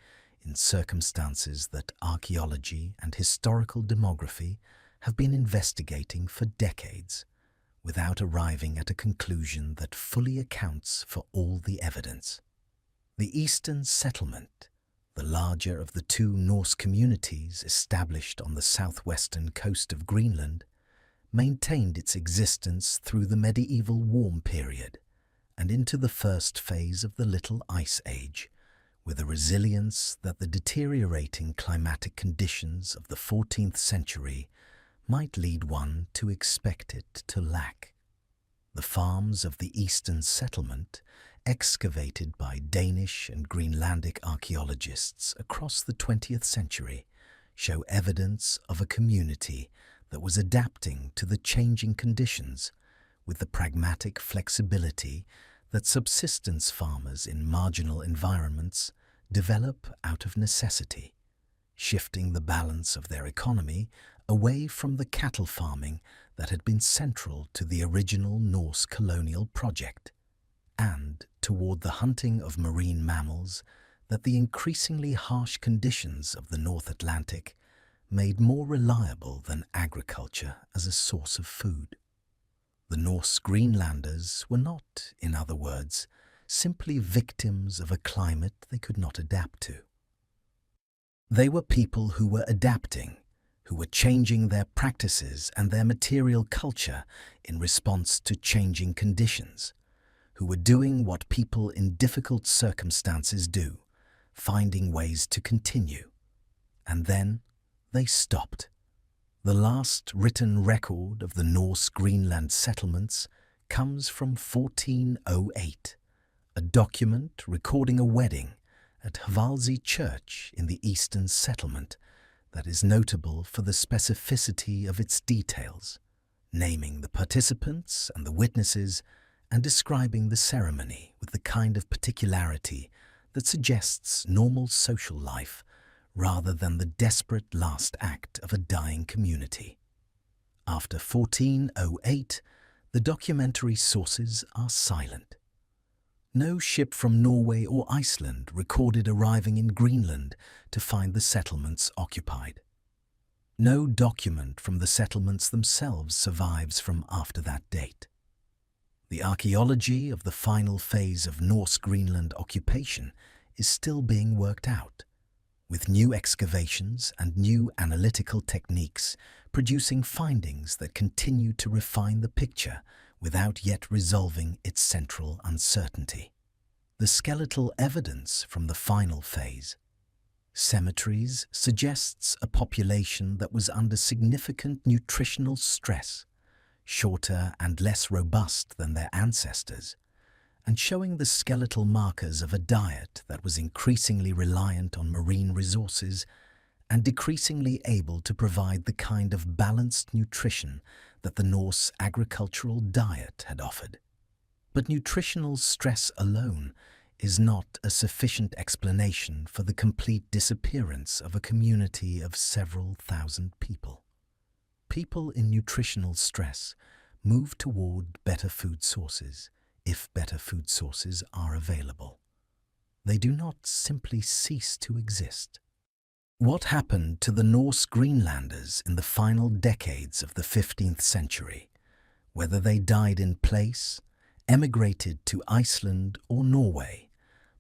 in circumstances that archaeology and historical demography have been investigating for decades, without arriving at a conclusion that fully accounts for all the evidence. The Eastern Settlement, the larger of the two Norse communities established on the southwestern coast of Greenland, maintained its existence through the medieval warm period and into the first phase of the Little Ice Age, with a resilience that the deteriorating climatic conditions of the 14th century might lead one to expect it to lack. The farms of the Eastern Settlement, excavated by Danish and Greenlandic archaeologists across the 20th century, show evidence of a community that was adapting to the changing conditions with the pragmatic flexibility that subsistence farmers in marginal environments develop out of necessity, shifting the balance of their economy away from the cattle farming that had been central to the original Norse colonial project, and toward the hunting of marine mammals that the increasingly harsh conditions of the North Atlantic made more reliable than agriculture as a source of food. The Norse Greenlanders were not, in other words, simply victims of a climate they could not adapt to. They were people who were adapting, who were changing their practices and their material culture in response to changing conditions, who were doing what people in difficult circumstances do, finding ways to continue. And then they stopped. The last written record of the Norse Greenland settlements comes from 1408, a document recording a wedding at Hvalsey Church in the Eastern Settlement that is notable for the specificity of its details, naming the participants and the witnesses and describing the ceremony with the kind of particularity that suggests normal social life rather than the desperate last act of a dying community. After 1408, the documentary sources are silent. No ship from Norway or Iceland recorded arriving in Greenland to find the settlements occupied. No document from the settlements themselves survives from after that date. The archaeology of the final phase of Norse Greenland occupation is still being worked out, with new excavations and new analytical techniques producing findings that continue to refine the picture without yet resolving its central uncertainty. The skeletal evidence from the final phase, cemeteries, suggests a population that was under significant nutritional stress, shorter and less robust than their ancestors, and showing the skeletal markers of a diet that was increasingly reliant on marine resources and decreasingly able to provide the kind of balanced nutrition that the Norse agricultural diet had offered. But nutritional stress alone is not a sufficient explanation for the complete disappearance of a community of several thousand people. People in nutritional stress move toward better food sources if better food sources are available. They do not simply cease to exist. What happened to the Norse Greenlanders in the final decades of the 15th century, whether they died in place, emigrated to Iceland or Norway,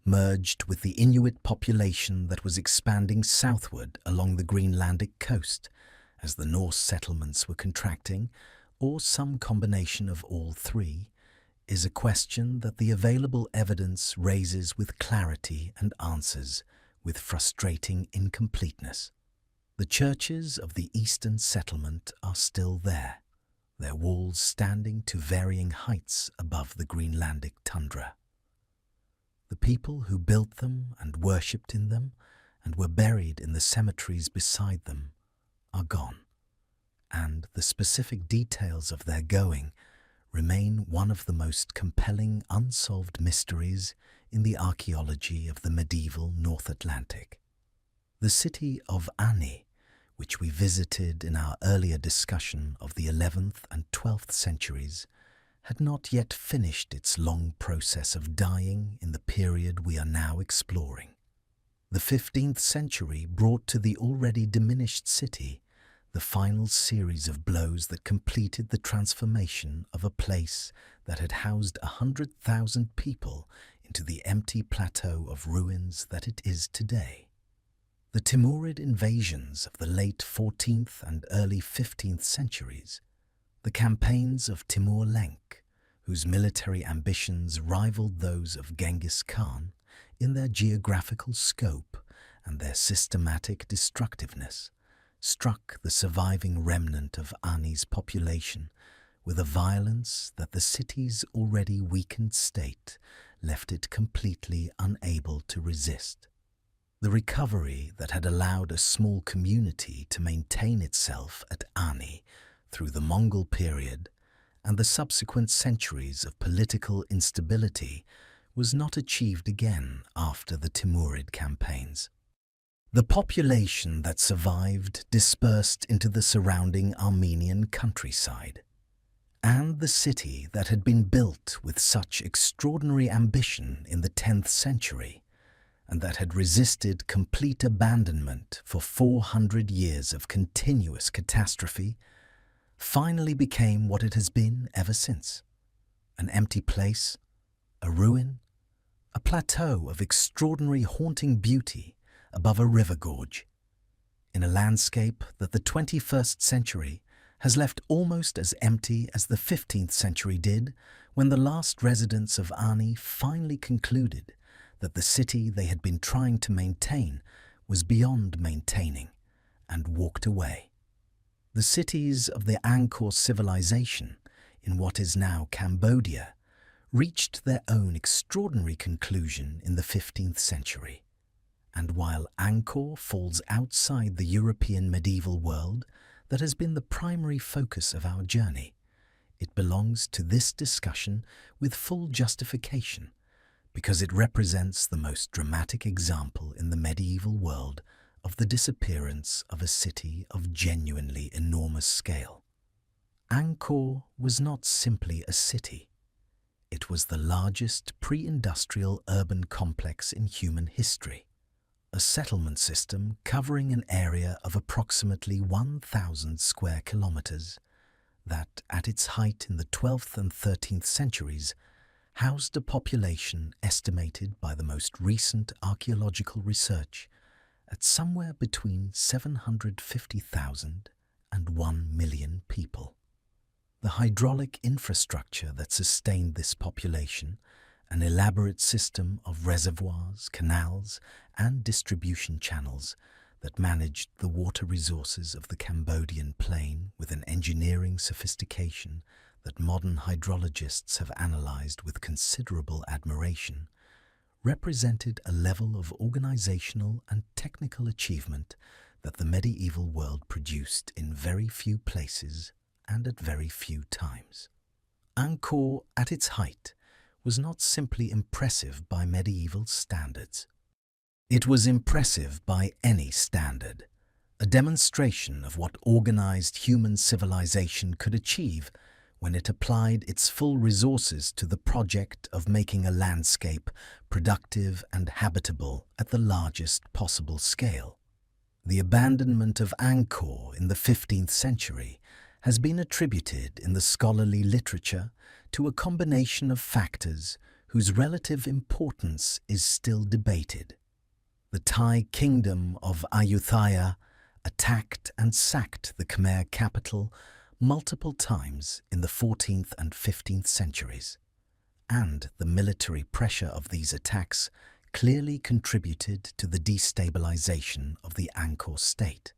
merged with the Inuit population that was expanding southward along the Greenlandic coast as the Norse settlements were contracting, or some combination of all three, is a question that the available evidence raises with clarity and answers with frustrating incompleteness. The churches of the Eastern Settlement are still there, their walls standing to varying heights above the Greenlandic tundra. The people who built them and worshipped in them and were buried in the cemeteries beside them are gone, and the specific details of their going remain one of the most compelling unsolved mysteries in the archaeology of the medieval North Atlantic. The city of Ani, which we visited in our earlier discussion of the 11th and 12th centuries, had not yet finished its long process of dying in the period we are now exploring. The 15th century brought to the already diminished city the final series of blows that completed the transformation of a place that had housed 100,000 people into the empty plateau of ruins that it is today. The Timurid invasions of the late 14th and early 15th centuries, the campaigns of Timur Lenk, whose military ambitions rivaled those of Genghis Khan in their geographical scope and their systematic destructiveness, struck the surviving remnant of Ani's population with a violence that the city's already weakened state left it completely unable to resist. The recovery that had allowed a small community to maintain itself at Ani through the Mongol period and the subsequent centuries of political instability was not achieved again after the Timurid campaigns. The population that survived dispersed into the surrounding Armenian countryside, and the city that had been built with such extraordinary ambition in the 10th century and that had resisted complete abandonment for 400 years of continuous catastrophe, finally became what it has been ever since: an empty place, a ruin, a plateau of extraordinary haunting beauty above a river gorge, in a landscape that the 21st century has left almost as empty as the 15th century did when the last residents of Ani finally concluded that the city they had been trying to maintain was beyond maintaining and walked away. The cities of the Angkor civilization in what is now Cambodia reached their own extraordinary conclusion in the 15th century. And while Angkor falls outside the European medieval world that has been the primary focus of our journey, it belongs to this discussion with full justification, because it represents the most dramatic example in the medieval world of the disappearance of a city of genuinely enormous scale. Angkor was not simply a city. It was the largest pre-industrial urban complex in human history, a settlement system covering an area of approximately 1,000 square kilometers that, at its height in the 12th and 13th centuries, housed a population estimated by the most recent archaeological research at somewhere between 750,000 and 1 million people. The hydraulic infrastructure that sustained this population, an elaborate system of reservoirs, canals, and distribution channels that managed the water resources of the Cambodian plain with an engineering sophistication that modern hydrologists have analyzed with considerable admiration, represented a level of organizational and technical achievement that the medieval world produced in very few places and at very few times. Angkor, at its height, was not simply impressive by medieval standards. It was impressive by any standard, a demonstration of what organized human civilization could achieve when it applied its full resources to the project of making a landscape productive and habitable at the largest possible scale. The abandonment of Angkor in the 15th century has been attributed in the scholarly literature to a combination of factors whose relative importance is still debated. The Thai kingdom of Ayutthaya attacked and sacked the Khmer capital multiple times in the 14th and 15th centuries, and the military pressure of these attacks clearly contributed to the destabilization of the Angkor state.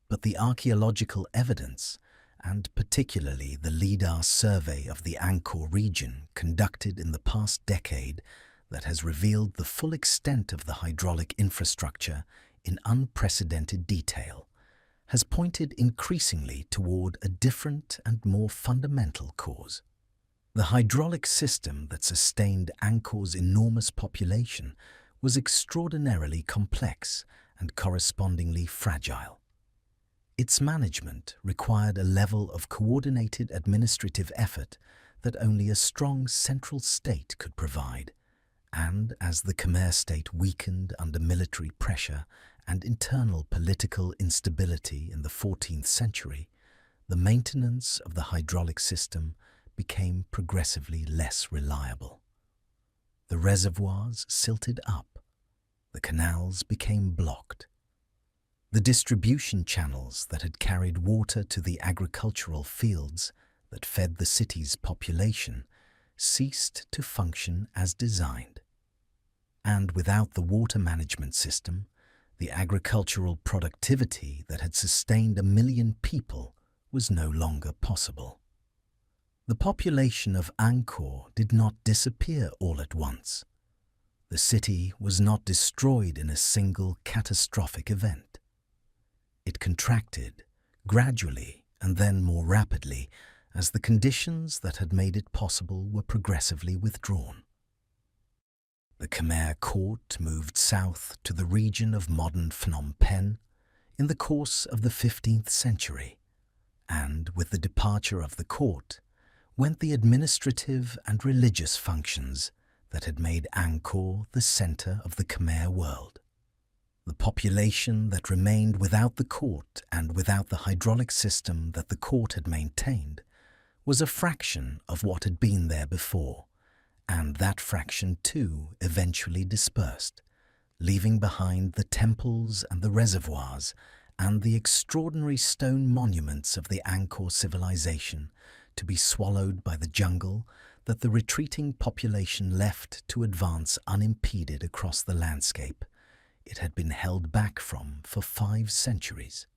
But the archaeological evidence, and particularly the LIDAR survey of the Angkor region conducted in the past decade that has revealed the full extent of the hydraulic infrastructure in unprecedented detail, has pointed increasingly toward a different and more fundamental cause. The hydraulic system that sustained Angkor's enormous population was extraordinarily complex and correspondingly fragile. Its management required a level of coordinated administrative effort that only a strong central state could provide, and as the Khmer state weakened under military pressure and internal political instability in the 14th century, the maintenance of the hydraulic system became progressively less reliable. The reservoirs silted up, the canals became blocked. The distribution channels that had carried water to the agricultural fields that fed the city's population ceased to function as designed. And without the water management system, the agricultural productivity that had sustained 1 million people was no longer possible. The population of Angkor did not disappear all at once. The city was not destroyed in a single catastrophic event. It contracted, gradually and then more rapidly, as the conditions that had made it possible were progressively withdrawn. The Khmer court moved south to the region of modern Phnom Penh in the course of the 15th century, and with the departure of the court went the administrative and religious functions that had made Angkor the center of the Khmer world. The population that remained without the court and without the hydraulic system that the court had maintained was a fraction of what had been there before, and that fraction too eventually dispersed, leaving behind the temples and the reservoirs and the extraordinary stone monuments of the Angkor civilization to be swallowed by the jungle that the retreating population left to advance unimpeded across the landscape it had been held back from for 5 centuries.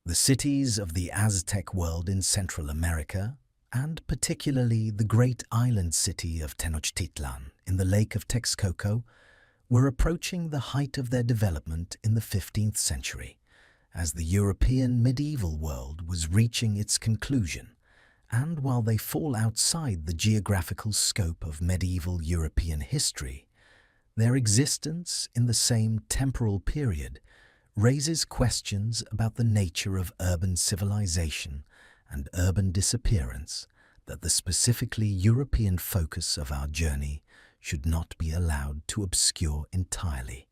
The cities of the Aztec world in Central America, and particularly the great island city of Tenochtitlan in the Lake of Texcoco, were approaching the height of their development in the 15th century, as the European medieval world was reaching its conclusion, and while they fall outside the geographical scope of medieval European history, their existence in the same temporal period raises questions about the nature of urban civilization and urban disappearance that the specifically European focus of our journey should not be allowed to obscure entirely.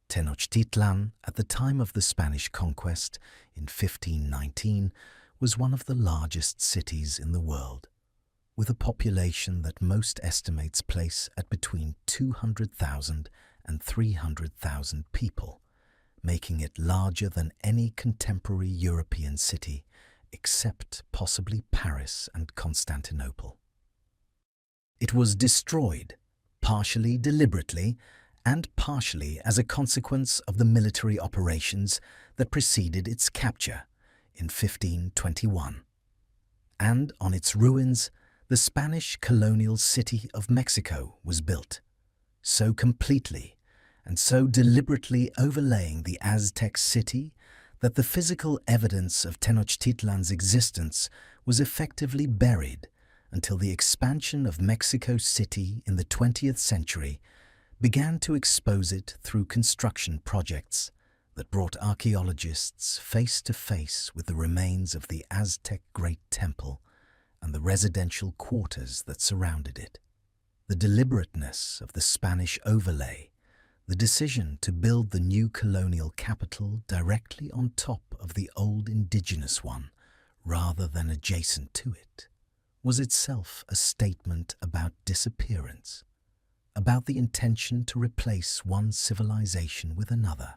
Tenochtitlan, at the time of the Spanish conquest in 1519, was one of the largest cities in the world, with a population that most estimates place at between 200,000 and 300,000 people, making it larger than any contemporary European city except possibly Paris and Constantinople. It was destroyed, partially deliberately and partially as a consequence of the military operations that preceded its capture in 1521. And on its ruins, the Spanish colonial city of Mexico was built, so completely and so deliberately overlaying the Aztec city that the physical evidence of Tenochtitlan's existence was effectively buried until the expansion of Mexico City in the 20th century began to expose it through construction projects that brought archaeologists face to face with the remains of the Aztec Great Temple and the residential quarters that surrounded it. The deliberateness of the Spanish overlay, the decision to build the new colonial capital directly on top of the old indigenous one rather than adjacent to it, was itself a statement about disappearance, about the intention to replace one civilization with another,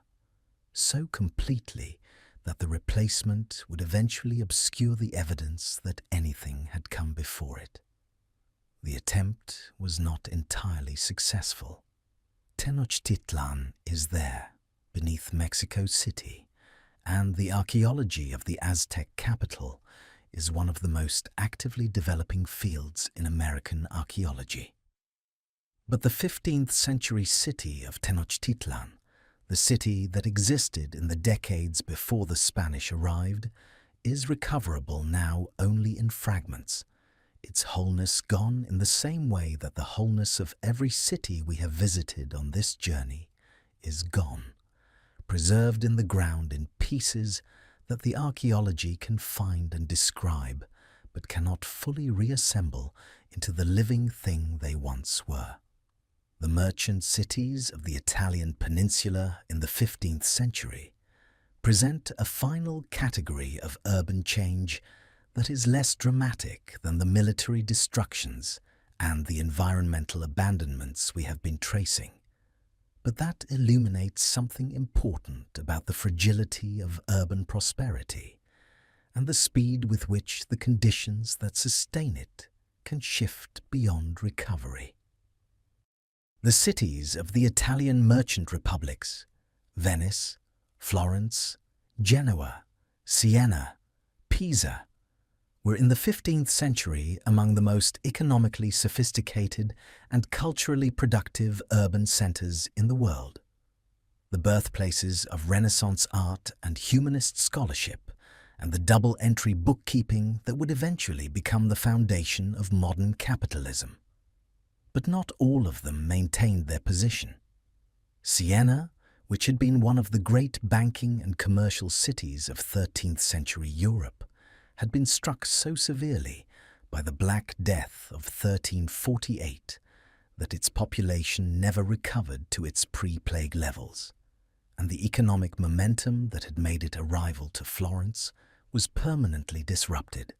so completely that the replacement would eventually obscure the evidence that anything had come before it. The attempt was not entirely successful. Tenochtitlan is there, beneath Mexico City, and the archaeology of the Aztec capital is one of the most actively developing fields in American archaeology. But the 15th century city of Tenochtitlan, the city that existed in the decades before the Spanish arrived, is recoverable now only in fragments, its wholeness gone in the same way that the wholeness of every city we have visited on this journey is gone, preserved in the ground in pieces that the archaeology can find and describe, but cannot fully reassemble into the living thing they once were. The merchant cities of the Italian peninsula in the 15th century present a final category of urban change that is less dramatic than the military destructions and the environmental abandonments we have been tracing, but that illuminates something important about the fragility of urban prosperity and the speed with which the conditions that sustain it can shift beyond recovery. The cities of the Italian merchant republics, Venice, Florence, Genoa, Siena, Pisa, were in the 15th century among the most economically sophisticated and culturally productive urban centers in the world, the birthplaces of Renaissance art and humanist scholarship, and the double-entry bookkeeping that would eventually become the foundation of modern capitalism. But not all of them maintained their position. Siena, which had been one of the great banking and commercial cities of 13th century Europe, had been struck so severely by the Black Death of 1348 that its population never recovered to its pre-plague levels, and the economic momentum that had made it a rival to Florence was permanently disrupted.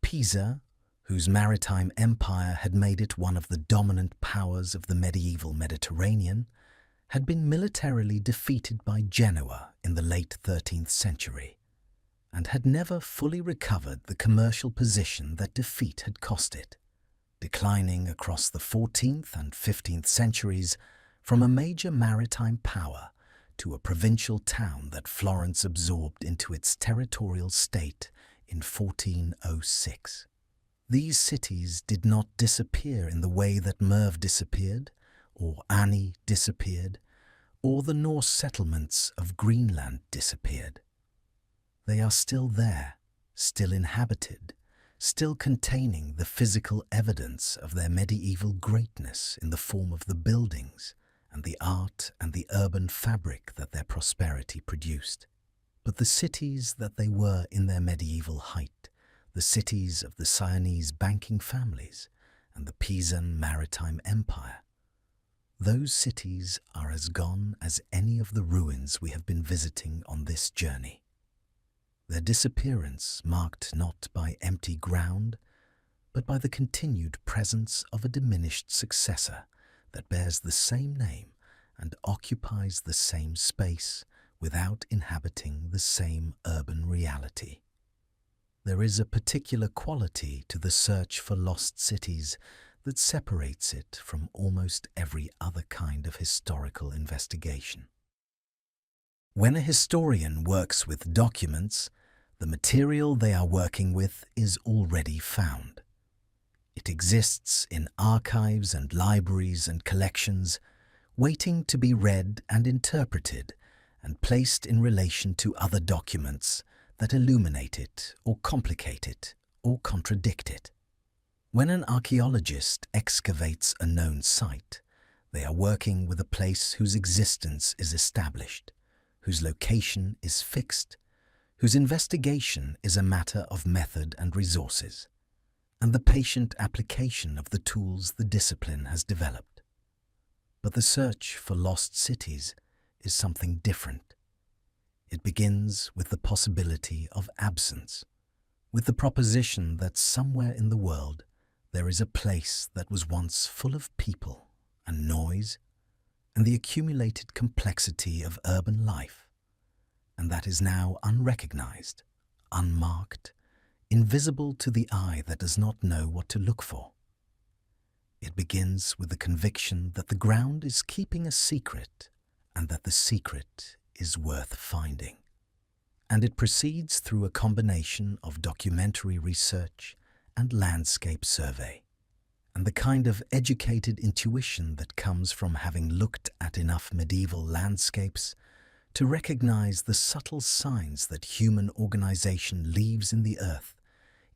Pisa, whose maritime empire had made it one of the dominant powers of the medieval Mediterranean, had been militarily defeated by Genoa in the late 13th century, and had never fully recovered the commercial position that defeat had cost it, declining across the 14th and 15th centuries from a major maritime power to a provincial town that Florence absorbed into its territorial state in 1406. These cities did not disappear in the way that Merv disappeared, or Ani disappeared, or the Norse settlements of Greenland disappeared. They are still there, still inhabited, still containing the physical evidence of their medieval greatness in the form of the buildings and the art and the urban fabric that their prosperity produced. But the cities that they were in their medieval height, the cities of the Siamese banking families and the Pisan maritime empire, those cities are as gone as any of the ruins we have been visiting on this journey. Their disappearance marked not by empty ground, but by the continued presence of a diminished successor that bears the same name and occupies the same space without inhabiting the same urban reality. There is a particular quality to the search for lost cities that separates it from almost every other kind of historical investigation. When a historian works with documents, the material they are working with is already found. It exists in archives and libraries and collections, waiting to be read and interpreted and placed in relation to other documents that illuminate it or complicate it or contradict it. When an archaeologist excavates a known site, they are working with a place whose existence is established, whose location is fixed, whose investigation is a matter of method and resources, and the patient application of the tools the discipline has developed. But the search for lost cities is something different. It begins with the possibility of absence, with the proposition that somewhere in the world there is a place that was once full of people and noise and the accumulated complexity of urban life, and that is now unrecognized, unmarked, invisible to the eye that does not know what to look for. It begins with the conviction that the ground is keeping a secret and that the secret is worth finding. And it proceeds through a combination of documentary research and landscape survey, and the kind of educated intuition that comes from having looked at enough medieval landscapes to recognize the subtle signs that human organization leaves in the earth,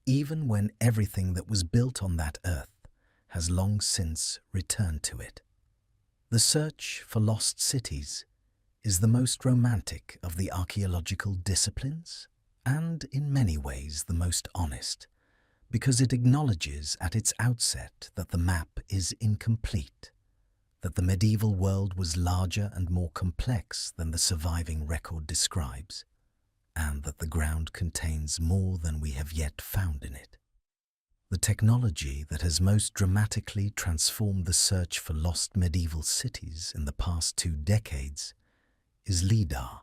even when everything that was built on that earth has long since returned to it. The search for lost cities is the most romantic of the archaeological disciplines, and in many ways the most honest, because it acknowledges at its outset that the map is incomplete, that the medieval world was larger and more complex than the surviving record describes, and that the ground contains more than we have yet found in it. The technology that has most dramatically transformed the search for lost medieval cities in the past 2 decades is LIDAR,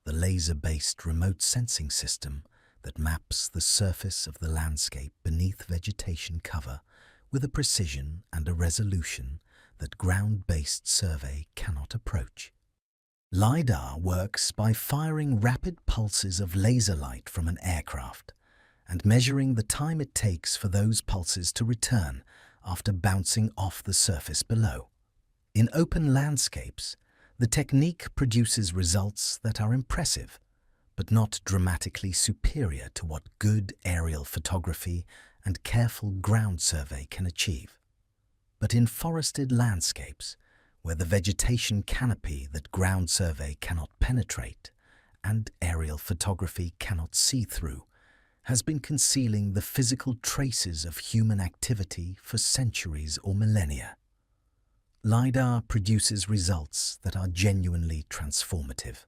the laser-based remote sensing system that maps the surface of the landscape beneath vegetation cover with a precision and a resolution that ground-based survey cannot approach. LIDAR works by firing rapid pulses of laser light from an aircraft and measuring the time it takes for those pulses to return after bouncing off the surface below. In open landscapes, the technique produces results that are impressive, but not dramatically superior to what good aerial photography and careful ground survey can achieve. But in forested landscapes, where the vegetation canopy that ground survey cannot penetrate and aerial photography cannot see through, has been concealing the physical traces of human activity for centuries or millennia. LIDAR produces results that are genuinely transformative.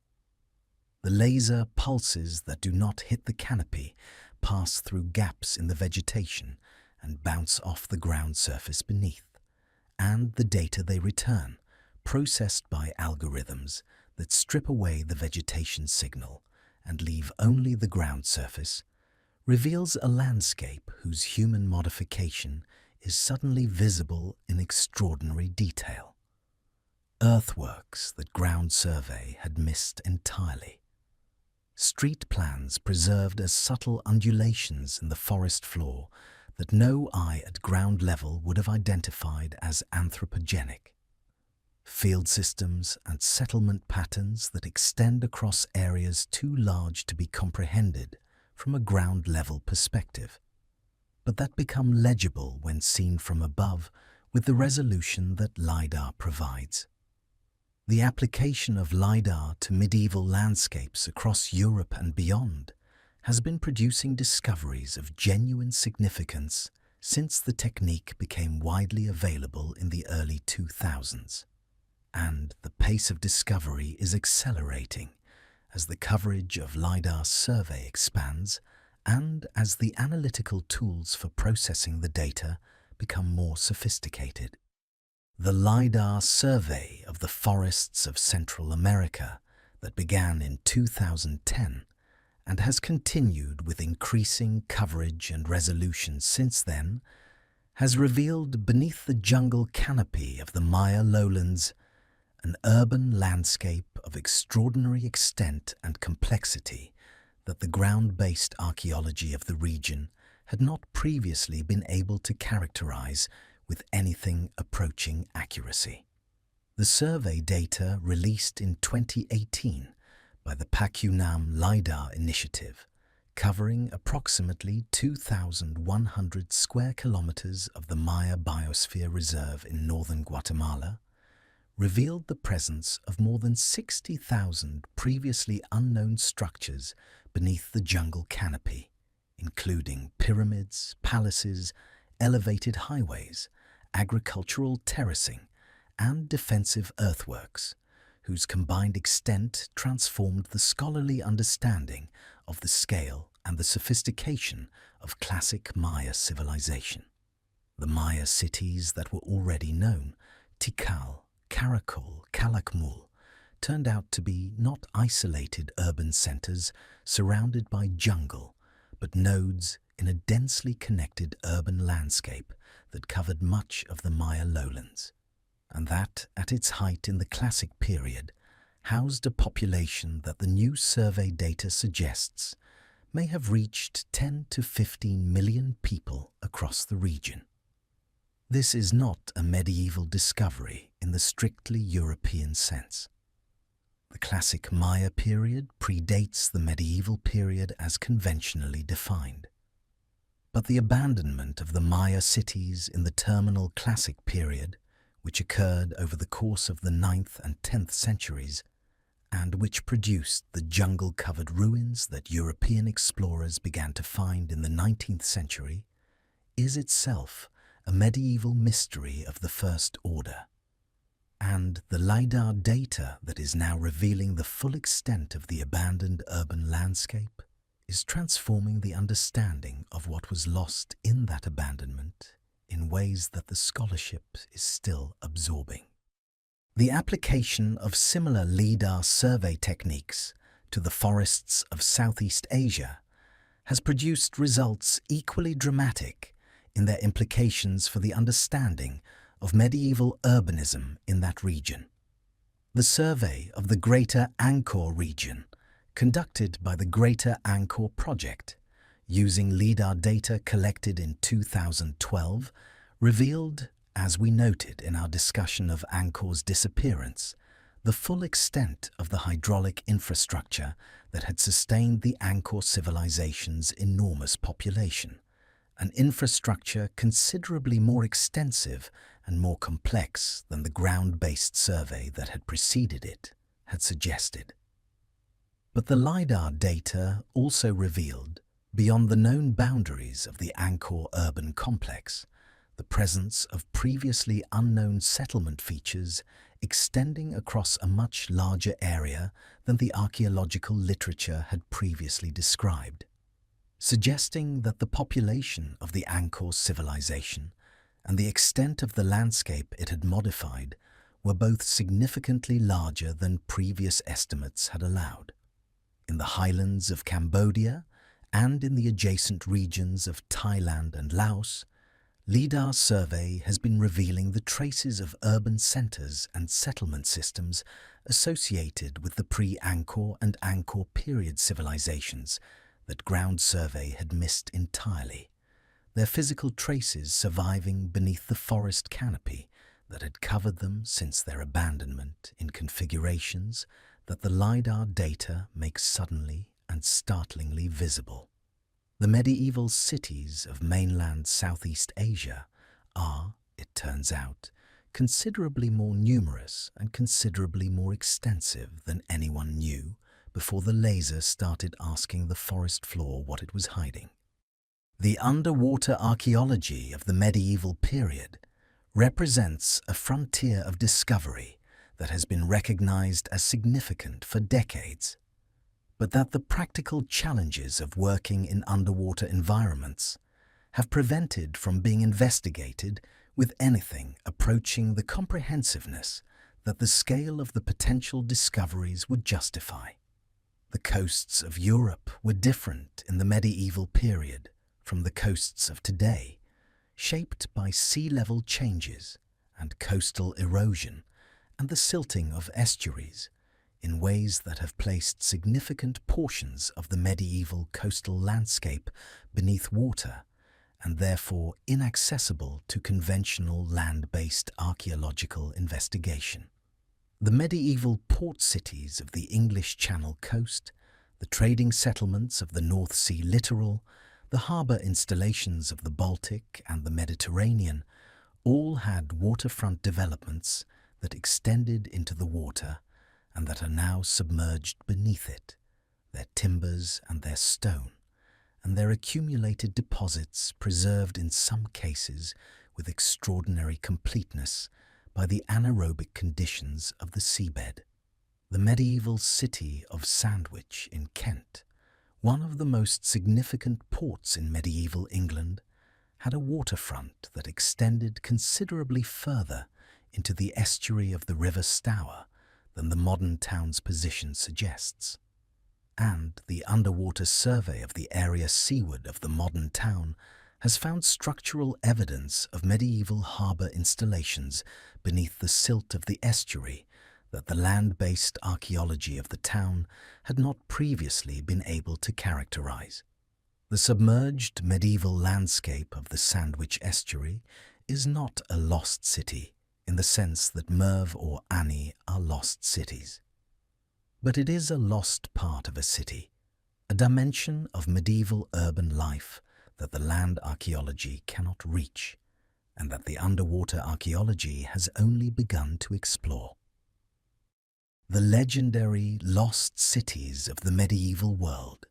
The laser pulses that do not hit the canopy pass through gaps in the vegetation and bounce off the ground surface beneath, and the data they return, processed by algorithms that strip away the vegetation signal and leave only the ground surface, reveals a landscape whose human modification is suddenly visible in extraordinary detail. Earthworks that ground survey had missed entirely. Street plans preserved as subtle undulations in the forest floor that no eye at ground level would have identified as anthropogenic. Field systems and settlement patterns that extend across areas too large to be comprehended from a ground-level perspective, but that become legible when seen from above with the resolution that LiDAR provides. The application of LiDAR to medieval landscapes across Europe and beyond has been producing discoveries of genuine significance since the technique became widely available in the early 2000s. And the pace of discovery is accelerating as the coverage of LiDAR survey expands and as the analytical tools for processing the data become more sophisticated. The LiDAR survey of the forests of Central America that began in 2010 and has continued with increasing coverage and resolution since then has revealed beneath the jungle canopy of the Maya lowlands an urban landscape of extraordinary extent and complexity that the ground-based archaeology of the region had not previously been able to characterize with anything approaching accuracy. The survey data released in 2018 by the Pakunam LiDAR initiative, covering approximately 2,100 square kilometers of the Maya Biosphere Reserve in northern Guatemala, revealed the presence of more than 60,000 previously unknown structures beneath the jungle canopy, including pyramids, palaces, elevated highways, agricultural terracing, and defensive earthworks, whose combined extent transformed the scholarly understanding of the scale and the sophistication of classic Maya civilization. The Maya cities that were already known, Tikal, Chronicle, Calakmul, turned out to be not isolated urban centers surrounded by jungle, but nodes in a densely connected urban landscape that covered much of the Maya lowlands, and that, at its height in the Classic period, housed a population that the new survey data suggests may have reached 10 to 15 million people across the region. This is not a medieval discovery in the strictly European sense. The Classic Maya period predates the medieval period as conventionally defined. But the abandonment of the Maya cities in the terminal Classic period, which occurred over the course of the 9th and 10th centuries, and which produced the jungle-covered ruins that European explorers began to find in the 19th century, is itself a medieval mystery of the first order. And the LiDAR data that is now revealing the full extent of the abandoned urban landscape is transforming the understanding of what was lost in that abandonment in ways that the scholarship is still absorbing. The application of similar LiDAR survey techniques to the forests of Southeast Asia has produced results equally dramatic in their implications for the understanding of medieval urbanism in that region. The survey of the Greater Angkor region, conducted by the Greater Angkor Project, using LiDAR data collected in 2012, revealed, as we noted in our discussion of Angkor's disappearance, the full extent of the hydraulic infrastructure that had sustained the Angkor civilization's enormous population, an infrastructure considerably more extensive and more complex than the ground-based survey that had preceded it had suggested. But the LiDAR data also revealed, beyond the known boundaries of the Angkor urban complex, the presence of previously unknown settlement features extending across a much larger area than the archaeological literature had previously described, suggesting that the population of the Angkor civilization and the extent of the landscape it had modified were both significantly larger than previous estimates had allowed. In the highlands of Cambodia and in the adjacent regions of Thailand and Laos, LiDAR survey has been revealing the traces of urban centers and settlement systems associated with the pre-Angkor and Angkor period civilizations that ground survey had missed entirely, their physical traces surviving beneath the forest canopy that had covered them since their abandonment in configurations that the LiDAR data makes suddenly and startlingly visible. The medieval cities of mainland Southeast Asia are, it turns out, considerably more numerous and considerably more extensive than anyone knew before the laser started asking the forest floor what it was hiding. The underwater archaeology of the medieval period represents a frontier of discovery that has been recognized as significant for decades, but that the practical challenges of working in underwater environments have prevented from being investigated with anything approaching the comprehensiveness that the scale of the potential discoveries would justify. The coasts of Europe were different in the medieval period from the coasts of today, shaped by sea level changes and coastal erosion and the silting of estuaries in ways that have placed significant portions of the medieval coastal landscape beneath water and therefore inaccessible to conventional land-based archaeological investigation. The medieval port cities of the English Channel coast, the trading settlements of the North Sea littoral, the harbour installations of the Baltic and the Mediterranean all had waterfront developments that extended into the water and that are now submerged beneath it, their timbers and their stone, and their accumulated deposits preserved in some cases with extraordinary completeness by the anaerobic conditions of the seabed. The medieval city of Sandwich in Kent, one of the most significant ports in medieval England, had a waterfront that extended considerably further into the estuary of the River Stour than the modern town's position suggests. And the underwater survey of the area seaward of the modern town has found structural evidence of medieval harbour installations beneath the silt of the estuary that the land-based archaeology of the town had not previously been able to characterize. The submerged medieval landscape of the Sandwich estuary is not a lost city in the sense that Merv or Annie are lost cities. But it is a lost part of a city, a dimension of medieval urban life that the land archaeology cannot reach, and that the underwater archaeology has only begun to explore. The legendary lost cities of the medieval world,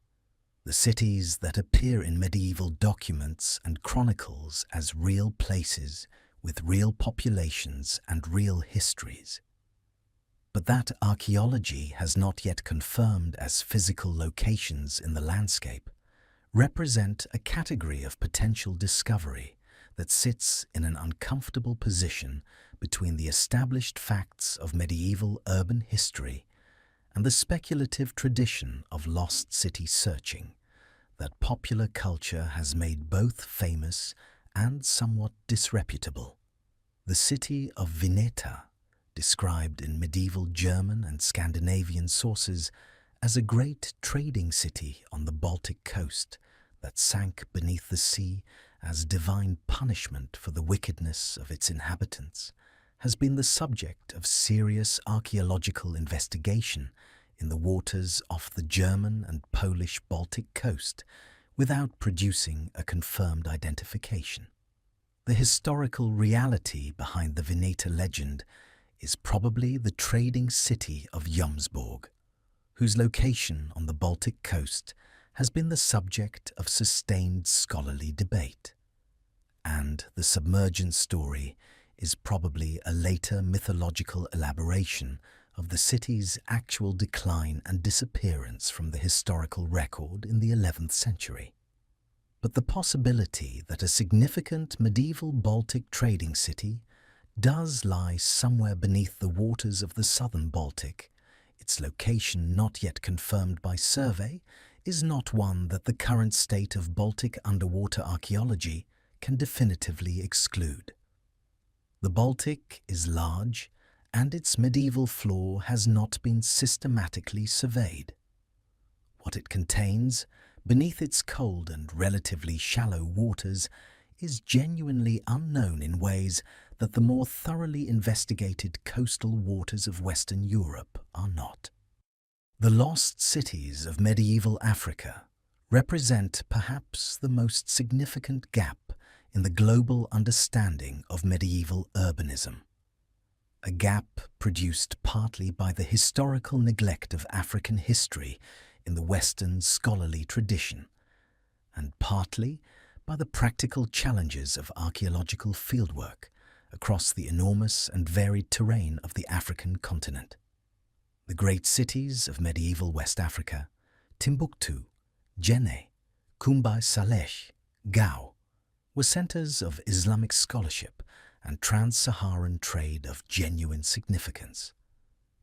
the cities that appear in medieval documents and chronicles as real places with real populations and real histories, but that archaeology has not yet confirmed as physical locations in the landscape, represent a category of potential discovery that sits in an uncomfortable position between the established facts of medieval urban history and the speculative tradition of lost city searching that popular culture has made both famous and somewhat disreputable. The city of Vineta, described in medieval German and Scandinavian sources as a great trading city on the Baltic coast that sank beneath the sea as divine punishment for the wickedness of its inhabitants, has been the subject of serious archaeological investigation in the waters off the German and Polish Baltic coast without producing a confirmed identification. The historical reality behind the Vineta legend is probably the trading city of Jomsborg, whose location on the Baltic coast has been the subject of sustained scholarly debate. And the submergence story is probably a later mythological elaboration of the city's actual decline and disappearance from the historical record in the 11th century. But the possibility that a significant medieval Baltic trading city does lie somewhere beneath the waters of the southern Baltic, its location not yet confirmed by survey, is not one that the current state of Baltic underwater archaeology can definitively exclude. The Baltic is large, and its medieval floor has not been systematically surveyed. What it contains, beneath its cold and relatively shallow waters, is genuinely unknown in ways that the more thoroughly investigated coastal waters of Western Europe are not. The lost cities of medieval Africa represent perhaps the most significant gap in the global understanding of medieval urbanism. A gap produced partly by the historical neglect of African history in the Western scholarly tradition, and partly by the practical challenges of archaeological fieldwork across the enormous and varied terrain of the African continent. The great cities of medieval West Africa, Timbuktu, Djenné, Kumba Saleh, Gao, were centers of Islamic scholarship and trans-Saharan trade of genuine significance.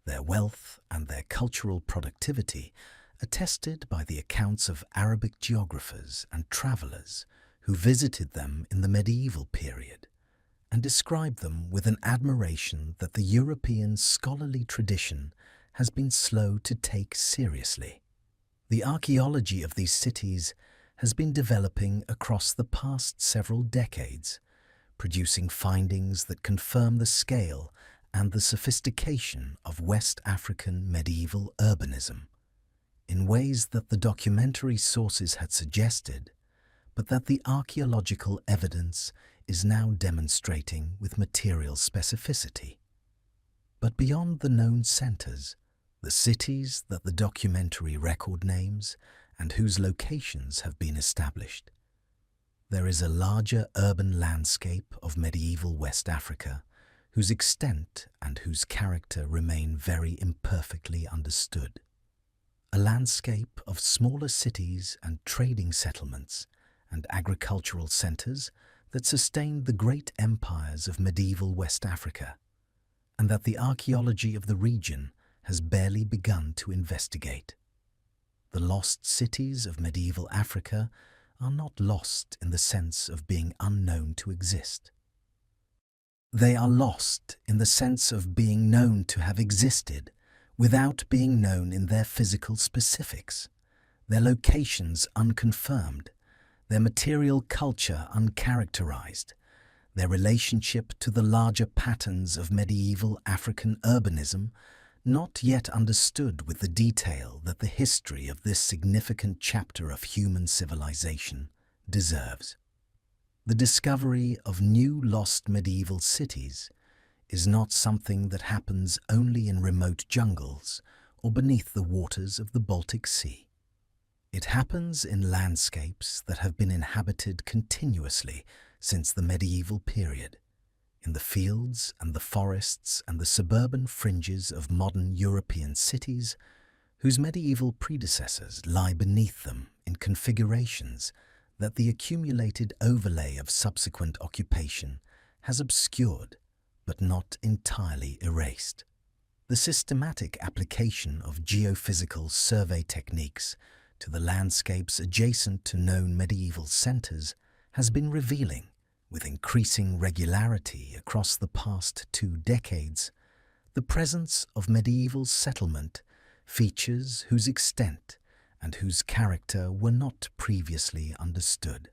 Their wealth and their cultural productivity attested by the accounts of Arabic geographers and travelers who visited them in the medieval period and described them with an admiration that the European scholarly tradition has been slow to take seriously. The archaeology of these cities has been developing across the past several decades, producing findings that confirm the scale and the sophistication of West African medieval urbanism, in ways that the documentary sources had suggested, but that the archaeological evidence is now demonstrating with material specificity. But beyond the known centers, the cities that the documentary record names and whose locations have been established, there is a larger urban landscape of medieval West Africa whose extent and whose character remain very imperfectly understood. A landscape of smaller cities and trading settlements and agricultural centers that sustained the great empires of medieval West Africa, and that the archaeology of the region has barely begun to investigate. The lost cities of medieval Africa are not lost in the sense of being unknown to exist. They are lost in the sense of being known to have existed without being known in their physical specifics, their locations unconfirmed, their material culture uncharacterized, their relationship to the larger patterns of medieval African urbanism not yet understood with the detail that the history of this significant chapter of human civilization deserves. The discovery of new lost medieval cities is not something that happens only in remote jungles or beneath the waters of the Baltic Sea. It happens in landscapes that have been inhabited continuously since the medieval period, in the fields and the forests and the suburban fringes of modern European cities, whose medieval predecessors lie beneath them in configurations that the accumulated overlay of subsequent occupation has obscured but not entirely erased. The systematic application of geophysical survey techniques to the landscapes adjacent to known medieval centers has been revealing, with increasing regularity across the past 2 decades, the presence of medieval settlement features whose extent and whose character were not previously understood.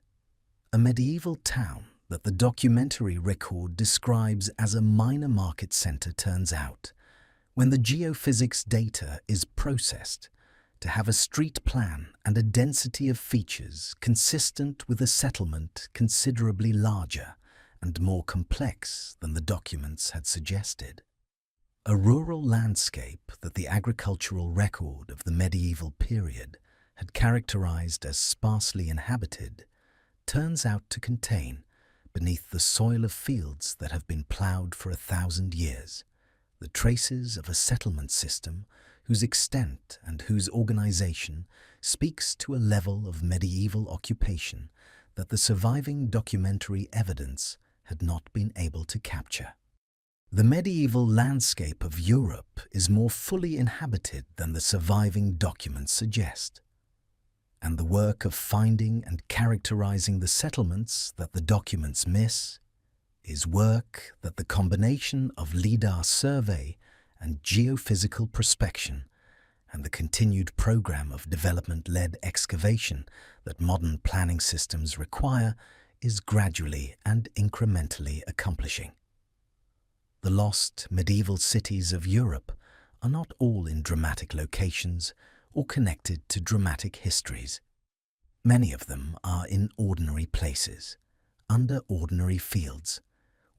A medieval town that the documentary record describes as a minor market center turns out, when the geophysics data is processed, to have a street plan and a density of features consistent with a settlement considerably larger and more complex than the documents had suggested. A rural landscape that the agricultural record of the medieval period had characterized as sparsely inhabited turns out to contain, beneath the soil of fields that have been plowed for 1,000 years, the traces of a settlement system whose extent and whose organization speaks to a level of medieval occupation that the surviving documentary evidence had not been able to capture. The medieval landscape of Europe is more fully inhabited than the surviving documents suggest, and the work of finding and characterizing the settlements that the documents miss is work that the combination of LIDAR survey and geophysical prospection and the continued program of development-led excavation that modern planning systems require is gradually and incrementally accomplishing. The lost medieval cities of Europe are not all in dramatic locations or connected to dramatic histories. Many of them are in ordinary places, under ordinary fields,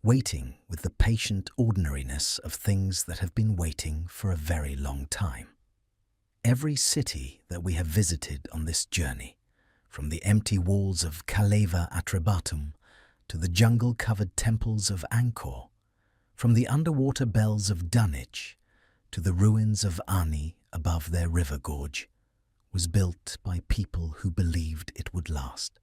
waiting with the patient ordinariness of things that have been waiting for a very long time. Every city that we have visited on this journey, from the empty walls of Caleva Atrebatum to the jungle-covered temples of Angkor, from the underwater bells of Dunwich to the ruins of Ani above their river gorge, was built by people who believed it would last.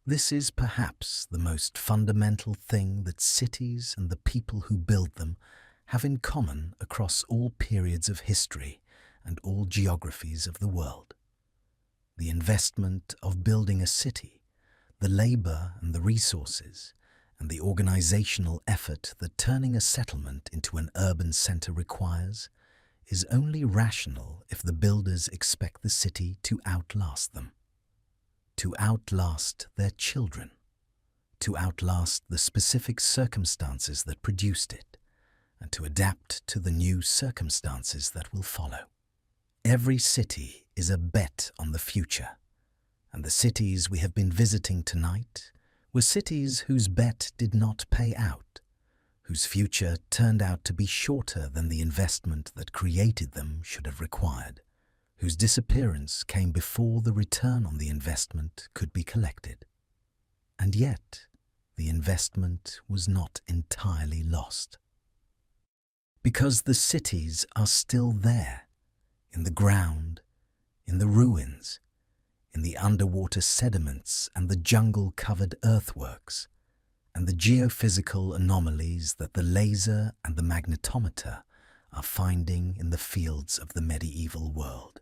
This is perhaps the most fundamental thing that cities and the people who build them have in common across all periods of history and all geographies of the world. The investment of building a city, the labor and the resources, and the organizational effort that turning a settlement into an urban center requires is only rational if the builders expect the city to outlast them, to outlast their children, to outlast the specific circumstances that produced it, and to adapt to the new circumstances that will follow. Every city is a bet on the future, and the cities we have been visiting tonight were cities whose bet did not pay out, whose future turned out to be shorter than the investment that created them should have required, whose disappearance came before the return on the investment could be collected. And yet, the investment was not entirely lost. Because the cities are still there, in the ground, in the ruins, in the underwater sediments and the jungle-covered earthworks, and the geophysical anomalies that the laser and the magnetometer are finding in the fields of the medieval world.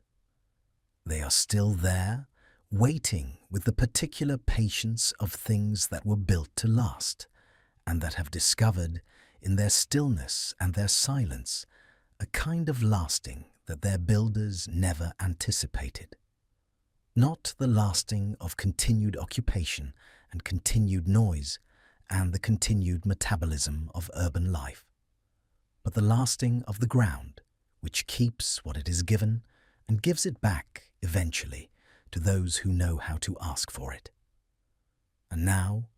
They are still there, waiting with the particular patience of things that were built to last, and that have discovered, in their stillness and their silence, a kind of lasting that their builders never anticipated. Not the lasting of continued occupation and continued noise and the continued metabolism of urban life, but the lasting of the ground, which keeps what it is given and gives it back eventually to those who know how to ask for it. And now,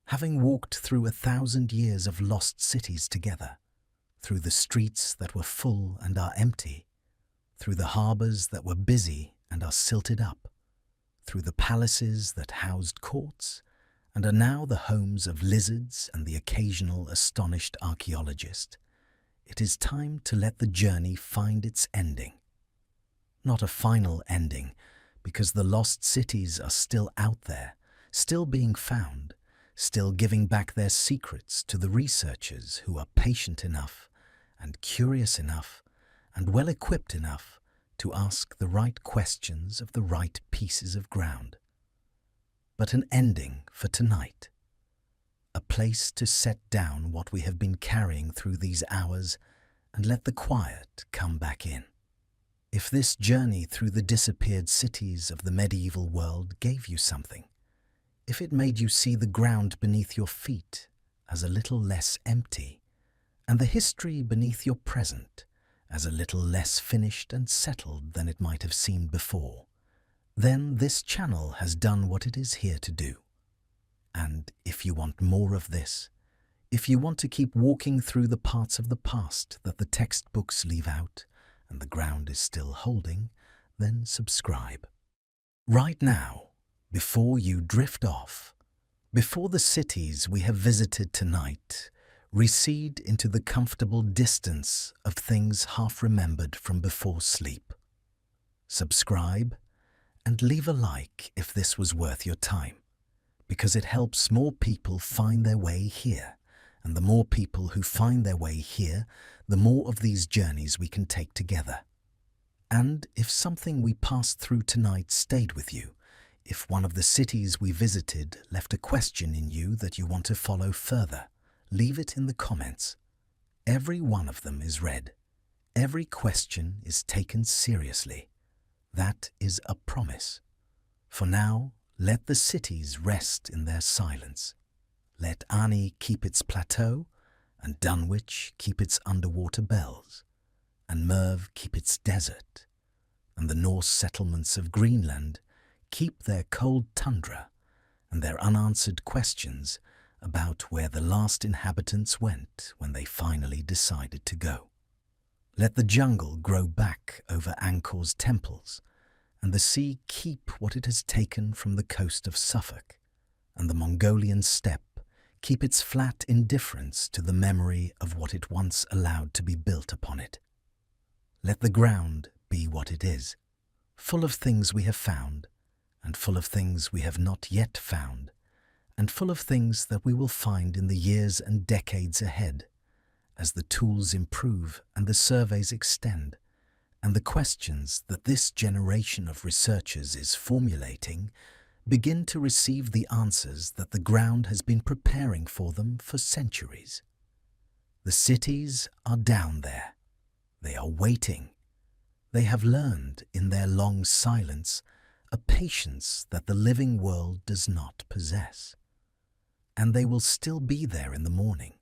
having walked through 1,000 years of lost cities together, through the streets that were full and are empty, through the harbours that were busy and are silted up, through the palaces that housed courts and are now the homes of lizards and the occasional astonished archaeologist, it is time to let the journey find its ending. Not a final ending, because the lost cities are still out there, still being found, still giving back their secrets to the researchers who are patient enough and curious enough and well-equipped enough to ask the right questions of the right pieces of ground. But an ending for tonight, a place to set down what we have been carrying through these hours and let the quiet come back in. If this journey through the disappeared cities of the medieval world gave you something, if it made you see the ground beneath your feet as a little less empty, and the history beneath your present as a little less finished and settled than it might have seemed before, then this channel has done what it is here to do. And if you want more of this, if you want to keep walking through the parts of the past that the textbooks leave out and the ground is still holding, then subscribe. Right now, before you drift off, before the cities we have visited tonight recede into the comfortable distance of things half remembered from before sleep, subscribe and leave a like if this was worth your time, because it helps more people find their way here, and the more people who find their way here, the more of these journeys we can take together. And if something we passed through tonight stayed with you, if one of the cities we visited left a question in you that you want to follow further, leave it in the comments. Every one of them is read. Every question is taken seriously. That is a promise. For now, Let the cities rest in their silence. Let Ani keep its plateau, and Dunwich keep its underwater bells, and Merv keep its desert, and the Norse settlements of Greenland keep their cold tundra and their unanswered questions about where the last inhabitants went when they finally decided to go. Let the jungle grow back over Angkor's temples, and the sea keep what it has taken from the coast of Suffolk, and the Mongolian steppe keep its flat indifference to the memory of what it once allowed to be built upon it. Let the ground be what it is, full of things we have found, and full of things we have not yet found, and full of things that we will find in the years and decades ahead, as the tools improve and the surveys extend, and the questions that this generation of researchers is formulating begin to receive the answers that the ground has been preparing for them for centuries. The cities are down there. They are waiting. They have learned in their long silence a patience that the living world does not possess. And they will still be there in the morning,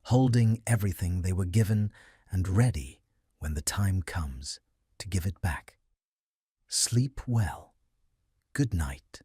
holding everything they were given and ready when the time comes to give it back. Sleep well. Good night.